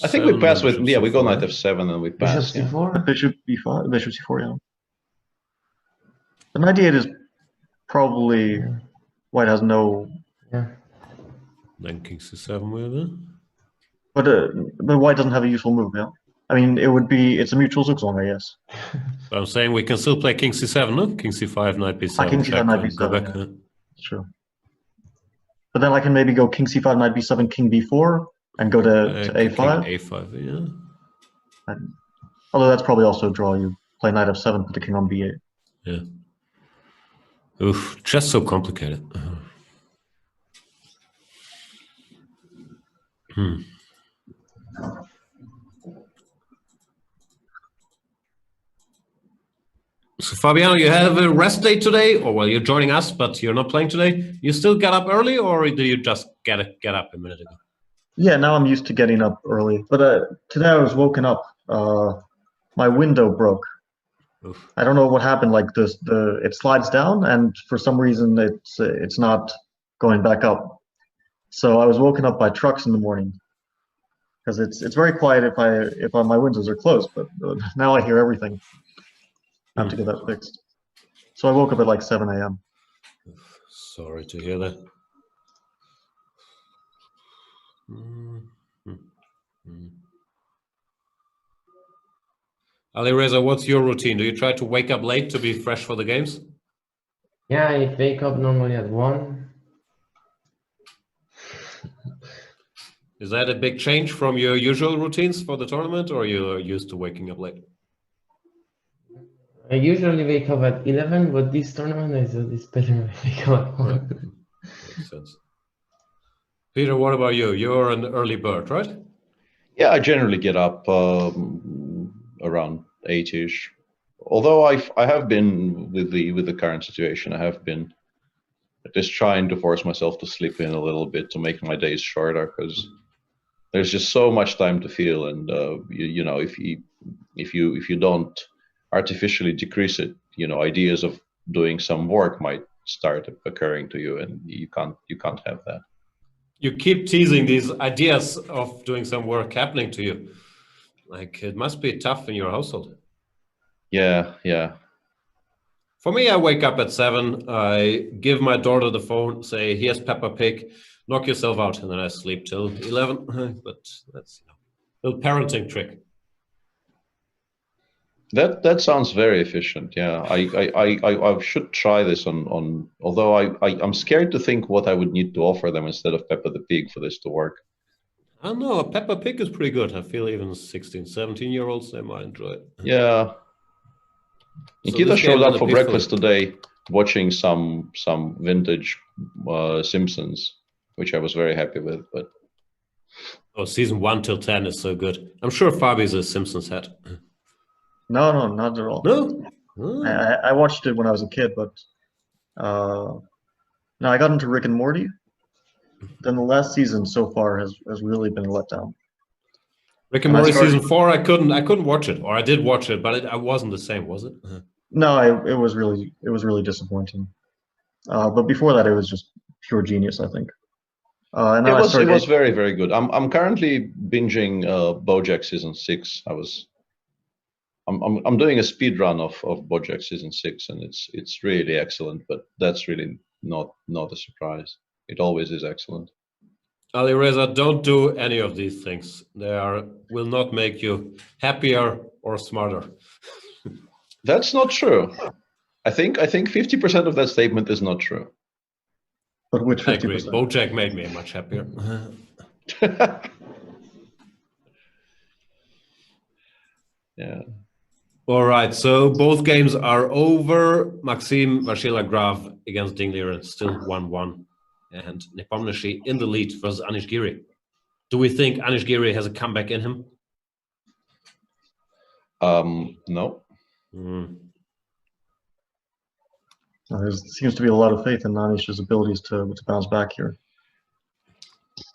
I think we pass with, yeah, we go knight f7 and we pass. Bishop c4? Bishop b5, bishop c4, yeah. The knight d8 is probably, white has no... Yeah. Then king c7 with it. But white doesn't have a useful move, yeah? I mean, it's a mutual Zugzwang, I guess. But I'm saying we can still play king c7, no? King c5, knight b7. King c5, knight b7, go back. yeah. True. But then I can maybe go king c5, knight b7, king b4, and go to a5. King a5, yeah. And, although that's probably also a draw. You play knight f7, put the king on b8. Yeah. Oof, just so complicated. So Fabiano, you have a rest day today, or well, you're joining us, but you're not playing today. You still got up early, or did you just get up a minute ago? Yeah, now I'm used to getting up early. But today I was woken up. My window broke. Oof. I don't know what happened. Like this, it slides down, and for some reason it's not going back up. So I was woken up by trucks in the morning because it's very quiet if my windows are closed. But now I hear everything. I have to get that fixed. So I woke up at like 7 a.m. Sorry to hear that. Ali Reza, what's your routine? Do you try to wake up late to be fresh for the games? Yeah, I wake up normally at 1. Is that a big change from your usual routines for the tournament, or you're used to waking up late? I usually wake up at 11, but this tournament is better I wake up at 1. Makes sense. Peter, what about you? You're an early bird, right? Yeah, I generally get up around 8-ish. Although I have been with the current situation, I have been just trying to force myself to sleep in a little bit to make my days shorter, because there's just so much time to feel, and you know, if you don't artificially decrease it, you know, ideas of doing some work might start occurring to you, and you can't have that. You keep teasing these ideas of doing some work happening to you. Like, it must be tough in your household. Yeah, yeah. For me, I wake up at 7, I give my daughter the phone, say, here's Peppa Pig, knock yourself out, and then I sleep till 11. But that's, you know, a little parenting trick. That sounds very efficient. Yeah, I should try this on. Although I'm scared to think what I would need to offer them instead of Peppa the Pig for this to work. I don't know. Peppa Pig is pretty good. I feel even 16, 17-year-olds, they might enjoy it. Yeah. Nikita showed up for breakfast today, watching some vintage Simpsons, which I was very happy with. But oh, season 1 till 10 is so good. I'm sure Fabi's a Simpsons head. No, not at all. No? Oh. I watched it when I was a kid, but no, I got into Rick and Morty. Then the last season so far has really been a letdown. Rick and Morty season 4, I couldn't watch it, or I did watch it, but it wasn't the same, was it? No, it was really disappointing. But before that, it was just pure genius, I think. And it was very, very good. I'm currently binging BoJack season 6. I'm doing a speed run of BoJack season 6, and it's really excellent. But that's really not a surprise. It always is excellent. Ali Reza, don't do any of these things. Will not make you happier or smarter. That's not true. I think 50% of that statement is not true. But which 50%? I agree. Bojack made me much happier. Yeah. All right, so both games are over. Maxime Vachier-Lagrave against Ding Liren, still 1-1. And Nepomniachtchi in the lead versus Anish Giri. Do we think Anish Giri has a comeback in him? No. There seems to be a lot of faith in Anish's abilities to bounce back here.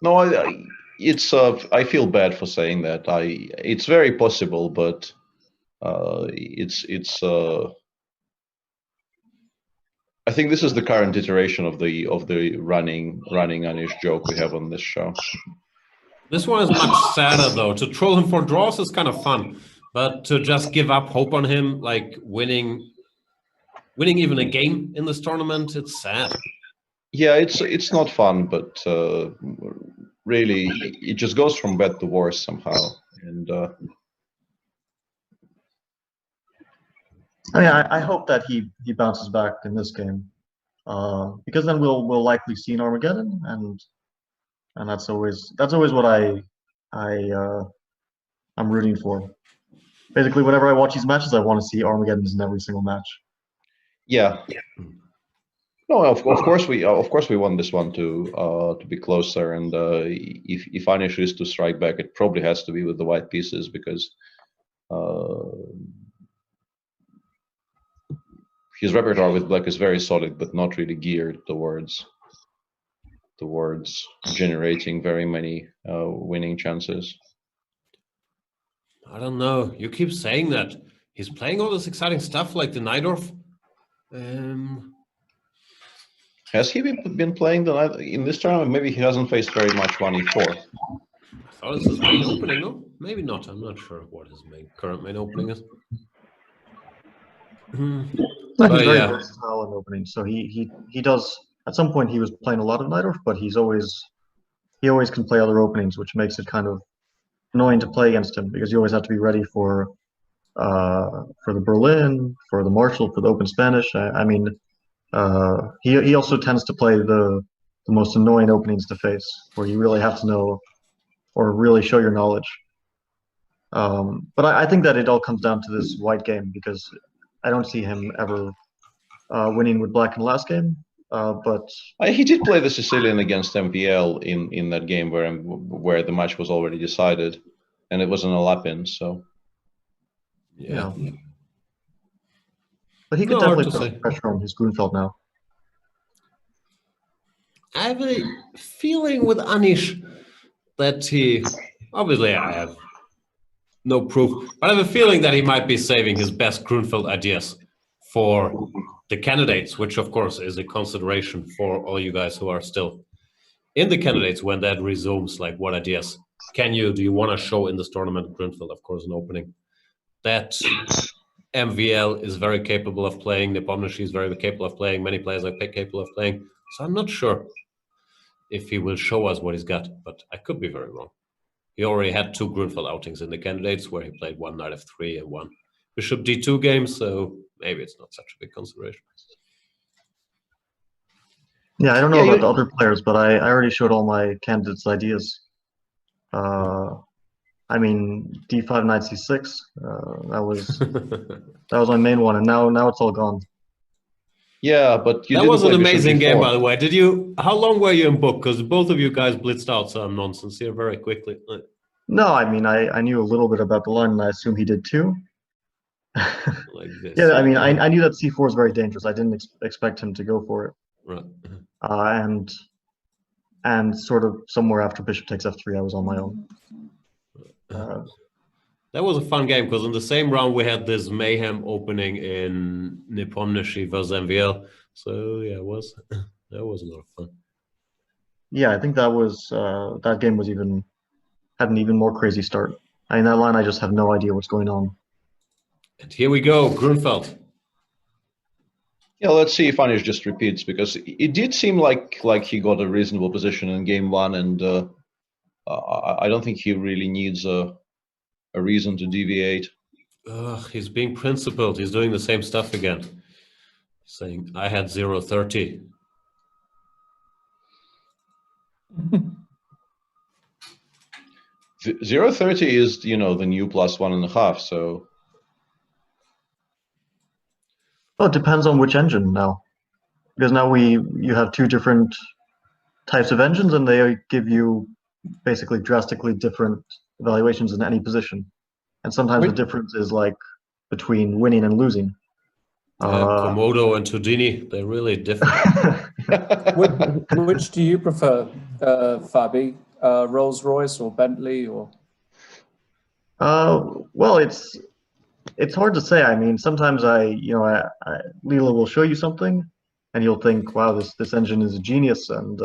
No, I feel bad for saying that. It's very possible, but I think this is the current iteration of the running Anish joke we have on this show. This one is much sadder though. To troll him for draws is kind of fun, but to just give up hope on him, like winning even a game in this tournament, it's sad. Yeah, it's not fun, but really, it just goes from bad to worse somehow. And I hope that he bounces back in this game, because then we'll likely see an Armageddon, and that's always what I'm rooting for. Basically, whenever I watch these matches, I want to see Armageddons in every single match. Yeah. No, of course we want this one to be closer, and if Anish is to strike back, it probably has to be with the white pieces, because his repertoire with black is very solid, but not really geared towards generating very many winning chances. I don't know. You keep saying that. He's playing all this exciting stuff like the Najdorf. Has he been playing in this tournament? Maybe he hasn't faced very much 1e4. I thought it's his main opening, no? Maybe not. I'm not sure what his current main opening is. He's very versatile in opening. So he does. At some point, he was playing a lot of Najdorf, but he always can play other openings, which makes it kind of annoying to play against him, because you always have to be ready for the Berlin, for the Marshall, for the Open Spanish. I mean, he also tends to play the most annoying openings to face, where you really have to know or really show your knowledge. But I think that it all comes down to this white game, because I don't see him ever winning with black in the last game. But he did play the Sicilian against MVL in that game where the match was already decided, and it was an lap-in. So yeah. But he could definitely put pressure on his Grunfeld now. I have a feeling with Anish that obviously I have no proof, but I have a feeling that he might be saving his best Grunfeld ideas for the candidates, which of course is a consideration for all you guys who are still in the candidates when that resumes. Like, what ideas do you want to show in this tournament? Grunfeld, of course, an opening that MVL is very capable of playing. Nepomniachtchi is very capable of playing. Many players are capable of playing. So I'm not sure if he will show us what he's got, but I could be very wrong. He already had 2 Grunfeld outings in the candidates where he played 1 knight f3 and 1 bishop d2 game, so maybe it's not such a big consideration. Yeah, I don't know about the other players, but I already showed all my candidates' ideas. I mean, d5 knight c6. That was my main one, and now it's all gone. Yeah, but that was an amazing game, by the way. How long were you in book? Because both of you guys blitzed out some nonsense here very quickly. No, I mean, I knew a little bit about the line, and I assume he did too. Like this. Yeah, I mean, I knew that c4 is very dangerous. I didn't expect him to go for it. Right. And sort of somewhere after bishop takes f3, I was on my own. That was a fun game, because in the same round we had this mayhem opening in Nepomniachtchi versus MVL. So yeah, that was a lot of fun. Yeah, I think that game had an even more crazy start. I mean, that line, I just have no idea what's going on. And here we go, Grunfeld. Yeah, let's see if Anish just repeats, because it did seem like he got a reasonable position in game one, and I don't think he really needs a reason to deviate. He's being principled. He's doing the same stuff again, saying I had 0-30. The 0-30 is, the new +1.5. So. Well, it depends on which engine now, because now you have two different types of engines, and they give you basically drastically different evaluations in any position. And sometimes the difference is like between winning and losing. Komodo and Houdini, they're really different. Which do you prefer, Fabi? Rolls-Royce or Bentley or? Well, it's hard to say. I mean, sometimes Leela will show you something, and you'll think, "Wow, this engine is a genius," and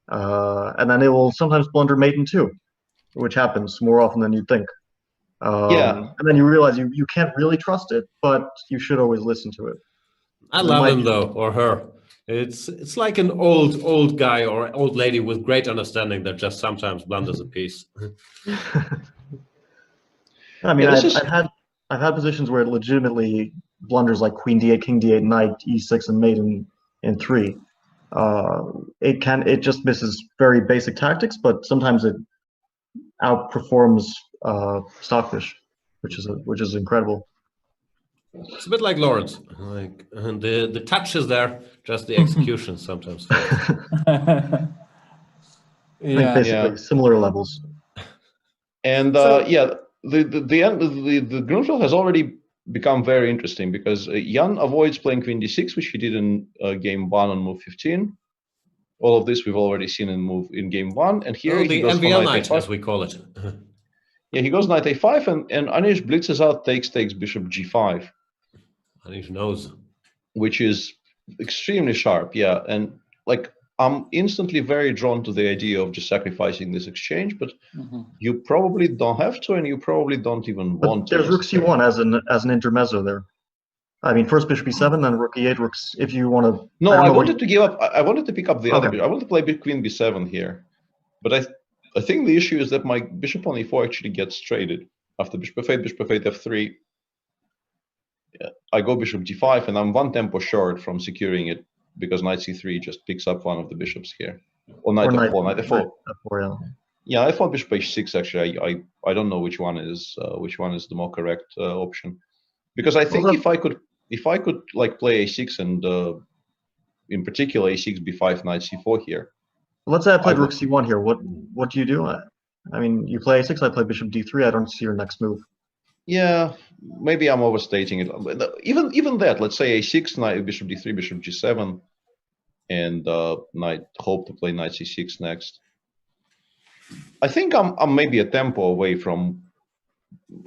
then it will sometimes blunder Maiden too, which happens more often than you'd think. Yeah. And then you realize you can't really trust it, but you should always listen to it. I love him though, or her. It's like an old guy or old lady with great understanding that just sometimes blunders a piece. I mean, I've had positions where it legitimately blunders, like Queen D8, King D8, Knight E6, and Mate in 3. It just misses very basic tactics, but sometimes it outperforms Stockfish, which is incredible. It's a bit like Lawrence. And the touch is there, just the execution sometimes. Basically similar levels. And the Grunfeld has already become very interesting, because Jan avoids playing Queen D6, which he did in game 1 on move 15. All of this we've already seen in game 1, and here he goes MVL for knight, as we call it. Yeah, he goes knight a5, and Anish blitzes out, takes bishop g5. Anish knows. Which is extremely sharp, yeah. And I'm instantly very drawn to the idea of just sacrificing this exchange, but you probably don't have to, and you probably don't even want to. There's rook c1 as an intermezzo there. I mean, first bishop e7, then rook e8, rooks, if you want to... No, I wanted to give up. I wanted to pick up the other bishop. I want to play queen b7 here. But I think the issue is that my bishop on e4 actually gets traded. After bishop f8, f3, yeah, I go bishop g5, and I'm one tempo short from securing it, because knight c3 just picks up one of the bishops here. Or knight f4, knight f4. Yeah, I thought bishop h6, actually. I don't know which one is the more correct option. Because I think if I could play a6 and in particular a6, b5, knight c4 here. Let's say I played rook c1 here. What do you do? I mean, you play a6, I play bishop d3. I don't see your next move. Yeah, maybe I'm overstating it. Even that, let's say a6, knight, bishop d3, bishop g7, and hope to play knight c6 next. I think I'm maybe a tempo away from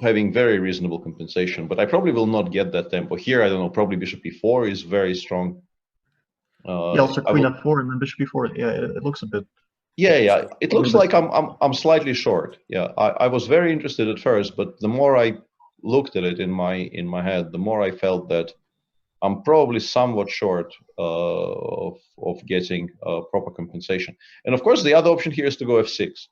having very reasonable compensation, but I probably will not get that tempo here. I don't know. Probably bishop e4 is very strong. Also queen f4 and then bishop e4. Yeah, it looks a bit. Yeah. It looks like I'm slightly short. Yeah, I was very interested at first, but the more I looked at it in my head, the more I felt that I'm probably somewhat short of getting proper compensation. And of course, the other option here is to go f6.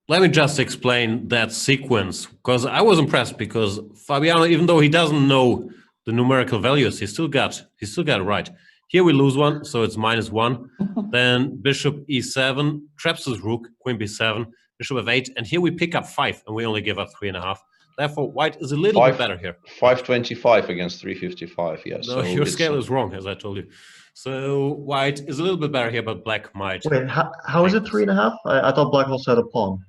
Let me just explain that sequence, because I was impressed, because Fabiano, even though he doesn't know the numerical values, he still got it right. Here we lose one, so it's -1. Then bishop e7 traps his rook, queen b7, bishop f8, and here we pick up 5, and we only give up 3.5. Therefore, white is a little bit better here. 525 against 355. Yeah. No, so your scale is wrong, as I told you. So white is a little bit better here, but black might. Wait, how is it 3.5? I thought black also had a pawn.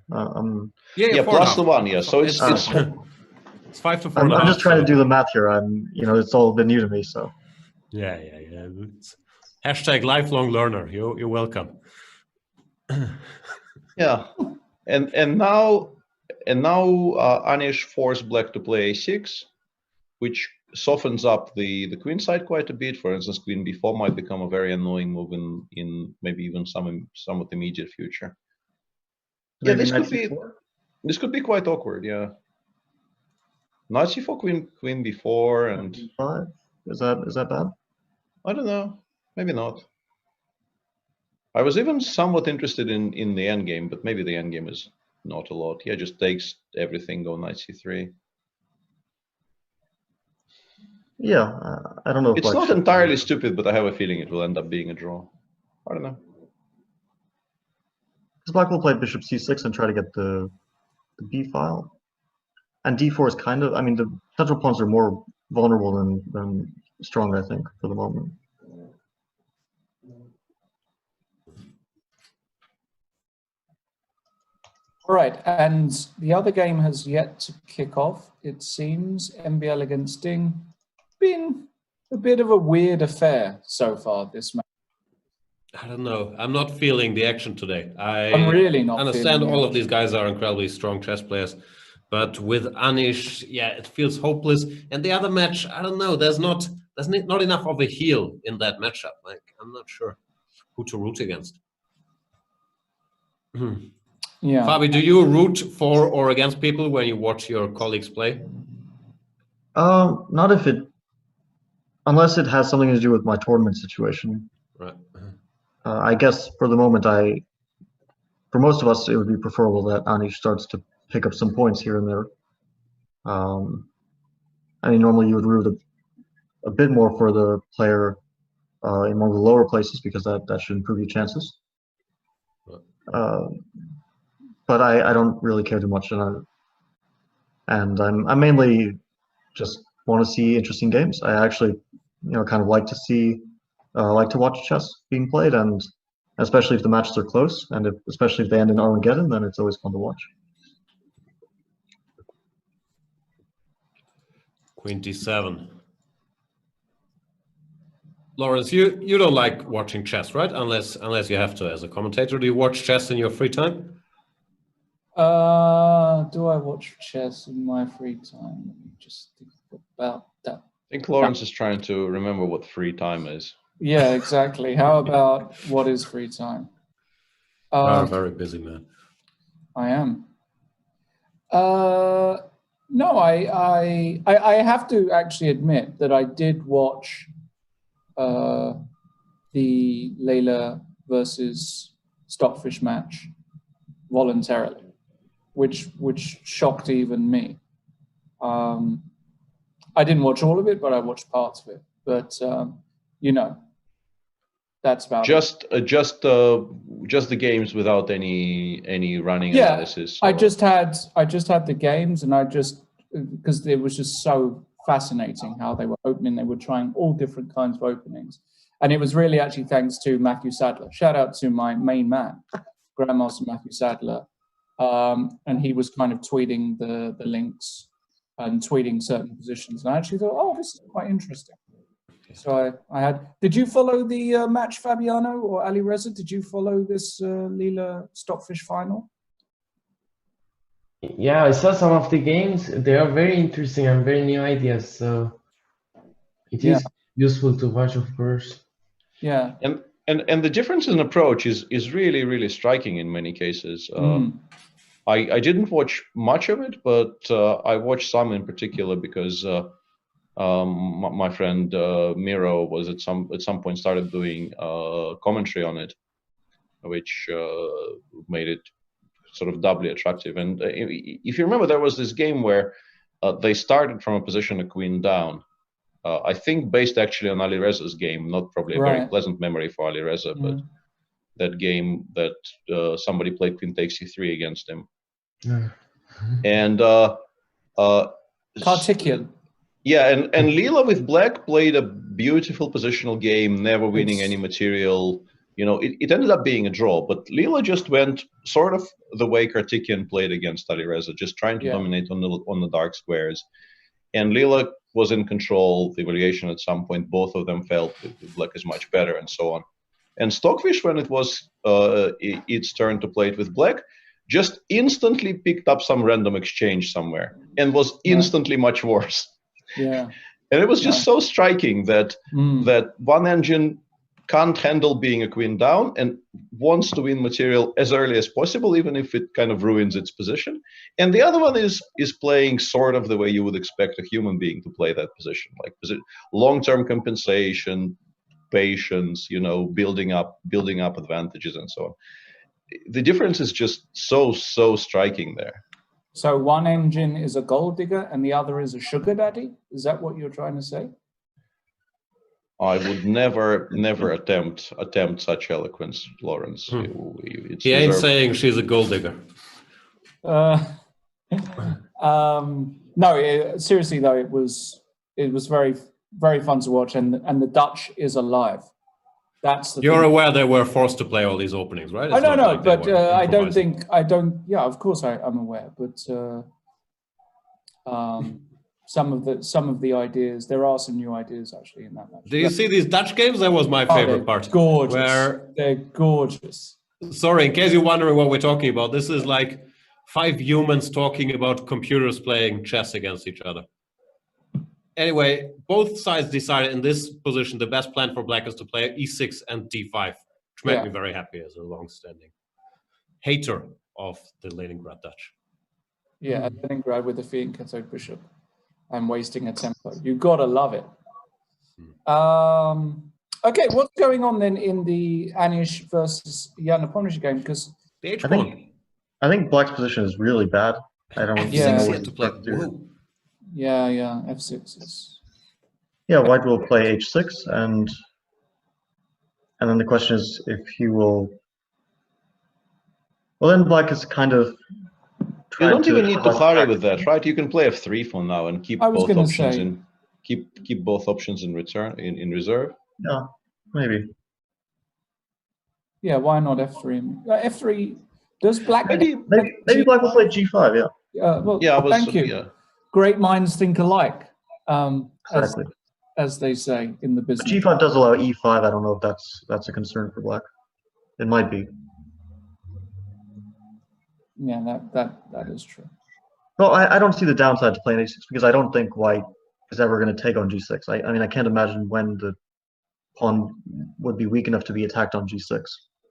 Yeah, plus the 1. Yeah, so it's 5 to 4. I'm just trying to do the math here. It's all been new to me, so. Yeah. It's #lifelong learner. You're welcome. Yeah, and now Anish forced black to play a6, which softens up the queen side quite a bit. For instance, queen b4 might become a very annoying move in maybe even somewhat immediate future. Yeah, this could be quite awkward. Yeah, knight c4, queen b4, and b5. Is that bad? I don't know. Maybe not. I was even somewhat interested in the endgame, but maybe the endgame is not a lot. Yeah, just takes everything, go knight c3. Yeah, I don't know if It's Black not should- entirely stupid, but I have a feeling it will end up being a draw. I don't know. Because Black will play bishop c6 and try to get the b file. And d4 is kind of, I mean, the central pawns are more vulnerable than strong, I think, for the moment. All right, and the other game has yet to kick off, it seems. MVL against Ding. Been a bit of a weird affair so far this match. I don't know. I'm not feeling the action today. I'm really not understand feeling all the of these guys are incredibly strong chess players, but with Anish, yeah, it feels hopeless. And the other match, I don't know. There's not enough of a heel in that matchup. Like, I'm not sure who to root against. Yeah. Fabi, do you root for or against people when you watch your colleagues play? Not if it, unless it has something to do with my tournament situation. Right. I guess for the moment, for most of us, it would be preferable that Anish starts to pick up some points here and there. I mean, normally you would root a bit more for the player in one of the lower places because that should improve your chances. But I don't really care too much, and I'm mainly just want to see interesting games. I actually, kind of like to see, like to watch chess being played, and especially if the matches are close, and especially if they end in Armageddon, then it's always fun to watch. Queen d7. Lawrence, you don't like watching chess, right? Unless you have to as a commentator. Do you watch chess in your free time? Do I watch chess in my free time? Let me just think about that. I think Lawrence is trying to remember what free time is. Yeah, exactly. How about what is free time? You're a very busy man. I am. No, I have to actually admit that I did watch the Layla versus Stockfish match voluntarily, which shocked even me. I didn't watch all of it, but I watched parts of it. But that's about it. Just the games without any running analysis. I just had the games, and because it was just so fascinating how they were opening. They were trying all different kinds of openings, and it was really actually thanks to Matthew Sadler. Shout out to my main man, Grandmaster Matthew Sadler, and he was kind of tweeting the links and tweeting certain positions, and I actually thought, oh, this is quite interesting. So I had. Did you follow the match, Fabiano or Ali Reza? Did you follow this Leela Stockfish final? Yeah, I saw some of the games. They are very interesting and very new ideas. So it is useful to watch, of course. Yeah. And the difference in approach is really, really striking in many cases. I didn't watch much of it, but I watched some in particular because my friend Miro was at some point started doing commentary on it, which made it sort of doubly attractive. And if you remember, there was this game where they started from a position of queen down. I think based actually on Ali Reza's game, not probably a very pleasant memory for Ali Reza, but that game that somebody played queen takes c3 against him. And Particular. Yeah, and Leela with black played a beautiful positional game, never winning any material. It ended up being a draw, but Leela just went sort of the way Kartikian played against Ali Reza, just trying to dominate on the dark squares. And Leela was in control. The evaluation at some point, both of them felt that black is much better, and so on. And Stockfish, when it was its turn to play it with black, just instantly picked up some random exchange somewhere and was instantly much worse. Yeah. And it was just so striking that that one engine can't handle being a queen down and wants to win material as early as possible, even if it kind of ruins its position. And the other one is playing sort of the way you would expect a human being to play that position, like long-term compensation, patience, you know, building up advantages and so on. The difference is just so striking there. So one engine is a gold digger and the other is a sugar daddy? Is that what you're trying to say? I would never attempt such eloquence, Lawrence. He ain't saying she's a gold digger. No, seriously though, it was very, very fun to watch, and the Dutch is alive. That's the You're thing. aware they were forced to play all these openings, right? Oh, no, but I don't think, yeah, of course I'm aware, but some of the ideas, there are some new ideas actually in that match. Do you see these Dutch games? That was my favorite part. Gorgeous. They're gorgeous. Sorry, in case you're wondering what we're talking about, this is like 5 humans talking about computers playing chess against each other. Anyway, both sides decided in this position the best plan for black is to play e6 and d5, which made me very happy as a long-standing hater of the Leningrad Dutch. Yeah, Leningrad with the Fiat Cathode Bishop and wasting a tempo. You've got to love it. Okay, what's going on then in the Anish versus Jan Nepomniachtchi game? Because I think black's position is really bad. I don't F6 yet to play. Yeah, F6 is. Yeah, white will play H6, and then the question is if he will. Well, then black is kind of. You don't even need to hurry with that, right? You can play F3 for now and keep both options keep both options in reserve. Yeah, maybe. Yeah, why not F3? F3 does black. Maybe black will play G5. Yeah. Well, yeah. Thank you. Yeah. Great minds think alike, exactly. as they say in the business. But G5 does allow E5. I don't know if that's a concern for black. It might be. Yeah, that is true. Well, I don't see the downside to playing H6 because I don't think white is ever going to take on G6. I mean, I can't imagine when the pawn would be weak enough to be attacked on G6.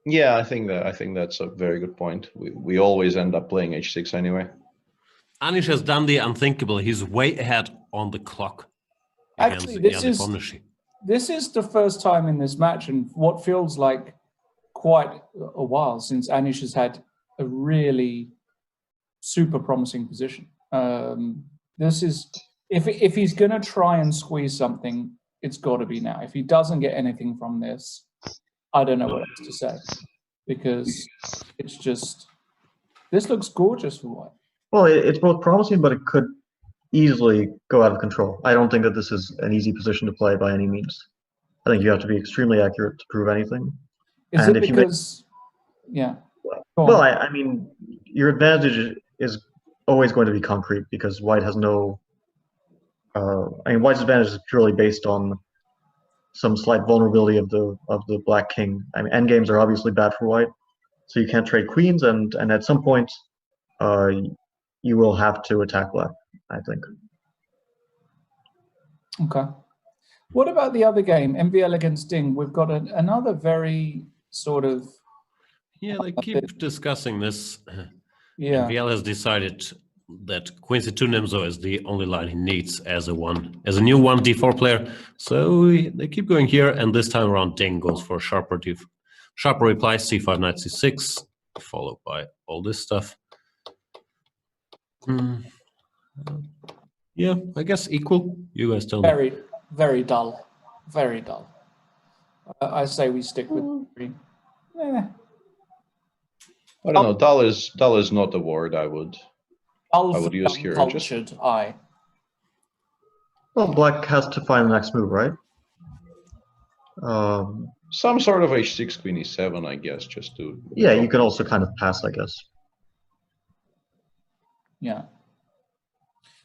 Yeah, I think that's a very good point. We always end up playing H6 anyway. Anish has done the unthinkable. He's way ahead on the clock. Actually, this is the first time in this match, and what feels like quite a while since Anish has had a really super promising position. This is if he's going to try and squeeze something, it's got to be now. If he doesn't get anything from this, I don't know what else to say, because it's just, this looks gorgeous for white. Well, it's both promising, but it could easily go out of control. I don't think that this is an easy position to play by any means. I think you have to be extremely accurate to prove anything. Is it because, yeah. Well, I mean, your advantage is always going to be concrete because white has no. I mean, white's advantage is purely based on some slight vulnerability of the black king. I mean, endgames are obviously bad for white, so you can't trade queens, and at some point, you will have to attack black, I think. Okay. What about the other game, MVL against Ding? We've got another very sort of. Yeah, they keep discussing this. Yeah. MVL has decided that Queen C2 Nimzo is the only line he needs as a new 1d4 player. So they keep going here, and this time around Ding goes for a sharper reply, c5 knight c6, followed by all this stuff. Yeah, I guess equal. You guys tell me. Very, very dull. Very dull. I say we stick with 3. I don't know. Dull is not a word I would use here. Cultured eye. Well, black has to find the next move, right? Some sort of h6, queen e7, I guess, just to. Yeah, you can also kind of pass, I guess. Yeah.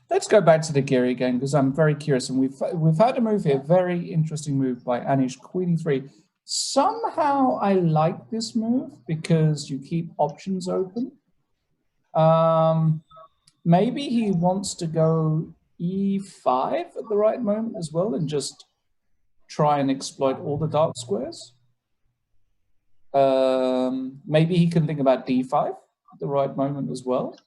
Let's go back to the Giri game because I'm very curious, and we've had a move here, very interesting move by Anish, queen e3. Somehow I like this move because you keep options open. Maybe he wants to go e5 at the right moment as well and just try and exploit all the dark squares. Maybe he can think about d5 at the right moment as well.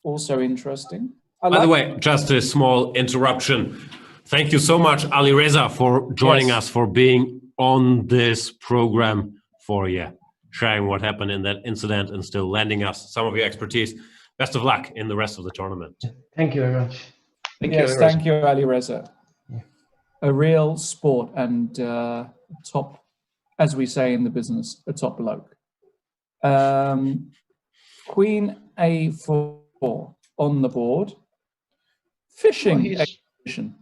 Also interesting. By the way, just a small interruption. Thank you so much, Ali Reza, for joining us, for being on this program for sharing what happened in that incident and still lending us some of your expertise. Best of luck in the rest of the tournament. Thank you very much. Thank you, Ali Reza. Yeah. A real sport and top, as we say in the business, a top bloke. Queen A4 on the board. Fishing exhibition.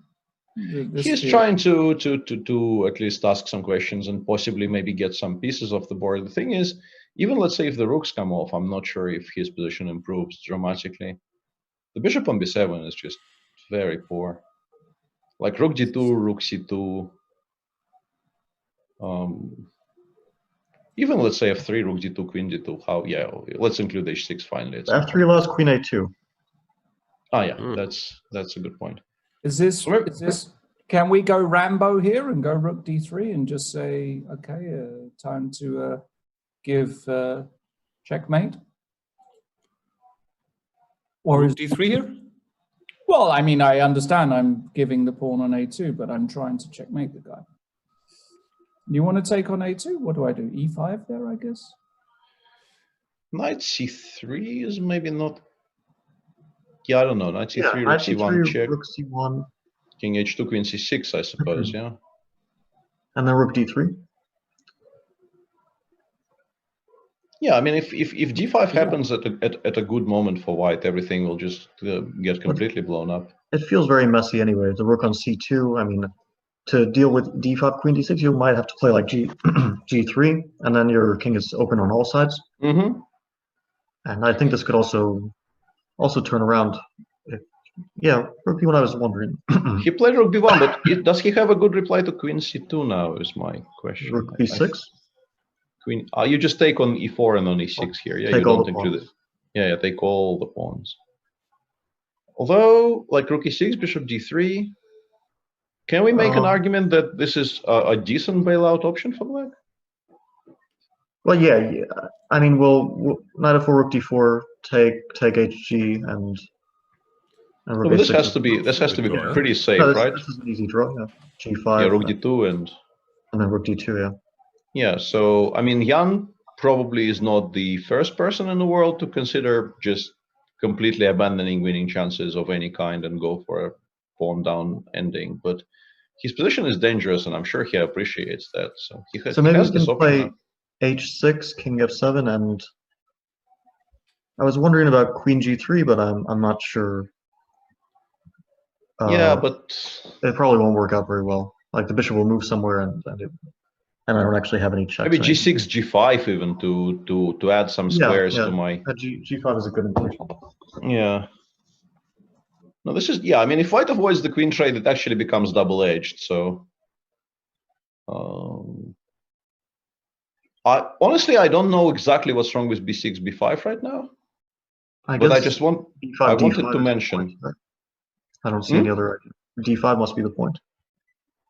He's trying to at least ask some questions and possibly maybe get some pieces off the board. The thing is, even let's say if the rooks come off, I'm not sure if his position improves dramatically. The bishop on b7 is just very poor. Like rook d2, rook c2. Even let's say f3, rook d2, queen d2. How? Yeah, let's include h6 finally. F3 allows queen a2. Ah, yeah, that's a good point. Is this? Can we go Rambo here and go rook d3 and just say, okay, time to give checkmate? Or is d3 here? Well, I mean, I understand I'm giving the pawn on a2, but I'm trying to checkmate the guy. You want to take on a2? What do I do? e5 there, I guess? Knight c3 is maybe not. Yeah, I don't know. Knight c3, rook c1 check. Rook c1. King h2, queen c6, I suppose, yeah. And then rook d3. Yeah, I mean, if d5 happens at a good moment for white, everything will just get completely blown up. It feels very messy anyway. The rook on c2. I mean, to deal with d5, queen d6, you might have to play like g3, and then your king is open on all sides. Mm-hmm. And I think this could also turn around. Yeah, rook b1, I was wondering. He played rook b1, but does he have a good reply to queen c2 now, is my question. Rook b6? Queen, you just take on e4 and on e6 here. Yeah, you don't include it. Yeah, take all the pawns. Although, like rook e6, bishop d3, can we make an argument that this is a decent bailout option for black? Well, yeah. I mean, we'll knight f4, rook d4, take hg, and rook this has to be pretty safe, right? This is an easy draw. Yeah, g5. Yeah, rook d2 and then rook d2. Yeah. Yeah. So I mean, Jan probably is not the first person in the world to consider just completely abandoning winning chances of any kind and go for a pawn down ending, but his position is dangerous, and I'm sure he appreciates that. So he has maybe this we can option. play h6, king f7, and I was wondering about queen g3, but I'm not sure. Yeah, but it probably won't work out very well. Like the bishop will move somewhere, and I don't actually have any checks. Maybe g6, g5 even to add some squares to my. G5 is a good intention. Yeah. No, this is, yeah, I mean, if white avoids the queen trade, it actually becomes double-edged, so... honestly, I don't know exactly what's wrong with b6, b5 right now. I just wanted to mention... Point, right? I don't see any other idea. d5 must be the point.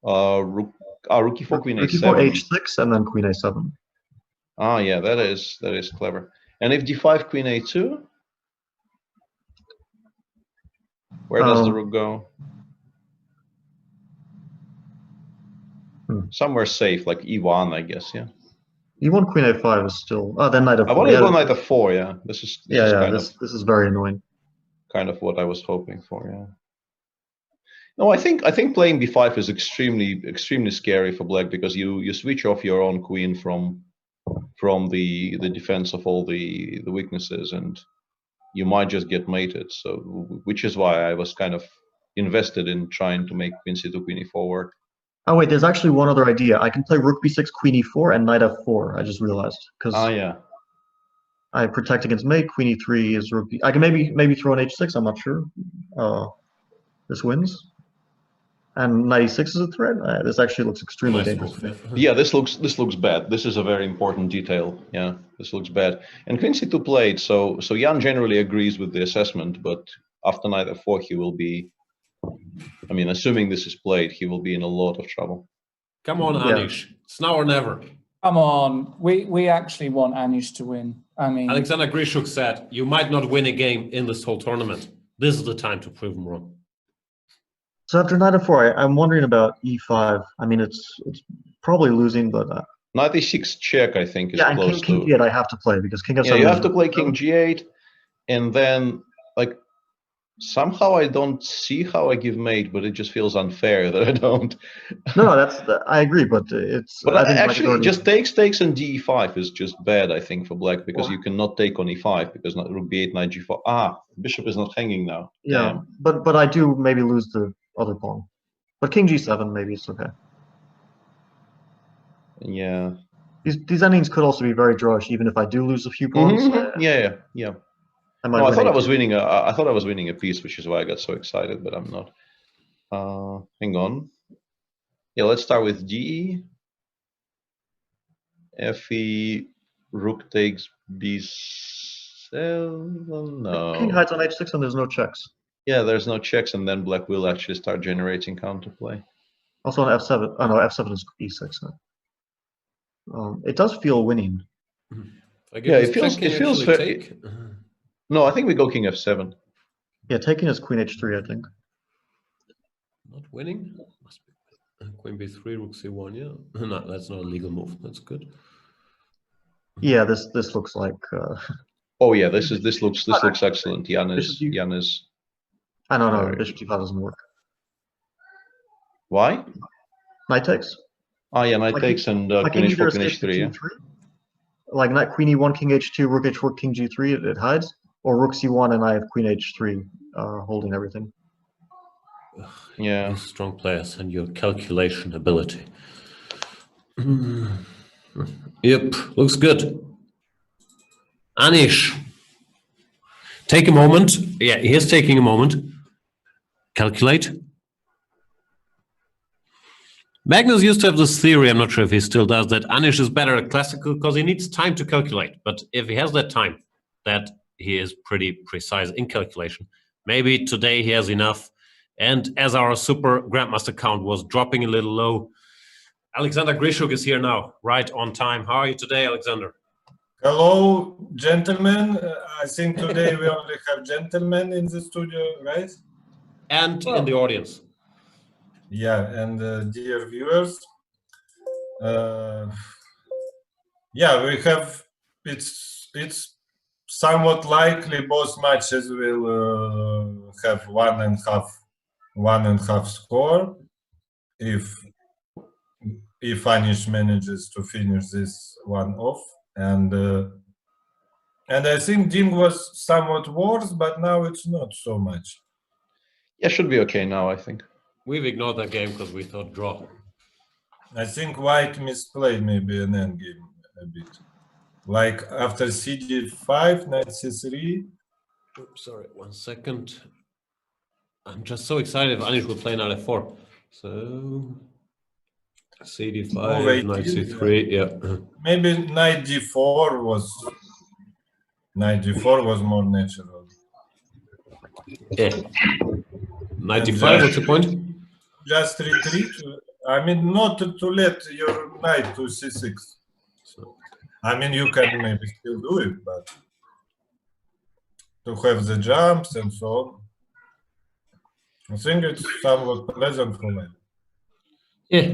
Rook e4, queen rook a7. e4, h6, and then queen a7. Ah, yeah, that is clever. And if d5, queen a2? Where does the rook go? Somewhere safe, like e1, I guess. Yeah. e1, queen a5 is still. Oh, then knight f4. I want to go knight f4. Yeah. This is this is very annoying. Kind of what I was hoping for. Yeah. No, I think playing b5 is extremely scary for black because you switch off your own queen from the defense of all the weaknesses, and you might just get mated. So, which is why I was kind of invested in trying to make queen c2, queen e4 work. Oh wait, there's actually one other idea. I can play rook b6, queen e4, and knight f4. I just realized because yeah, I protect against mate. Queen e3 is rook b. I can maybe throw an h6. I'm not sure. This wins. And knight e6 is a threat. This actually looks extremely dangerous. Yeah, this looks bad. This is a very important detail. Yeah, this looks bad. And queen c2 played, so Jan generally agrees with the assessment, but after knight f4 he will be, I mean, assuming this is played, he will be in a lot of trouble. Come on, Anish. It's now or never. Come on. We actually want Anish to win. I mean, Alexander Grischuk said, you might not win a game in this whole tournament. This is the time to prove him wrong. So after knight f4, I'm wondering about e5. I mean, it's probably losing, but knight e6 check, I think, is yeah, and close king to. G8 I have to play because king F7. Yeah, you have to play king G8, and then like somehow I don't see how I give mate, but it just feels unfair that I don't. No, I agree, but it's. But I think actually, just takes and d5 is just bad, I think, for black because you cannot take on e5 because rook b8, knight g4. Ah, bishop is not hanging now. Yeah, Damn. but I do maybe lose the other pawn. But king G7 maybe it's okay. Yeah. These endings could also be very drawish, even if I do lose a few pawns. Yeah. I thought I was winning. I thought I was winning a piece, which is why I got so excited, but I'm not. Hang on. Yeah, let's start with GE. Fe, rook takes b7. No. King hides on h6 and there's no checks. Yeah, there's no checks, and then black will actually start generating counterplay. Also on f7. Oh no, f7 is e6 now. It does feel winning. Yeah, it feels fair. No, I think we go king f7. Yeah, taking is queen h3, I think. Not winning? Must be queen b3, rook c1, yeah. No, that's not a legal move. That's good. Yeah, this looks like oh yeah, this looks excellent. Jan is I don't know, bishop d5 doesn't work. Why? Knight takes. Ah yeah, knight takes and queen h4, queen h3, yeah. Like knight queen e1, king h2, rook h4, king g3, it hides. Or rook c1 and I have queen h3 holding everything. Yeah. Strong players and your calculation ability. Yep, looks good. Anish, take a moment. Yeah, he's taking a moment. Calculate. Magnus used to have this theory, I'm not sure if he still does, that Anish is better at classical because he needs time to calculate. But if he has that time, that he is pretty precise in calculation. Maybe today he has enough. And as our super grandmaster count was dropping a little low, Alexander Grischuk is here now, right on time. How are you today, Alexander? Hello, gentlemen. I think today we only have gentlemen in the studio, right? And in the audience. Yeah, and dear viewers. Yeah, we have, it's somewhat likely both matches will have one and a half score if Anish manages to finish this one off, and I think Ding was somewhat worse, but now it's not so much. Yeah, should be okay now, I think. We've ignored that game because we thought draw. I think White misplayed maybe an endgame a bit. Like after cd5, knight c3. Oops, sorry, 1 second. I'm just so excited if Anish will play knight f4. So cd5, knight c3, yeah. Maybe knight d4 was more natural. Yeah. Knight d5, what's the point? Just retreat. I mean, not to let your knight to c6. So, I mean, you can maybe still do it, but to have the jumps and so on. I think it's somewhat pleasant for me. Yeah.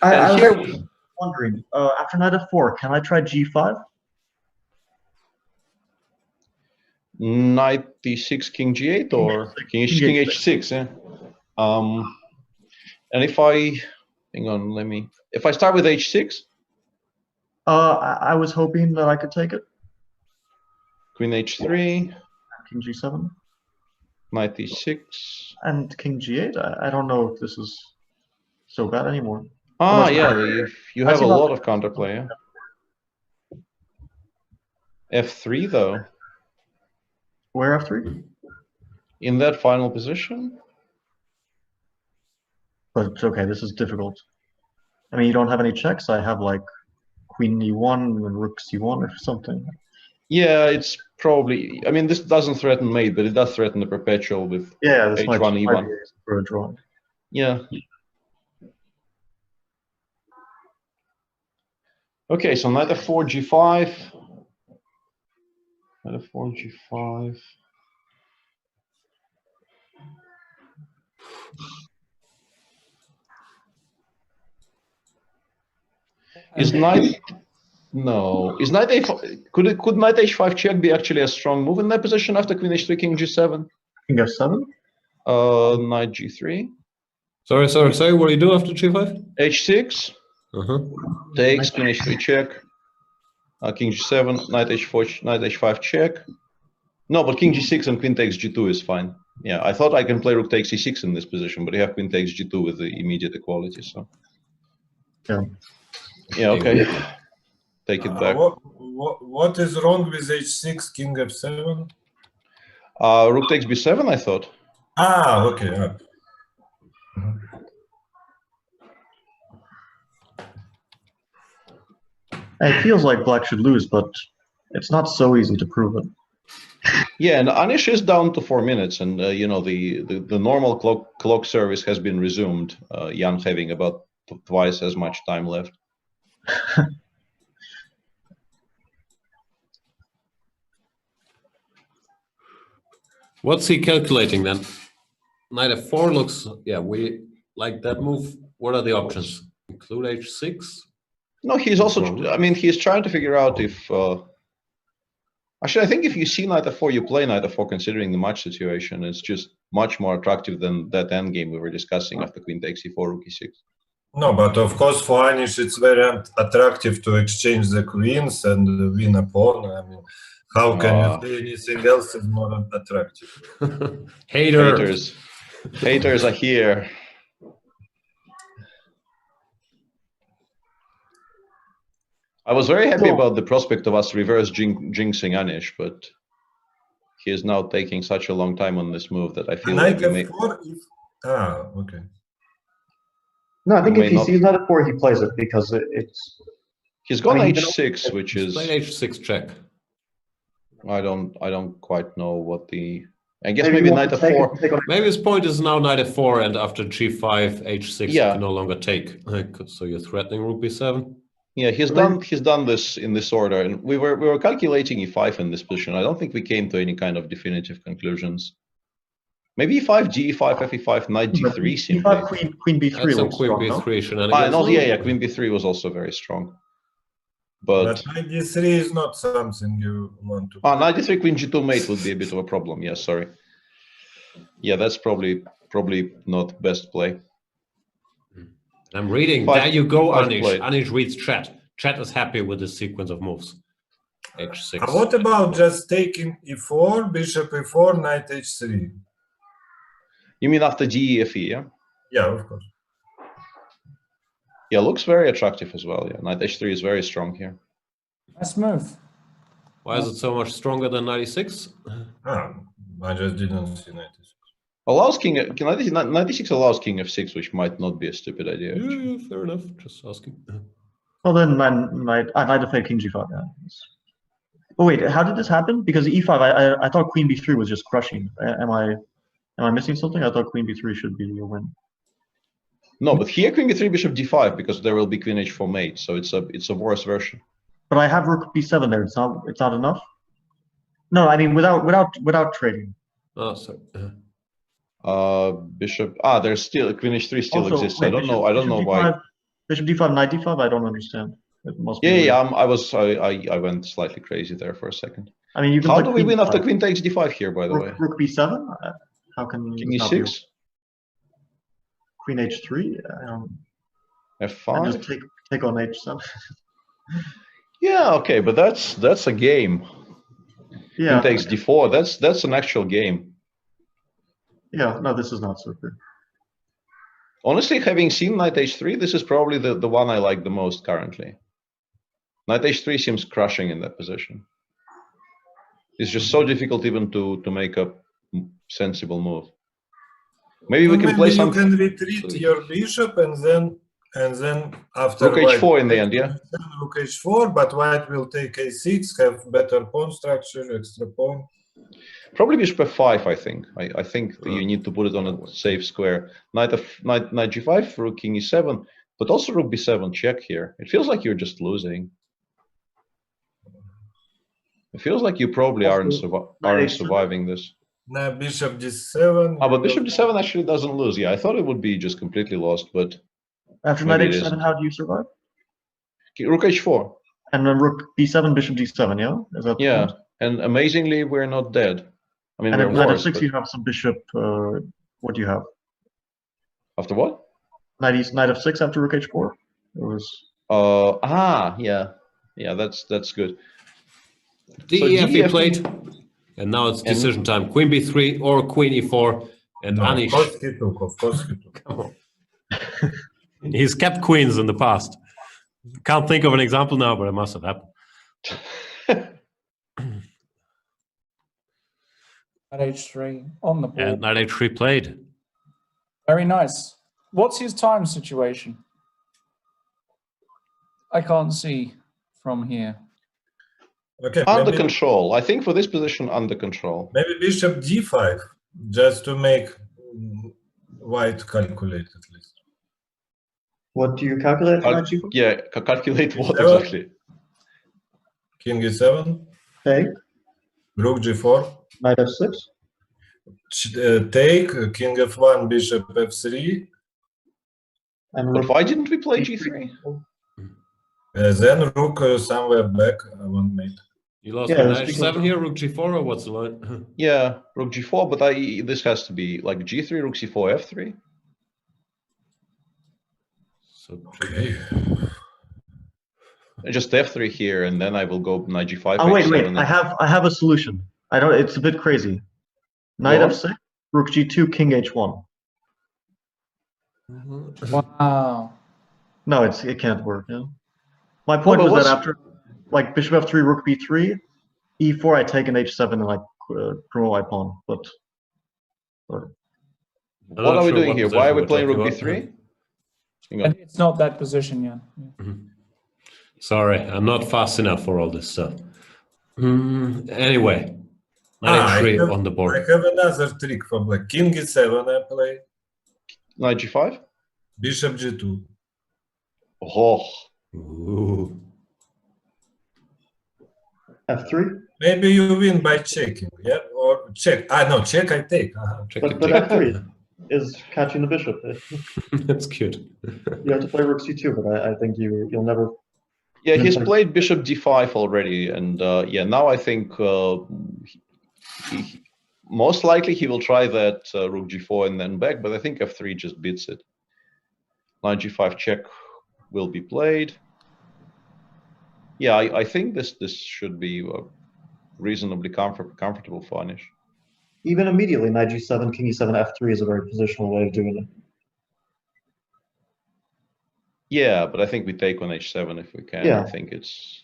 I was wondering, after knight f4, can I try g5? Knight d6, king g8, or king h6, yeah. And if I, hang on, if I start with h6? I was hoping that I could take it. Queen h3. King g7. Knight d6. And king g8. I don't know if this is so bad anymore. Ah, yeah, you have a lot of counterplay, yeah. f3, though. Where f3? In that final position. But okay, this is difficult. I mean, you don't have any checks. I have like queen e1 and rook c1 or something. Yeah, it's probably. I mean, this doesn't threaten mate, but it does threaten the perpetual with this h1 e1. Be for a draw. Yeah. Okay, so knight f4 g5. Knight f4 g5. Is knight? No. Is knight a5? Could knight h5 check be actually a strong move in that position after queen h3, king g7? King f7? Knight g3. Sorry. What do you do after g5? h6. Takes, queen h3 check. King g7, knight h4, knight h5 check. No, but king g6 and queen takes g2 is fine. Yeah, I thought I can play rook takes e6 in this position, but you have queen takes g2 with the immediate equality, so. Yeah. Yeah, okay. Take it back. What is wrong with h6, king f7? Rook takes b7, I thought. Ah, okay. Yeah. It feels like black should lose, but it's not so easy to prove it. Yeah, and Anish is down to 4 minutes, and you know the normal clock service has been resumed. Jan having about twice as much time left. What's he calculating then? Knight f4 looks, yeah, we like that move. What are the options? Include h6? No, he's also, I mean, he's trying to figure out if, actually, I think if you see knight f4, you play knight f4 considering the match situation. It's just much more attractive than that endgame we were discussing after queen takes e4, rook e6. No, but of course for Anish it's very attractive to exchange the queens and win a pawn. I mean, how can you say anything else is more attractive? Haters are here. I was very happy about the prospect of us reverse jinxing Anish, but he is now taking such a long time on this move that I feel like we may... okay. No, I think if he sees knight f4, he plays it because it's... He's gone h6, which is... Play h6 check. I don't quite know what the... I guess maybe knight f4... Maybe his point is now knight f4, and after g5, h6 you can no longer take. So you're threatening rook b7? Yeah, he's done this in this order, and we were calculating e5 in this position. I don't think we came to any kind of definitive conclusions. Maybe e5, g5, fe5, knight d3 simply. E5, queen b3 That's looks queen strong, b3 shenanigans. Queen b3 was also very strong. But knight d3 is not something you want to... knight d3, queen g2 mate would be a bit of a problem. Yeah, sorry. Yeah, that's probably not best play. I'm reading. There you go, Anish. Anish reads chat. Chat is happy with this sequence of moves. h6. What about just taking e4, bishop e4, knight h3? You mean after g, fe, yeah? Yeah, of course. Yeah, looks very attractive as well. Yeah, knight h3 is very strong here. Nice move. Why is it so much stronger than 96? I just didn't see 96. Allows king 96 allows king f6, which might not be a stupid idea. Yeah, fair enough. Just asking. Well, then knight f8, king g5. Yeah. Oh wait, how did this happen? Because e5, I thought queen b3 was just crushing. Am I missing something? I thought queen b3 should be a win. No, but here queen b3, bishop d5, because there will be queen h4 mate, so it's a worse version. But I have rook b7 there. It's not enough. No, I mean without trading. Oh, sorry. Bishop. There's still queen h3 still Also, exists. Wait, I don't know why. Bishop d5, knight d5. I don't understand. It must be yeah. I went slightly crazy there for a second. I mean, you can. How do we win after queen takes d5 here? By the way, rook b7. How can king e6? Queen h3. f5. Just take on h7. Yeah. Okay, but that's a game. Yeah. Queen takes d4. That's an actual game. Yeah, no, this is not so good. Honestly, having seen knight h3, this is probably the one I like the most currently. Knight h3 seems crushing in that position. It's just so difficult even to make a sensible move. Maybe we can play some... You can retreat your bishop and then after... Rook h4 in the end, yeah? Rook h4, but white will take a6, have better pawn structure, extra pawn. Probably bishop f5, I think. I think you need to put it on a safe square. Knight g5, rook king e7, but also rook b7 check here. It feels like you're just losing. It feels like you probably aren't surviving this. Now bishop d7. Oh, but bishop d7 actually doesn't lose. Yeah, I thought it would be just completely lost, but After knight maybe it h7, isn't. how do you survive? Rook h4. And then rook b7, bishop d7, yeah? Is that the Yeah, point? and amazingly, we're not dead. I mean, And we're at knight worse, f6, but you have some bishop. What do you have? after what? Knight f6 after rook h4? It was. Yeah, that's good. DEF he DEF played, and now it's decision time. Queen b3 or queen e4, and No, Anish. of course he took. Of course he took. Come on. He's kept queens in the past. Can't think of an example now, but it must have happened. At h3 on the board. And knight h3 played. Very nice. What's his time situation? I can't see from here. Okay, Under maybe, control. I think for this position, under control. maybe bishop d5, just to make white calculate at least. What do you calculate? Yeah, calculate what G7. exactly? King e7, Take, rook g4, knight f6. Take, king f1, bishop f3, And But rook why didn't we play g3? then rook somewhere back, I won't make. You lost Yeah, knight let's h7 here, rook g4, or what's the line? Yeah, rook g4, but this has to be like g3, rook c4, f3. So Okay. Just f3 here, and then I will go knight g5. Oh wait, h7, I have a solution. I don't. It's a bit crazy. Knight What? f6, rook g2, king h1. Wow. No, it can't work. Yeah. My point but was that what's- after, like bishop f3, rook b3, e4, I take an h7 and like promote my pawn. But What are we doing here? Why are we playing rook b3? Hang on. And it's not that position, yeah. Sorry, I'm not fast enough for all this stuff. Anyway, knight I h3 have- on the board. I have another trick for black. King e7 I play, Knight g5? bishop g2. Oh, Ooh. f3. Maybe you win by checking, yeah? Or check. No, check I take. Check But it, but check. f3 is catching the bishop. That's cute. You have to play rook c2, but I think you'll never. yeah, he's Mhm. played bishop d5 already, and yeah, now I think most likely he will try that rook g4 and then back, but I think f3 just beats it. Knight g5 check will be played. Yeah, I think this should be reasonably comfortable for Anish. Even immediately, knight g7, king e7, f3 is a very positional way of doing it. Yeah, but I think we take on h7 if we can. Yeah. I think it's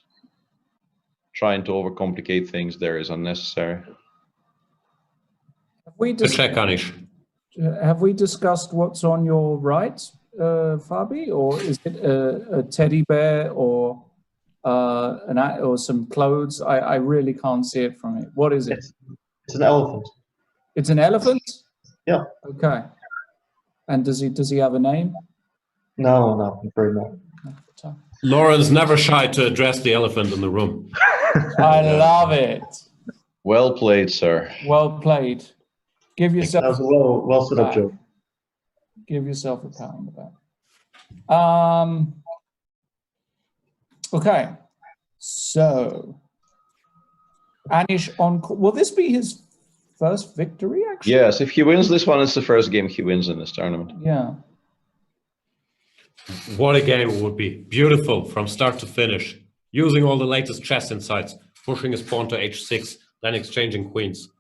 trying to overcomplicate things there is unnecessary. Have we, Good check, Anish. have we discussed what's on your right, Fabi? Or is it a teddy bear or or some clothes? I really can't see it from it. What is it? It's an elephant. It's an elephant? Yeah. Okay. And does he have a name? No, I'm afraid not. Lauren's never shy to address the elephant in the room. I love it. Well played, sir. Well played. Give That yourself was a well set up back. joke. Give yourself a pat on the back. Okay. So Anish on. Will this be his first victory? Actually, Yes, if he wins this one, it's the first game he wins in this tournament. yeah. What a game it would be. Beautiful from start to finish. Using all the latest chess insights, pushing his pawn to h6, then exchanging queens.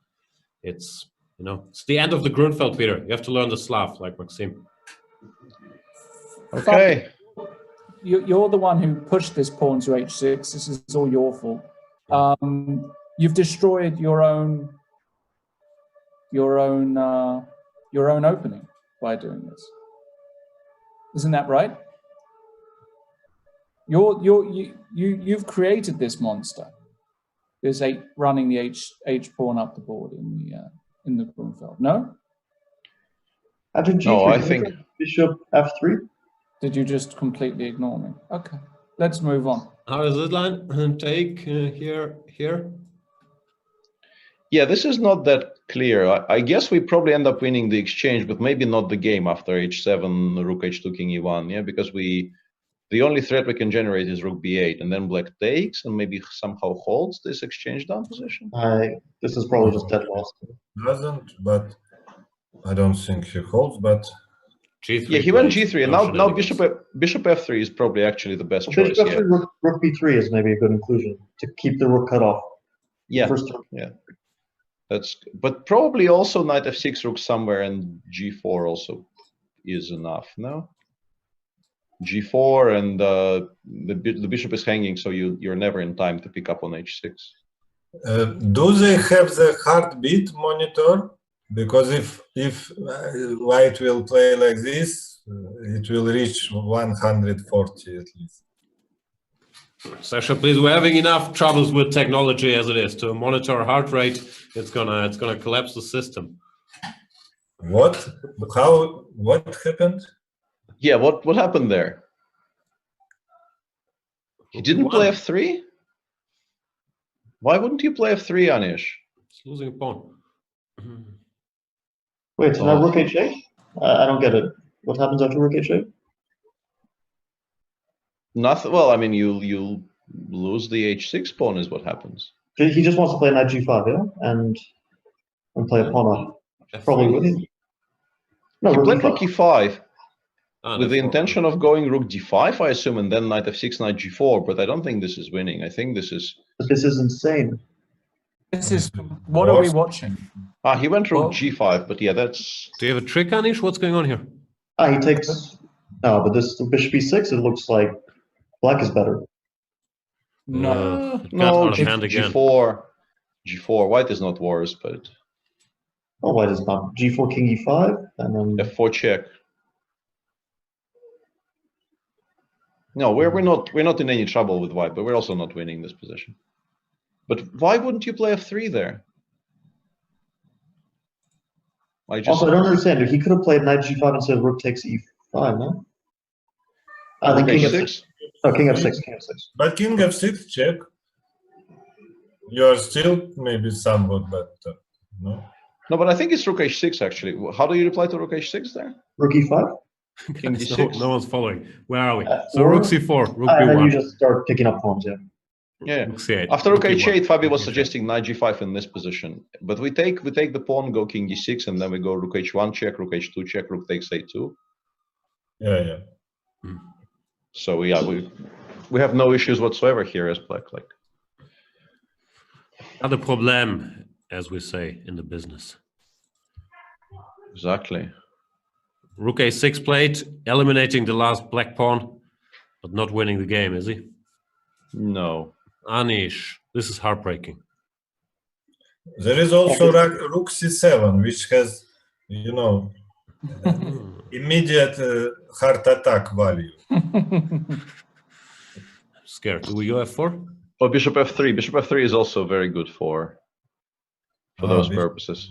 It's, it's the end of the Grunfeld, Peter. You have to learn the Slav, like Maxim. Okay. You're the one who pushed this pawn to h6. This is all your fault. You've destroyed your own opening by doing this. Isn't that right? You've created this monster. This running the h pawn up the board in the Grunfeld. No? After g3, No, I think bishop f3. Did you just completely ignore me? Okay, let's move on. How is it line? Take here. yeah, this is not that clear. I guess we probably end up winning the exchange, but maybe not the game after h7, rook h2, king e1. Yeah, because the only threat we can generate is rook b8, and then black takes and maybe somehow holds this exchange down position. This is probably just dead loss. Doesn't, but I don't think he holds. But G3 Yeah, he went played, g3, and no now shenanigans. bishop f3 is probably actually the best Bishop choice. f3, Yeah, rook b3 is maybe a good inclusion to keep the rook cut off. yeah, First turn. yeah. But probably also knight f6, rook somewhere, and g4 also is enough. No, g4 and the bishop is hanging, so you're never in time to pick up on h6. do they have the heartbeat monitor? Because if white will play like this, it will reach 140 at least. Sasha, please, we're having enough troubles with technology as it is. To monitor heart rate, it's gonna collapse the system. What? How? What happened? Yeah, what happened there? He didn't play f3? Why wouldn't you play f3, Anish? It's losing a pawn. Wait, so now rook h8? I don't get it. What happens after rook h8? Nothing. Well, I mean, you lose the h6 pawn is what happens. He just wants to play knight g5, yeah? And play a pawn up. Probably winning. No, He rook played e5. rook e5 with the F4. intention of going rook d5, I assume, and then knight f6, knight g4, but I don't think this is winning. I think this is... But this is insane. This is, what are we watching? He went rook Well- g5, but yeah, that's... Do you have a trick, Anish? What's going on here? He takes... No, but this bishop e6, it looks like black is better. No. It got out of G- hand again. G4. White is not worse, but Oh, white is not. g4, king e5, and then... f4 check. No, we're not in any trouble with white, but we're also not winning this position. But why wouldn't you play f3 there? Also, I don't understand. He could have played knight g5 instead of rook takes e5, no? Then king f6. No, king f6, king f6. But king f6 check. You are still maybe somewhat better. No. No, but I think it's rook h6 actually. How do you reply to rook h6 there? Rook e5? King d6. No one's following. Where are we? So or- rook c4, rook And then you b1, just start picking up pawns, yeah. Yeah. rook c8. After rook b1, h8, Fabi was rook suggesting knight g5 in this position. But we take the pawn, go king d6, and then we go rook h1 check, rook h2 check, rook takes a2. Yeah. So yeah, we have no issues whatsoever here as black. Like, Not a problem, as we say in the business. exactly. Rook a6 played, eliminating the last black pawn, but not winning the game, is he? No. Anish, this is heartbreaking. There is also rook c7, which has, immediate heart attack value. Scared. Do we go f4? Oh, bishop f3. Bishop f3 is also very good for those purposes.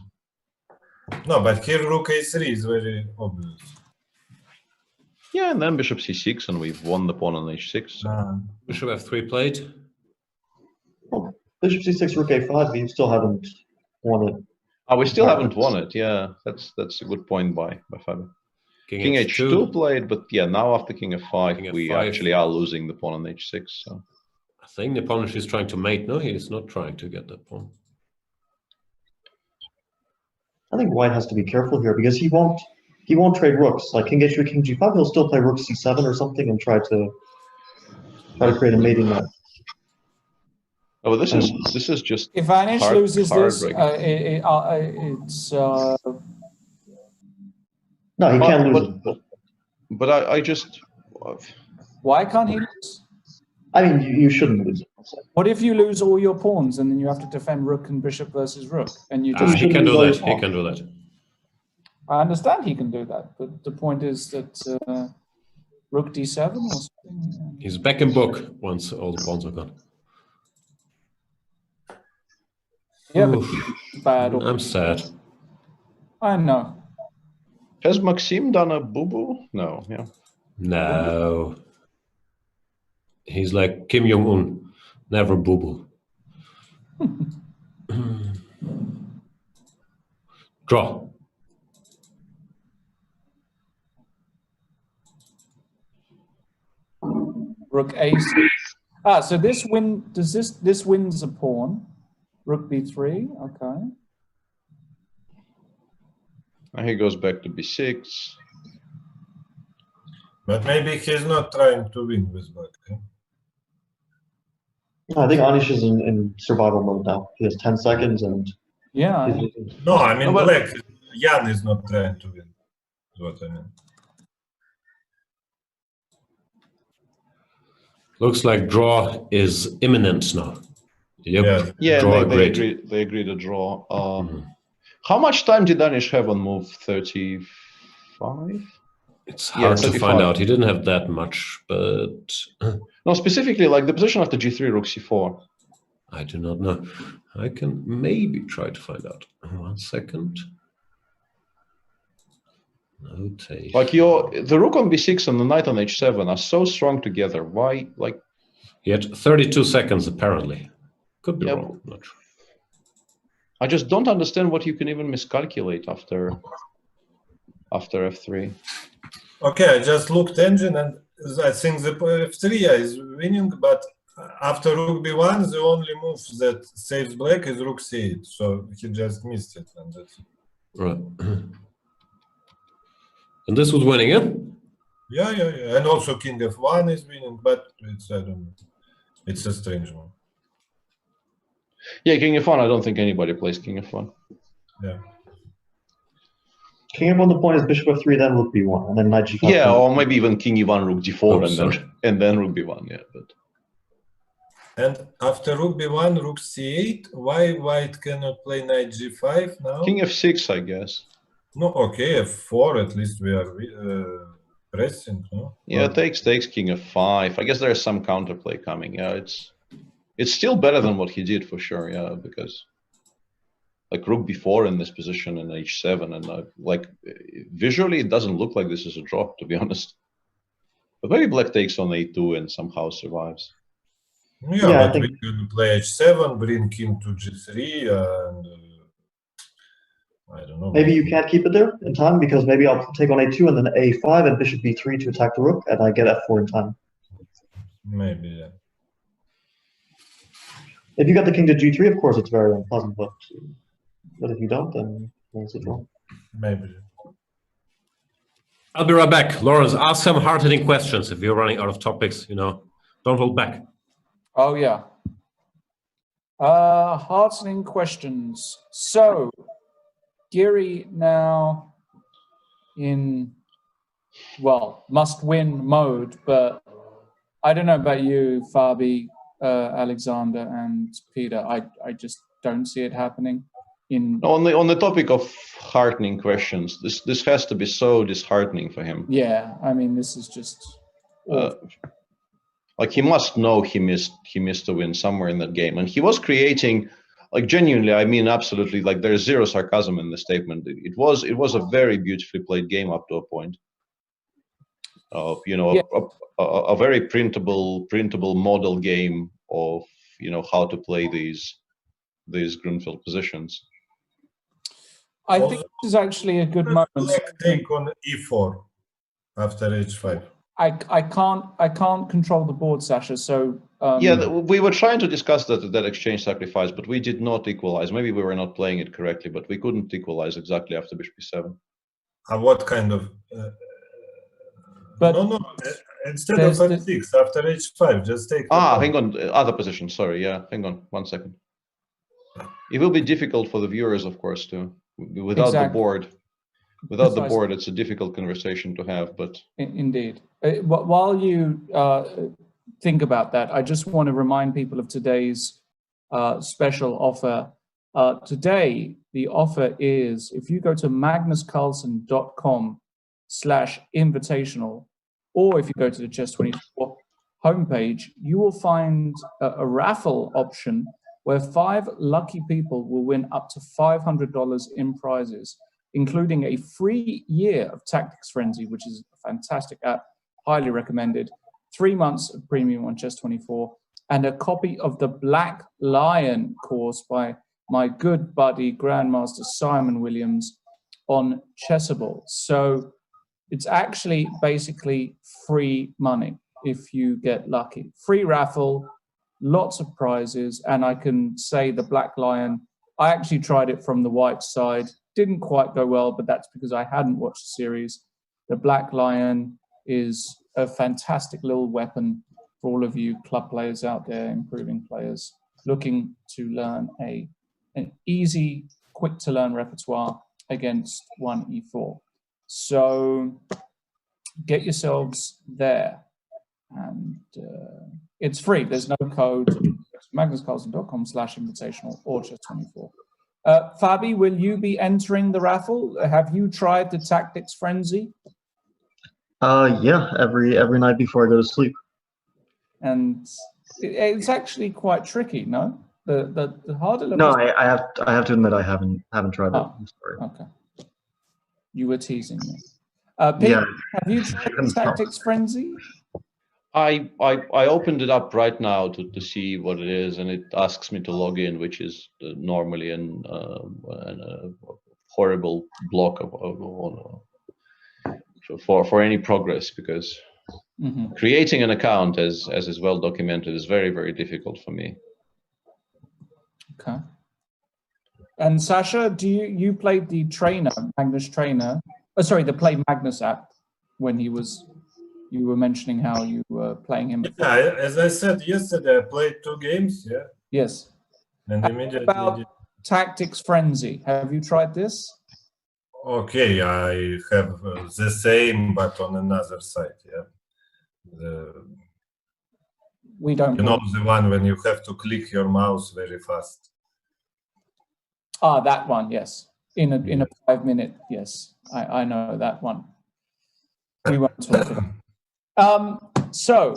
No, but here rook a3 is very obvious. Yeah, and then bishop c6, and we've won the pawn on h6. So. Bishop f3 played. Oh, bishop c6, rook a5, you still haven't won it. We still haven't won it. Yeah, that's a good point by Fabi. King h2 played, but yeah, now after king f5, King we f5. actually are losing the pawn on h6. So. I think Nepomniachtchi is trying to mate. No, he is not trying to get that pawn. I think white has to be careful here because he won't trade rooks. Like king h3, king g5, he'll still play rook c7 or something and try to create a mating net. Oh, this is just. If Anish loses this, heartbreaking. it's No, he can't lose it. But I just. why can't he lose? I mean, you shouldn't lose it. What if you lose all your pawns and then you have to defend rook and bishop versus rook, and you just He can do that. He pawn? can do that. I understand he can do that, but the point is that rook d7 or something. He's back in book once all the pawns are gone. Yeah, but Oof. bad. I'm sad. I know. Has Maxim done a boo-boo? No, yeah. No. He's like Kim Jong-un. Never boo-boo. Draw. Rook A6. So this this wins a pawn. Rook B3, okay. And he goes back to B6. But maybe he's not trying to win with black. Eh? I think Anish is in survival mode now. He has 10 seconds and Yeah. No, I mean, No, but- black, Jan is not trying to win. Is what I mean. Looks like draw is imminent now. Yep. Yeah. Yeah, Draw they agreed. agree to draw. How much time did Anish have on move 35? It's Yeah, hard to 35. find out. He didn't have that much, but No, specifically like the position after G3, Rook C4. I do not know. I can maybe try to find out. 1 second. Notation. Like the Rook on B6 and the Knight on H7 are so strong together. Why, like? He had 32 seconds apparently. Could be Yeah, wrong. Not sure. I just don't understand what you can even miscalculate after F3. Okay, I just looked engine and I think the F3 is winning, but after Rook B1, the only move that saves black is Rook C8. So he just missed it. And that's it. Right. And this was winning, yeah? Yeah. And also King F1 is winning, but it's, I don't know. It's a strange one. Yeah, King F1, I don't think anybody plays King F1. Yeah. King F1, the point is Bishop F3, then Rook B1, and then Knight G5. Yeah, or maybe even King E1, Rook G4, Oh, and then Rook B1, yeah. But And after Rook B1, Rook C8, why White cannot play Knight G5 now? King F6, I guess. No, okay, F4, at least we are pressing, no? Yeah, takes King F5. I guess there's some counterplay coming. Yeah, it's still better than what he did for sure. Yeah, because like Rook B4 in this position and H7, and like visually it doesn't look like this is a draw, to be honest. But maybe Black takes on A2 and somehow survives. Yeah, but we can play H7, bring King to G3, and I don't know. Maybe you can't keep it there in time because maybe I'll take on A2 and then A5 and Bishop B3 to attack the Rook, and I get F4 in time. Maybe, yeah. If you got the King to G3, of course, it's very unpleasant, but if you don't, then it's a draw. Maybe. I'll be right back. Lawrence, ask some hard-hitting questions if you're running out of topics, you know. Don't hold back. Oh, yeah. Hard-hitting questions. So, Giri now in, well, must-win mode, but I don't know about you, Fabi, Alexander, and Peter. I just don't see it happening. On the topic of heartening questions, this has to be so disheartening for him. Yeah, I mean, this is just like he must know he missed a win somewhere in that game, and he was creating, like genuinely, I mean absolutely, like there's zero sarcasm in the statement. It was a very beautifully played game up to a point. You know, yeah. a very printable model game of, you know, how to play these Grunfeld positions. I think this is actually a good moment. Black take on E4 after H5. I can't control the board, Sasha. So yeah, we were trying to discuss that exchange sacrifice, but we did not equalize. Maybe we were not playing it correctly, but we couldn't equalize exactly after Bishop E7. What kind of? But no. Instead of F6 after H5, just take. Hang on, other position. Sorry, yeah. Hang on, 1 second. It will be difficult for the viewers, of course, too. Without the board, it's a difficult conversation to have. But indeed, while you think about that, I just want to remind people of today's special offer. Today, the offer is if you go to magnuscarlsen.com/invitational, or if you go to the Chess24 homepage, you will find a raffle option where 5 lucky people will win up to $500 in prizes, including a free year of Tactics Frenzy, which is a fantastic app, highly recommended, 3 months of premium on Chess24, and a copy of the Black Lion course by my good buddy, Grandmaster Simon Williams. on Chessable. So it's actually basically free money if you get lucky. Free raffle, lots of prizes, and I can say the Black Lion, I actually tried it from the white side. Didn't quite go well, but that's because I hadn't watched the series. The Black Lion is a fantastic little weapon for all of you club players out there, improving players, looking to learn an easy, quick to learn repertoire against 1e4. So get yourselves there. And it's free. There's no code. magnuscarlsen.com/invitational or chess24. Fabi, will you be entering the raffle? Have you tried the Tactics Frenzy? Yeah, every night before I go to sleep. And it's actually quite tricky, no? The harder level. No, I have to admit I haven't tried it. I'm sorry. Okay. You were teasing me. Pete, Yeah. have you tried the Tactics Frenzy? I opened it up right now to see what it is, and it asks me to log in, which is normally a horrible block for any progress, because creating an account, as is well documented, is very, very difficult for me. Okay. And Sasha, do you played the trainer, Magnus trainer? Oh, sorry, the Play Magnus app when he was. You were mentioning how you were playing him. Yeah, as I said yesterday, I played 2 games. Yeah. Yes. And immediately. About Tactics Frenzy, have you tried this? Okay, I have the same, but on another side. Yeah. We don't. You know, the one when you have to click your mouse very fast. Ah, that one. Yes. In a 5-minute. Yes, I know that one. We won't talk about. So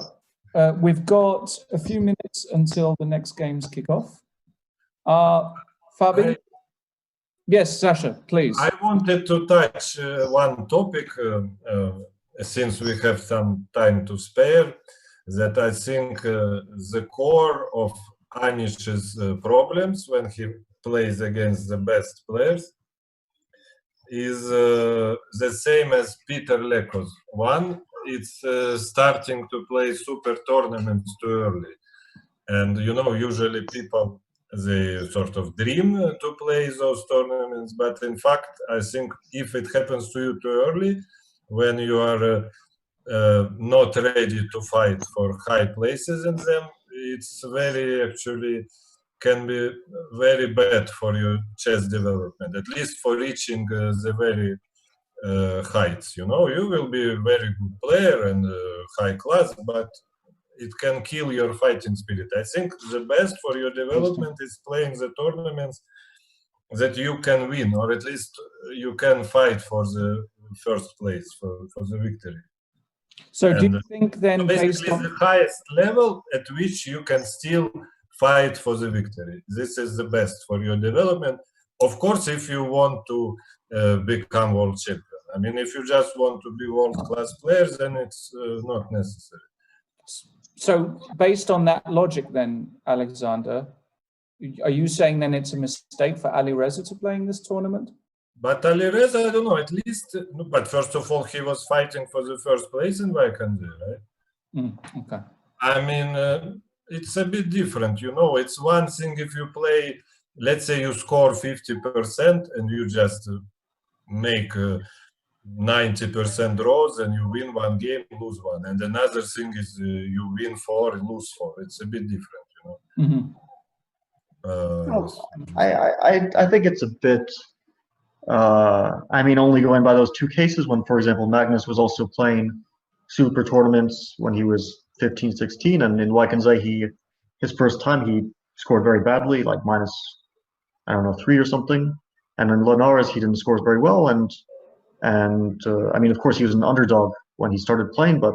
we've got a few minutes until the next games kick off. Fabi? Yes, Sasha, please. I wanted to touch one topic, since we have some time to spare, that I think the core of Anish's problems when he plays against the best players is the same as Peter Leko's one. It's starting to play super tournaments too early. And, you know, usually people, they sort of dream to play those tournaments. But in fact, I think if it happens to you too early, when you are not ready to fight for high places in them, it's actually can be very bad for your chess development, at least for reaching the very heights. You know, you will be a very good player and high class, but it can kill your fighting spirit. I think the best for your development is playing the tournaments that you can win, or at least you can fight for the first place, for the victory. So do you think then, so basically the highest level at which you can still fight for the victory, this is the best for your development. Of course, if you want to become world champion. I mean, if you just want to be world-class players, then it's not necessary. So based on that logic then, Alexander, are you saying then it's a mistake for Ali Reza to play in this tournament? But Ali Reza, I don't know, at least, but first of all, he was fighting for the first place in Vachier-Lagrave, right? Okay. I mean, it's a bit different, you know. It's one thing if you play, let's say you score 50% and you just make 90% draws and you win one game, lose one. And another thing is you win 4 and lose 4. It's a bit different, you know. I think it's a bit. I mean, only going by those 2 cases when, for example, Magnus was also playing super tournaments when he was 15, 16, and in Vachier-Lagrave, his first time he scored very badly, like minus, I don't know, 3 or something. And in Linares, he didn't score very well, and I mean, of course, he was an underdog when he started playing, but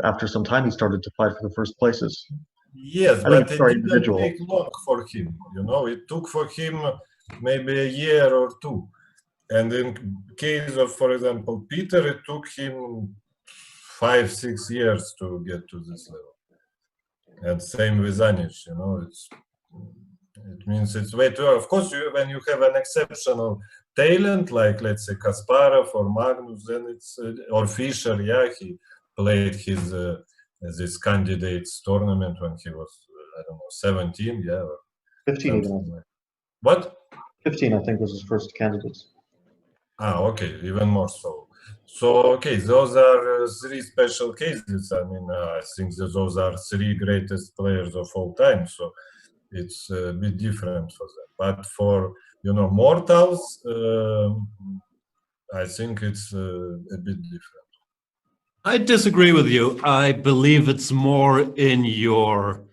after some time, he started to fight for the first places. Yes, but it didn't take long for him. You know, it took for him maybe a year or 2. And in case of, for example, Peter, it took him 5, 6 years to get to this level. And same with Anish, you know, it means it's way too early. Of course, when you have an exceptional talent, like let's say Kasparov or Magnus, then it's or Fischer. Yeah, he played his this candidates tournament when he was I don't know 17. Yeah, or 15 even. like. What? 15, I think, was his first candidates. Ah, okay, even more so. So, okay, those are three special cases. I mean, I think that those are three greatest players of all time. So it's a bit different for them. But for, mortals, I think it's a bit different. I disagree with you. I believe it's more in your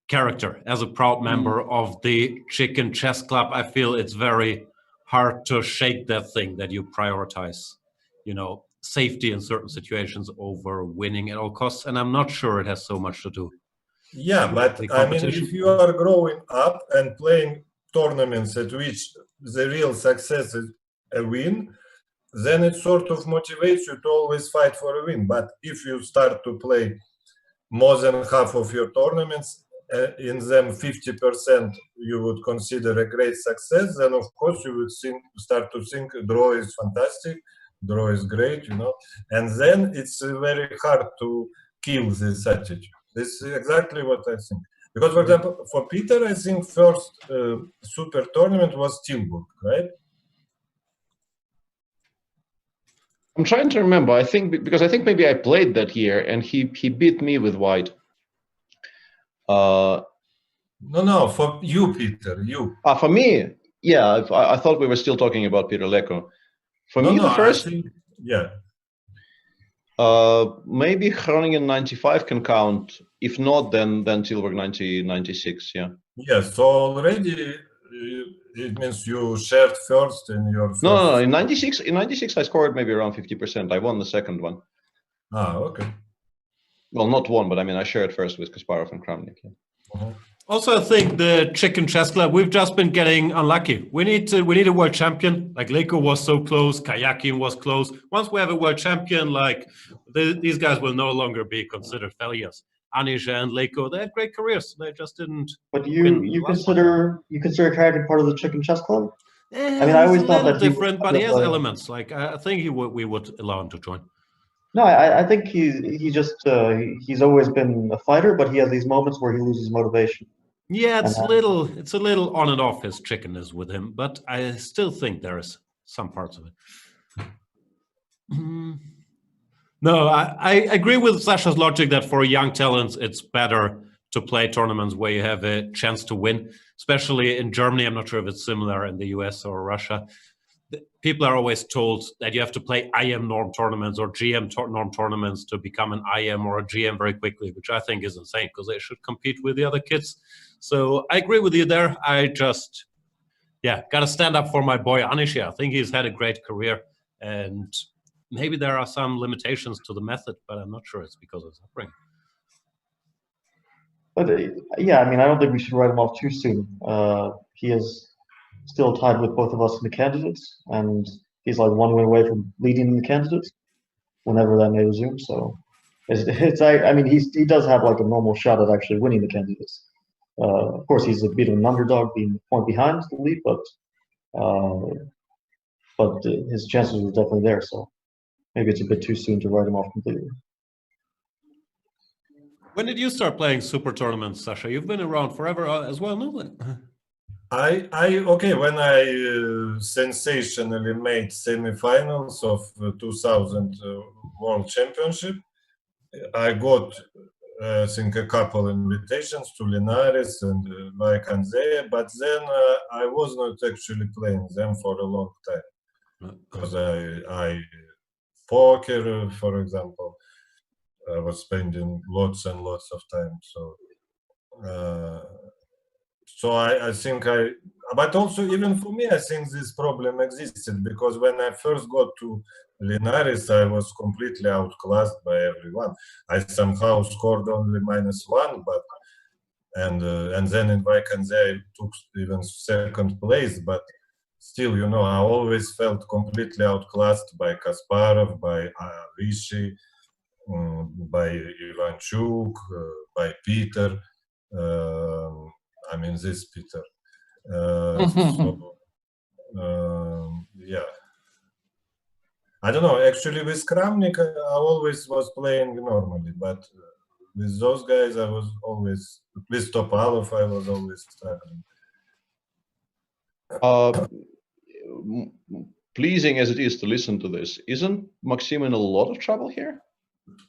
character as a proud member of the Chicken Chess Club. I feel it's very hard to shake that thing that you prioritize, safety in certain situations over winning at all costs. And I'm not sure it has so much to do. Yeah, but I mean, if you are growing up and playing tournaments at which the real success is a win, then it sort of motivates you to always fight for a win. But if you start to play more than half of your tournaments, in them 50% you would consider a great success, then of course you would start to think draw is fantastic, draw is great, and then it's very hard to kill this attitude. This is exactly what I think. Because, for example, for Peter, I think first super tournament was Tilburg, right? I'm trying to remember. I think maybe I played that year and he beat me with white. No, for you, Peter, you. For me, yeah. I thought we were still talking about Peter Leko. For me, the first. I think, yeah. Maybe Groningen 95 can count. If not, then Tilburg 96. Yeah. Yes. So already it means you shared first in your. First. No. In 96, I scored maybe around 50%. I won the second one. Ah, okay. Well, not one, but I mean, I shared first with Kasparov and Kramnik. Yeah. Also, I think the Chicken Chess Club, we've just been getting unlucky. We need a world champion. Like Leko was so close, Kayakin was close. Once we have a world champion, these guys will no longer be considered failures. Anisha and Leko, they had great careers. They just didn't. But you consider Kayakin part of the Chicken Chess Club? I mean, I always thought that different, but he has elements. I think we would allow him to join. No, I think he's always been a fighter, but he has these moments where he loses motivation. Yeah, it's a little on and off his chickenness with him, but I still think there is some parts of it. No, I agree with Sasha's logic that for young talents, it's better to play tournaments where you have a chance to win, especially in Germany. I'm not sure if it's similar in the US or Russia. People are always told that you have to play IM norm tournaments or GM norm tournaments to become an IM or a GM very quickly, which I think is insane because they should compete with the other kids. So I agree with you there. I just, got to stand up for my boy Anish. I think he's had a great career and maybe there are some limitations to the method, but I'm not sure it's because of his upbringing. But I mean, I don't think we should write him off too soon. He is still tied with both of us in the candidates, and he's like one win away from leading in the candidates whenever that may resume. So I mean, he does have like a normal shot at actually winning the candidates. Of course, he's a bit of an underdog, being a point behind the lead, but his chances are definitely there. So maybe it's a bit too soon to write him off completely. When did you start playing super tournaments, Sasha? You've been around forever as well, no? When I sensationally made semifinals of 2000 World Championship, I got I think a couple invitations to Linares and Vachier-Lagrave, but then I was not actually playing them for a long time because I poker, for example, I was spending lots and lots of time. So I think but also even for me, I think this problem existed because when I first got to Linares, I was completely outclassed by everyone. I somehow scored only -1, but and then in Vachier-Lagrave I took even second place, but still, I always felt completely outclassed by Kasparov, by Vichy, by Ivanchuk, by Peter. I mean, this Peter. yeah. I don't know. Actually, with Kramnik, I always was playing normally, but with those guys, I was always with Topalov. I was always struggling. Pleasing as it is to listen to this, isn't Maxim in a lot of trouble here?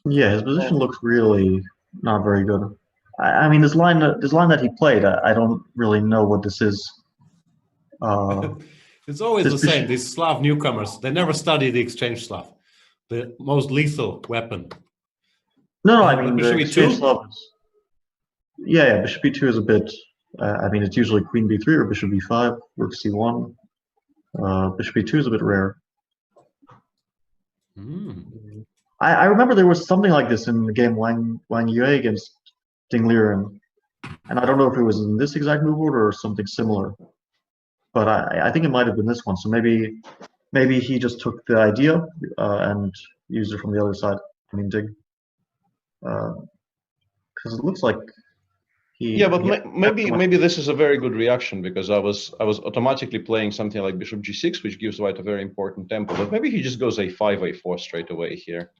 Yeah, his position looks really not very good. I mean, this line that he played, I don't really know what this is. It's always the same. These Slav newcomers, they never study the exchange Slav, the most lethal weapon. No, I mean, Bishop the E2? exchange Slav is, yeah, Bishop E2 is a bit, I mean, it's usually Queen B3 or Bishop B5, Rook C1. Bishop E2 is a bit rare. I remember there was something like this in the game Wang Yue against Ding Liren, and I don't know if it was in this exact move order or something similar, but I think it might have been this one. So maybe he just took the idea and used it from the other side. I mean, Ding, because it looks like yeah, but maybe this is a very good reaction, because I was automatically playing something like Bishop G6, which gives White a very important tempo. But maybe he just goes A5, A4 straight away here,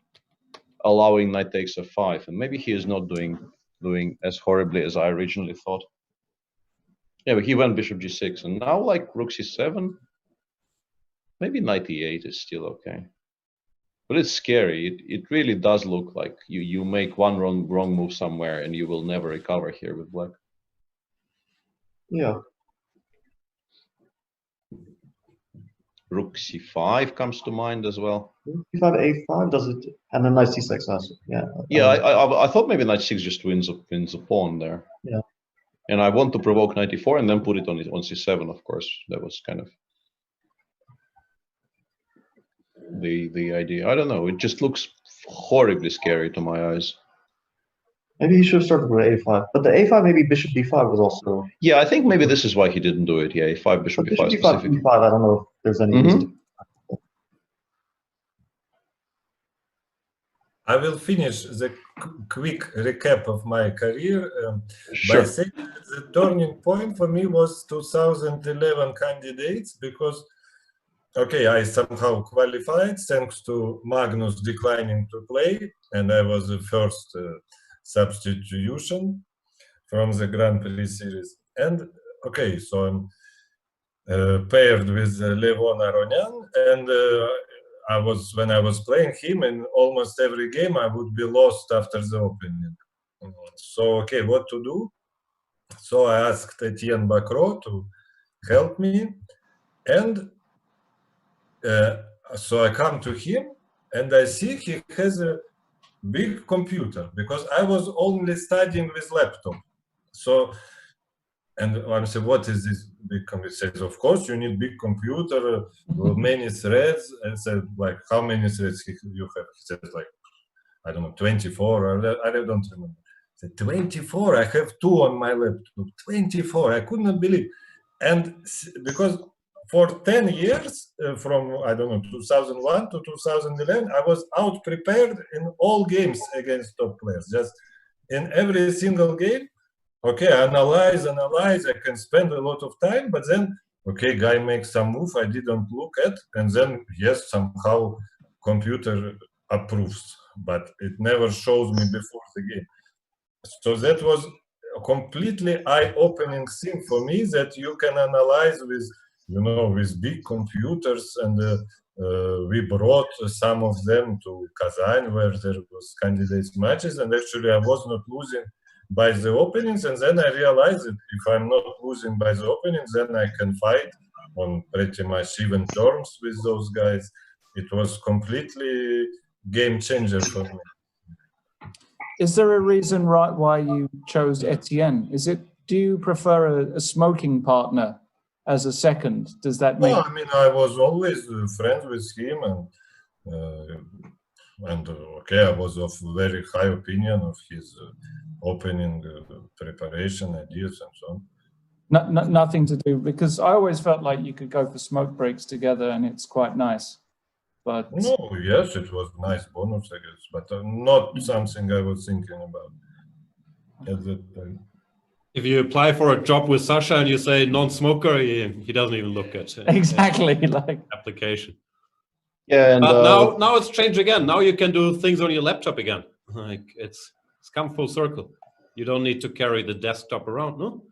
allowing knight takes F5, and maybe he is not doing as horribly as I originally thought. Yeah, but he went Bishop G6, and now like Rook C7, maybe knight E8 is still okay. But it's scary. It really does look like you make one wrong move somewhere and you will never recover here with black. Yeah. Rook C5 comes to mind as well. B5, A5 does it, and then knight C6 also. Yeah. Yeah, I thought maybe knight 6 just wins a pawn there. Yeah. And I want to provoke knight E4 and then put it on C7, of course. That was kind of the idea. I don't know. It just looks horribly scary to my eyes. Maybe he should have started with A5, but the A5 maybe Bishop B5 was also. Yeah, I think maybe this is why he didn't do it. Yeah, A5 Bishop B5 specifically. B5, I don't know if there's any reason. I will finish the quick recap of my career Sure. by saying that the turning point for me was 2011 candidates, because okay, I somehow qualified thanks to Magnus declining to play, and I was the first substitution from the Grand Prix series. And okay, so I'm paired with Levon Aronian, and when I was playing him in almost every game, I would be lost after the opening. So okay, what to do? So I asked Etienne Bacro to help me, and so I come to him and I see he has a big computer, because I was only studying with laptop. So, and I said, what is this big computer? He says, of course, you need big computer, many threads. I said, like, how many threads you have? He said, like, I don't know, 24, or I don't remember. I said, 24? I have 2 on my laptop. 24, I could not believe. And because for 10 years, from, I don't know, 2001 to 2011, I was out prepared in all games against top players. Just in every single game, okay, analyze, I can spend a lot of time, but then, okay, guy makes some move I didn't look at, and then, yes, somehow computer approves, but it never shows me before the game. So that was a completely eye-opening thing for me, that you can analyze with, you know, with big computers, and we brought some of them to Kazan, where there was candidates matches, and actually I was not losing by the openings, and then I realized that if I'm not losing by the openings, then I can fight on pretty much even terms with those guys. It was completely game changer for me. Is there a reason why you chose Etienne? Do you prefer a smoking partner as a second? Does that make? No, I mean, I was always friends with him, and okay, I was of very high opinion of his opening preparation ideas and so on. Nothing to do, because I always felt like you could go for smoke breaks together and it's quite nice. But no, yes, it was nice bonus, I guess, but not something I was thinking about at that time. If you apply for a job with Sasha and you say non-smoker, he doesn't even look at exactly like application. Yeah, and but now it's changed again. Now you can do things on your laptop again. Like it's come full circle. You don't need to carry the desktop around, no?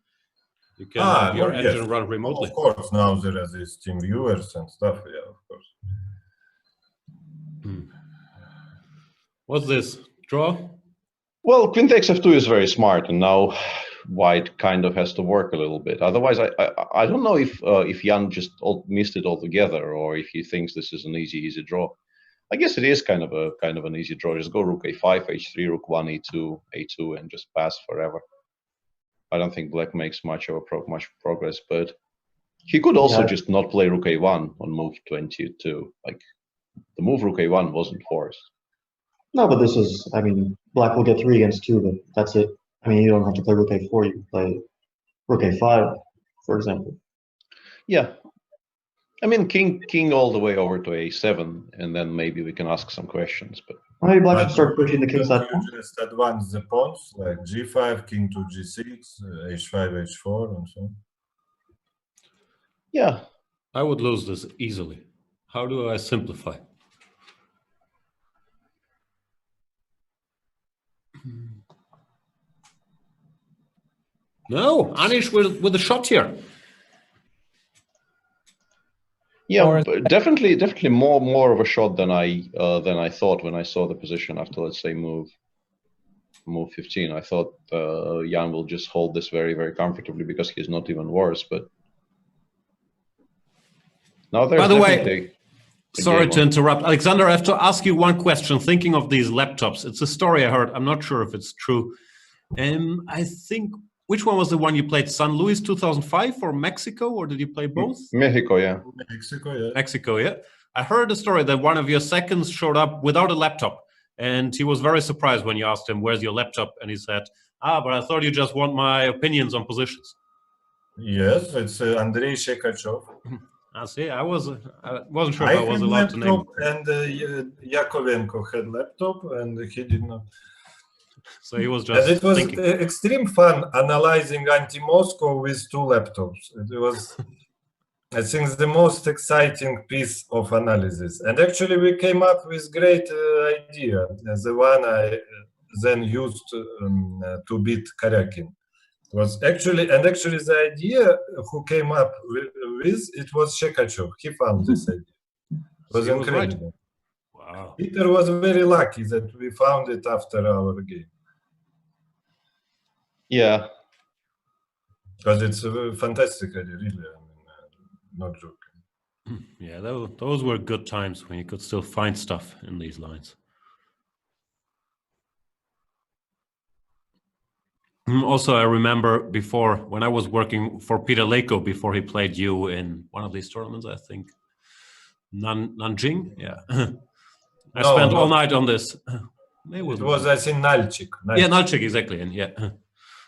You can have your engine run remotely. Of course, now there are these team viewers and stuff. Yeah, of course. What's this? Draw? well, Queen takes f2 is very smart, and now White kind of has to work a little bit. Otherwise, I don't know if Jan just missed it altogether, or if he thinks this is an easy draw. I guess it is kind of an easy draw. Just go rook a5, h3, rook 1, e2, a2, and just pass forever. I don't think Black makes much progress, but he could also just not play rook a1 on move 22. Like the move rook a1 wasn't forced. No, but this is, I mean, Black will get 3 against 2, but that's it. I mean, you don't have to play rook a4, you can play rook a5, for example. Yeah. I mean, king all the way over to a7, and then maybe we can ask some questions. But maybe Black should start pushing the king side. Just advance the pawns, like g5, king to g6, h5, h4, and so on. yeah. I would lose this easily. How do I simplify? No, Anish with a shot here. Yeah, definitely more of a shot than I thought when I saw the position after, let's say, move 15. I thought Jan will just hold this very, very comfortably because he's not even worse. But now there's, by the way, sorry to interrupt, Alexander. I have to ask you one question. Thinking of these laptops, it's a story I heard. I'm not sure if it's true. I think. Which one was the one you played? San Luis 2005 or Mexico, or did you play both? Mexico, yeah. Mexico, yeah. I heard a story that one of your seconds showed up without a laptop, and he was very surprised when you asked him, "Where's your laptop?" And he said, but I thought you just want my opinions on positions." Yes, it's Andrei Shekachov. I see. I wasn't sure if I was allowed to name. And Yakovenko had laptop, and he did not. So he was just. And it was thinking. extreme fun analyzing anti-Moscow with 2 laptops. It was, I think, the most exciting piece of analysis. And actually, we came up with great idea. The one I then used to beat Karyakin was actually the idea who came up with it was Shekachov. He found this idea. It was incredible. Right. Wow. Peter was very lucky that we found it after our game. Yeah. Because it's a fantastic idea, really. I mean, not joking. Yeah, those were good times when you could still find stuff in these lines. Also, I remember before, when I was working for Peter Leko, before he played you in one of these tournaments, I think, Nanjing, yeah. I spent all night on this. It was, I think, Nalchik. Yeah, Nalchik, exactly. And yeah,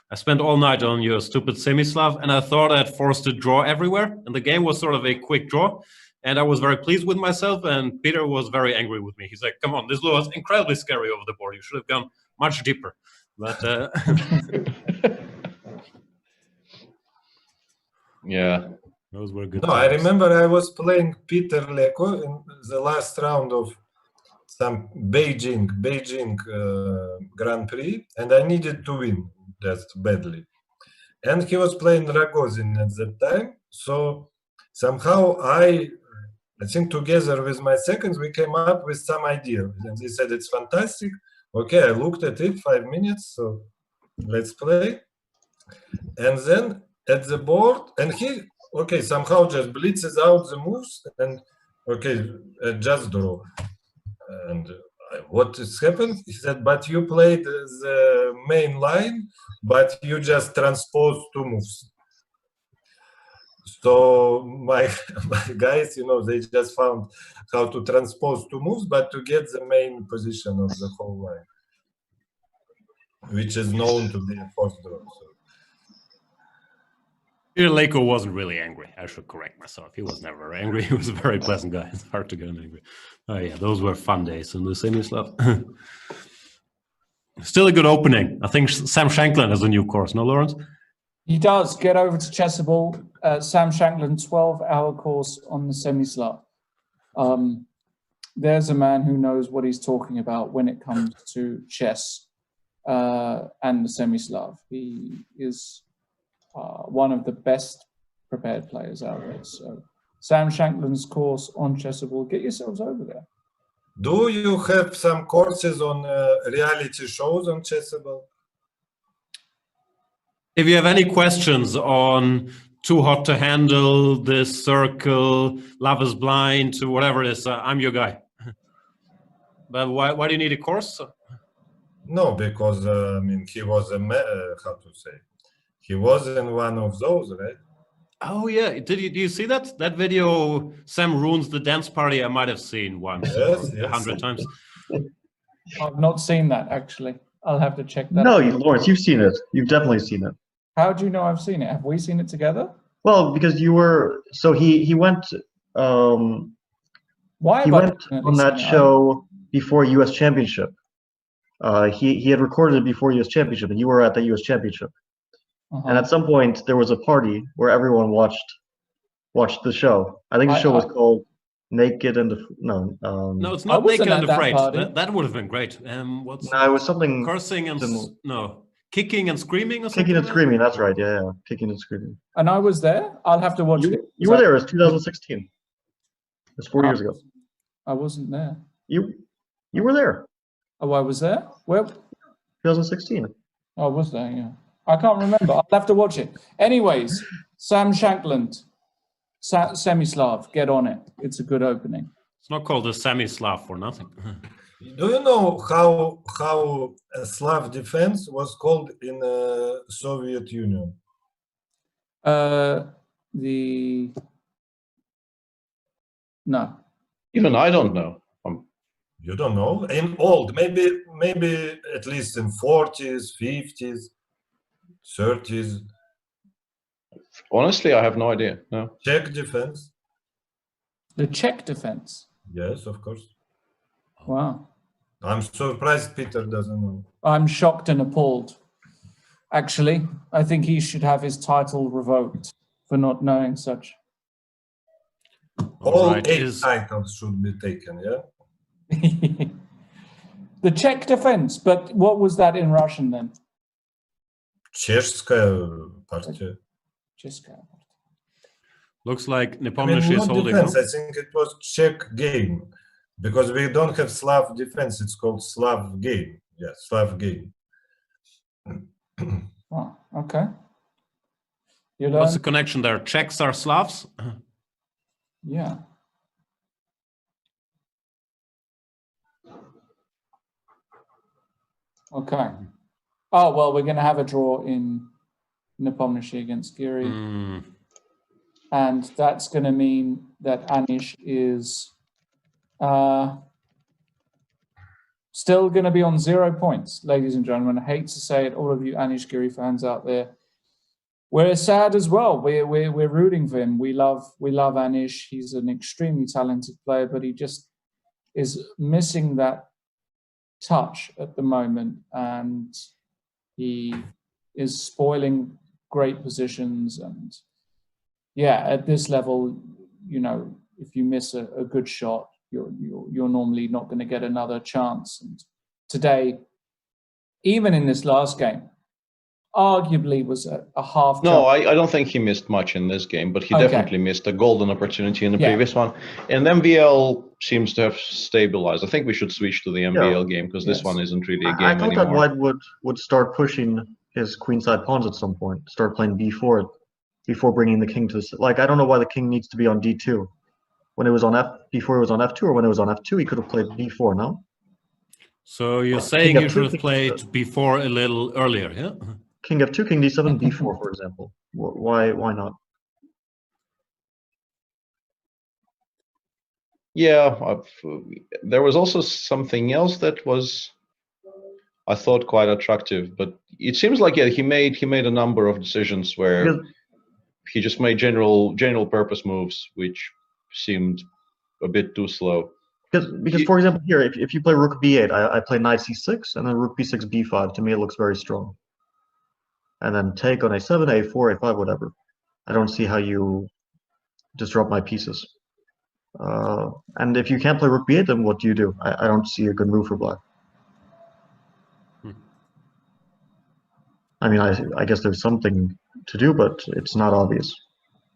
I spent all night on your stupid Semislav, and I thought I'd forced a draw everywhere. And the game was sort of a quick draw. And I was very pleased with myself. And Peter was very angry with me. He's like, "Come on, this was incredibly scary over the board. You should have gone much deeper." But yeah, those were good. No, times. I remember I was playing Peter Leko in the last round of some Beijing Grand Prix, and I needed to win just badly. And he was playing Ragozin at that time, so somehow I think together with my seconds we came up with some idea, and they said it's fantastic. Okay, I looked at it 5 minutes, so let's play. And then at the board, and he somehow just blitzes out the moves, and just draw. And what has happened is that, but you played the main line, but you just transposed 2 moves. So my guys, they just found how to transpose 2 moves, but to get the main position of the whole line, which is known to be a forced draw. So. Peter Leko wasn't really angry. I should correct myself. He was never angry. He was a very pleasant guy. It's hard to get angry. Oh yeah, those were fun days in the Semislav. Still a good opening. I think Sam Shanklin has a new course, no, Lawrence? He does get over to Chessable. Sam Shankland, 12-hour course on the semi-Slav. There's a man who knows what he's talking about when it comes to chess and the semi-Slav. He is one of the best prepared players out there. So Sam Shankland's course on Chessable, get yourselves over there. Do you have some courses on reality shows on Chessable? If you have any questions on Too Hot to Handle, This Circle, Love is Blind, to whatever it is, I'm your guy. But why do you need a course? No, because I mean, he was how to say, he was in one of those, right? Oh yeah, do you see that video? Sam ruins the dance party. I might have seen once, Yes, 100 times. I've not seen that, actually. I'll have to check that No, out. Lawrence, you've seen it. You've definitely seen it. How do you know I've seen it? Have we seen it together? Well, because you were. So he went. Why He have I went definitely on that seen it? show before U.S. Championship. He had recorded it before U.S. Championship, and you were at the U.S. Championship. And at some point, there was a party where everyone watched the show. I think the show was called Naked and No, it's I not wasn't Naked and at that Afraid. party. That would have been great. What's No, it was something cursing and similar. no, kicking and screaming or something. Kicking and like Screaming. That's right. Yeah, Kicking and Screaming. And I was there? I'll have to watch it. You were there. It was 2016. It's 4 years ago. I wasn't there. You were there. Oh, I was there? Where? 2016. I was there, yeah. I can't remember. I'll have to watch it. Anyways, Sam Shankland, Semi-Slav, get on it. It's a good opening. It's not called a semi-Slav for nothing. Do you know how a Slav defense was called in the Soviet Union? No. Even I don't know. You don't know? In old, maybe at least in 40s, 50s, 30s. Honestly, I have no idea. No. Czech defense. The Czech defense. Yes, of course. Wow. I'm surprised Peter doesn't know. I'm shocked and appalled. Actually, I think he should have his title revoked for not knowing such. All right, 8 titles should be taken, yeah? The Czech defense, but what was that in Russian then? Чешская партия. Czechia. Looks like I mean, Nepomniachtchi is not holding. defense, No? I think it was Czech game. Because we don't have Slav defense, it's called Slav game. Yeah, Slav game. Oh, okay. You What's learn? the connection there? Czechs are Slavs? Yeah. Okay. Oh, well, we're going to have a draw in Nepomniachtchi against Giri. And that's going to mean that Anish is still going to be on 0 points, ladies and gentlemen. I hate to say it, all of you Anish Giri fans out there. We're sad as well. We're rooting for him. We love Anish. He's an extremely talented player, but he just is missing that touch at the moment, and he is spoiling great positions. And yeah, at this level, you know, if you miss a good shot, you're normally not going to get another chance. And today, even in this last game, arguably was a half. No, I don't think he missed much in this game, but he definitely missed a golden opportunity in the previous one. And MVL seems to have stabilized. I think we should switch to the MVL game because this one isn't really a game I thought anymore. that White would start pushing his queenside pawns at some point, start playing b4 before bringing the king to the... Like, I don't know why the king needs to be on d2. When it was on before it was on f2, or when it was on f2, he could have played b4, no? So you're saying you should have played b4 a little earlier, yeah? King f2, king d7, b4, for example. Why not? Yeah, there was also something else that was, I thought, quite attractive. But it seems like he made a number of decisions where he just made general purpose moves, which seemed a bit too slow. Because for example, here, if you play rook b8, I play knight c6, and then rook b6, b5. To me, it looks very strong. and then take on a7, a4, a5, whatever. I don't see how you disrupt my pieces. And if you can't play rook b8, then what do? I don't see a good move for black. I mean, I guess there's something to do, but it's not obvious.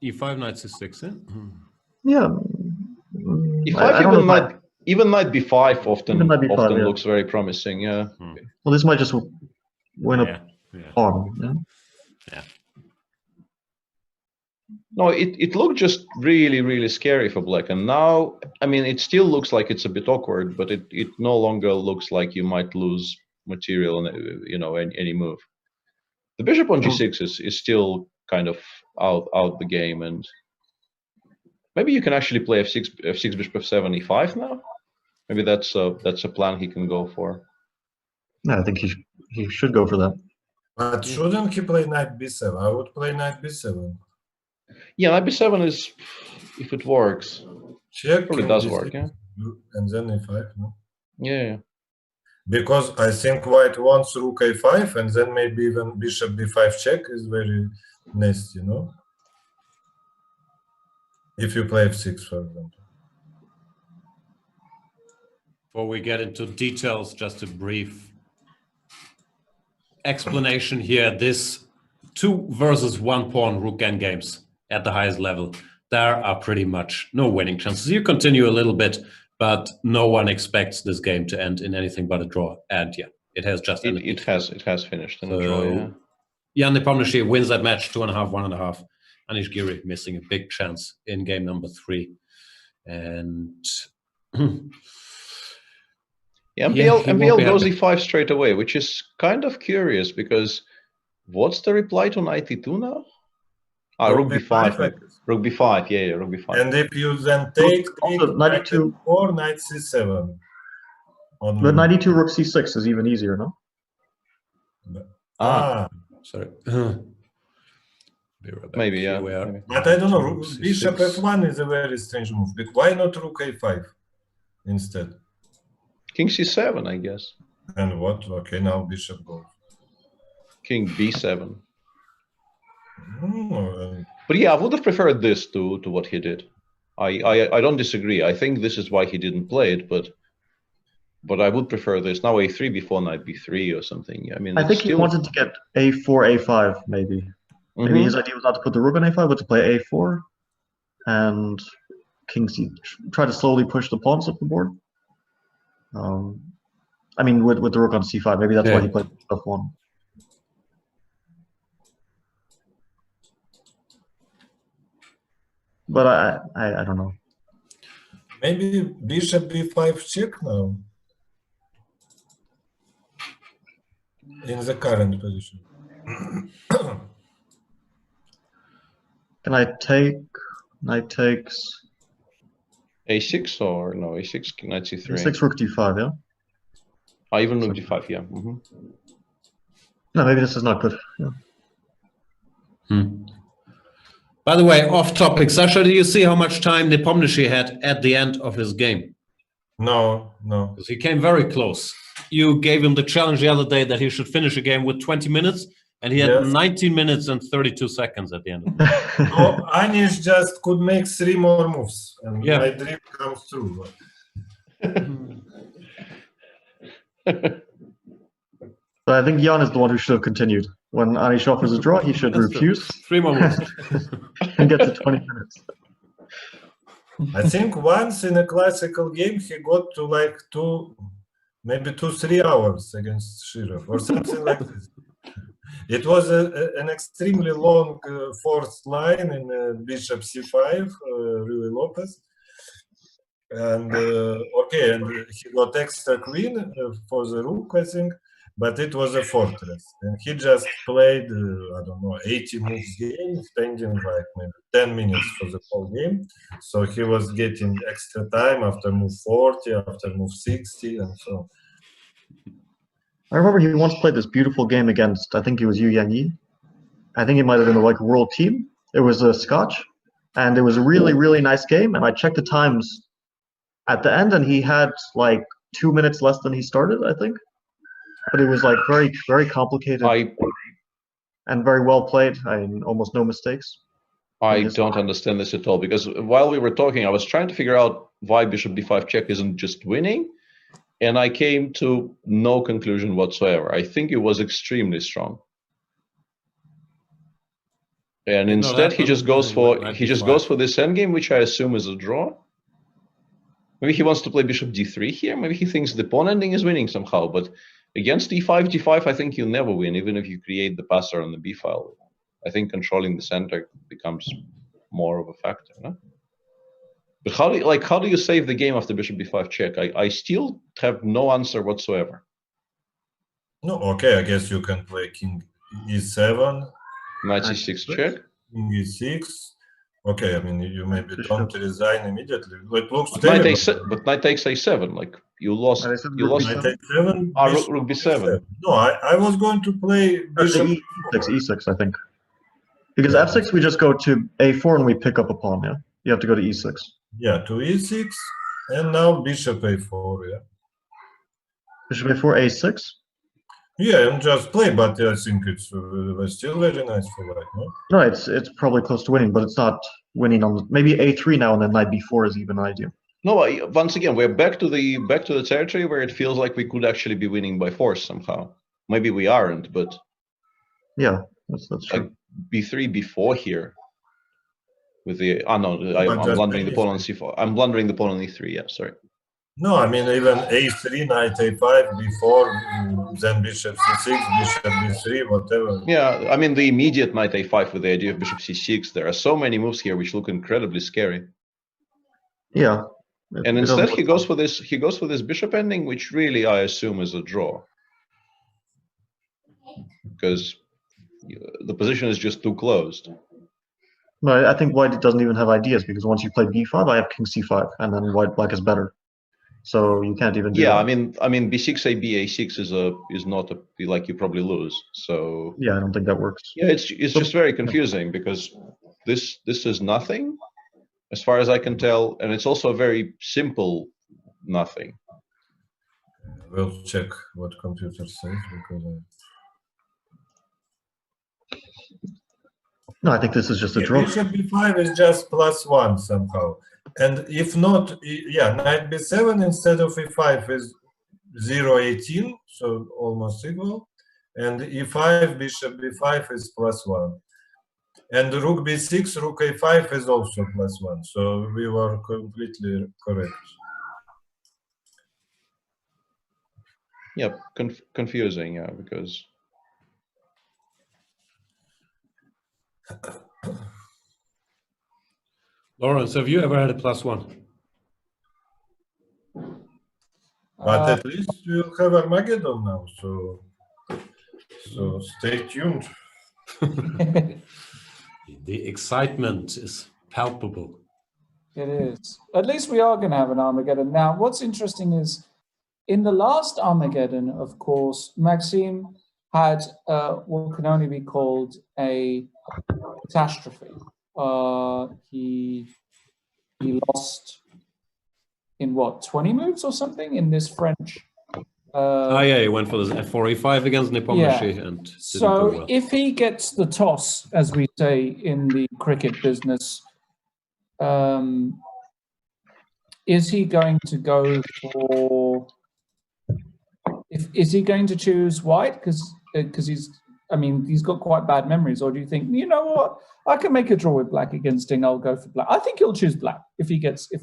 e5, knight c6, Yeah. E5, even knight b5 often B5, looks very promising. Yeah. Well, this might just win a pawn. Yeah. No, it looked just really, really scary for black. And now, I mean, it still looks like it's a bit awkward, but it no longer looks like you might lose material in, any move. The bishop on g6 is still kind of out the game, and maybe you can actually play f6, bishop f7, e5 now. Maybe that's a plan he can go for. No, I think he should go for that. But shouldn't he play knight b7? I would play knight b7. Yeah, knight b7 is, if it works, Check. probably does work. Yeah. And then e5. No? Yeah. Because I think white wants rook a5, and then maybe even bishop b5 check is very nasty, no? If you play f6, for example. Before we get into details, just a brief explanation here. This 2 versus 1 pawn rook endgames at the highest level, there are pretty much no winning chances. You continue a little bit, but no one expects this game to end in anything but a draw. And yeah, it has just ended. It has finished in a draw. Yeah. Jan Nepomniachtchi wins that match 2.5, 1.5. Anish Giri missing a big chance in game number 3. And MVL goes e5 straight away, which is kind of curious because what's the reply to knight e2 now? Rook b5. Rook b5, yeah, rook b5. And if you then take knight e2 or knight c7. But knight e2 rook c6 is even easier, no? Sorry. Maybe, yeah. Maybe. But I don't know, bishop f1 is a very strange move. But why not rook a5 instead? King c7, I guess. And what? Okay, now bishop goes. King b7. But yeah, I would have preferred this to what he did. I don't disagree. I think this is why he didn't play it, but I would prefer this. Now a3 before knight b3 or something. I mean, I think he wanted to get a4, a5 maybe. Maybe his idea was not to put the rook on a5, but to play a4 and king c. Try to slowly push the pawns up the board. I mean, with the rook on c5, maybe that's why he played f1. But I don't know. Maybe bishop b5 check now. In the current position. Can I take? Knight takes. a6 or no? A6, knight c3. A6 rook d5, yeah. Even rook d5, yeah. No, maybe this is not good. Yeah. By the way, off topic, Sasha, do you see how much time Nepomniachtchi had at the end of his game? No. Because he came very close. You gave him the challenge the other day that he should finish a game with 20 minutes, and he had 19 minutes and 32 seconds at the end of it. No, Anish just could make 3 more moves, and my dream comes true. So I think Jan is the one who should have continued. When Anish offers a draw, he should refuse. 3 more moves. And get to 20 minutes. I think once in a classical game, he got to like 3 hours against Shirov or something like this. It was an extremely long fourth line in bishop c5, Rui Lopez. And and he got extra queen for the rook, I think, but it was a fortress. And he just played, 80 moves game, spending like maybe 10 minutes for the whole game. So he was getting extra time after move 40, after move 60, and so on. I remember he once played this beautiful game against, I think it was Yu Yang. I think it might have been like a world team. It was a Scotch, and it was a really, really nice game. And I checked the times at the end, and he had like 2 minutes less than he started, I think. But it was like very, very complicated. and very well played. I mean, almost no mistakes. I don't understand this at all, because while we were talking, I was trying to figure out why bishop d5 check isn't just winning, and I came to no conclusion whatsoever. I think it was extremely strong. And instead, he just goes for this endgame, which I assume is a draw. Maybe he wants to play bishop d3 here. Maybe he thinks the pawn ending is winning somehow. But against d5, I think you'll never win, even if you create the passer on the b file. I think controlling the center becomes more of a factor, no? But how do you save the game after bishop b5 check? I still have no answer whatsoever. No, okay, I guess you can play king e7. Knight c6 check. King e6. Okay, I mean, you maybe don't resign immediately. It looks but knight takes a7. Like you lost. You lost. Knight a7. Rook b7. No, I was going to play bishop e6, I think. Because f6 we just go to a4 and we pick up a pawn. Yeah, you have to go to e6. Yeah, to e6, and now bishop a4. Yeah. Bishop a4, a6. Yeah, and just play, but I think it's still very nice for white, no? No, it's probably close to winning, but it's not winning on maybe a3 now, and then knight b4 is even idea. No, once again we're back to the territory where it feels like we could actually be winning by force somehow. Maybe we aren't, but yeah, that's true. Like b3, b4 here. With the I'm blundering the pawn on c4. I'm blundering the pawn on e3. Yeah, sorry. No, I mean even a3, knight a5, b4, then bishop c6, bishop b3, whatever. Yeah, I mean the immediate knight a5 with the idea of bishop c6. There are so many moves here which look incredibly scary. Yeah. And instead he goes for this. He goes for this bishop ending, which really I assume is a draw, because the position is just too closed. No, I think white doesn't even have ideas, because once you play b5, I have king c5, and then black is better. So you can't even do that. I mean b6 a b a6 is not a, like you probably lose. So yeah, I don't think that works. Yeah, it's just very confusing, because this is nothing as far as I can tell, and it's also a very simple nothing. We'll check what computer says, because no, I think this is just a draw. Bishop b5 is just +1 somehow. And if not, yeah, knight b7 instead of e5 is 0-18, so almost equal. And e5, bishop b5 is +1. And rook b6, rook a5 is also +1. So we were completely correct. Yeah, confusing, yeah, because... Lawrence, have you ever had a +1? But at least we'll have Armageddon now, so stay tuned. The excitement is palpable. It is. At least we are going to have an Armageddon. Now, what's interesting is, in the last Armageddon, of course, Maxime had what can only be called a catastrophe. He lost in what, 20 moves or something in this French. Yeah, he went for this f4 e5 against Nepomniachtchi, and didn't so do well. If he gets the toss, as we say in the cricket business, is he going to go for? Is he going to choose white because he's? I mean, he's got quite bad memories. Or do you think, you know what, I can make a draw with black against Ding, I'll go for black? I think he'll choose black if he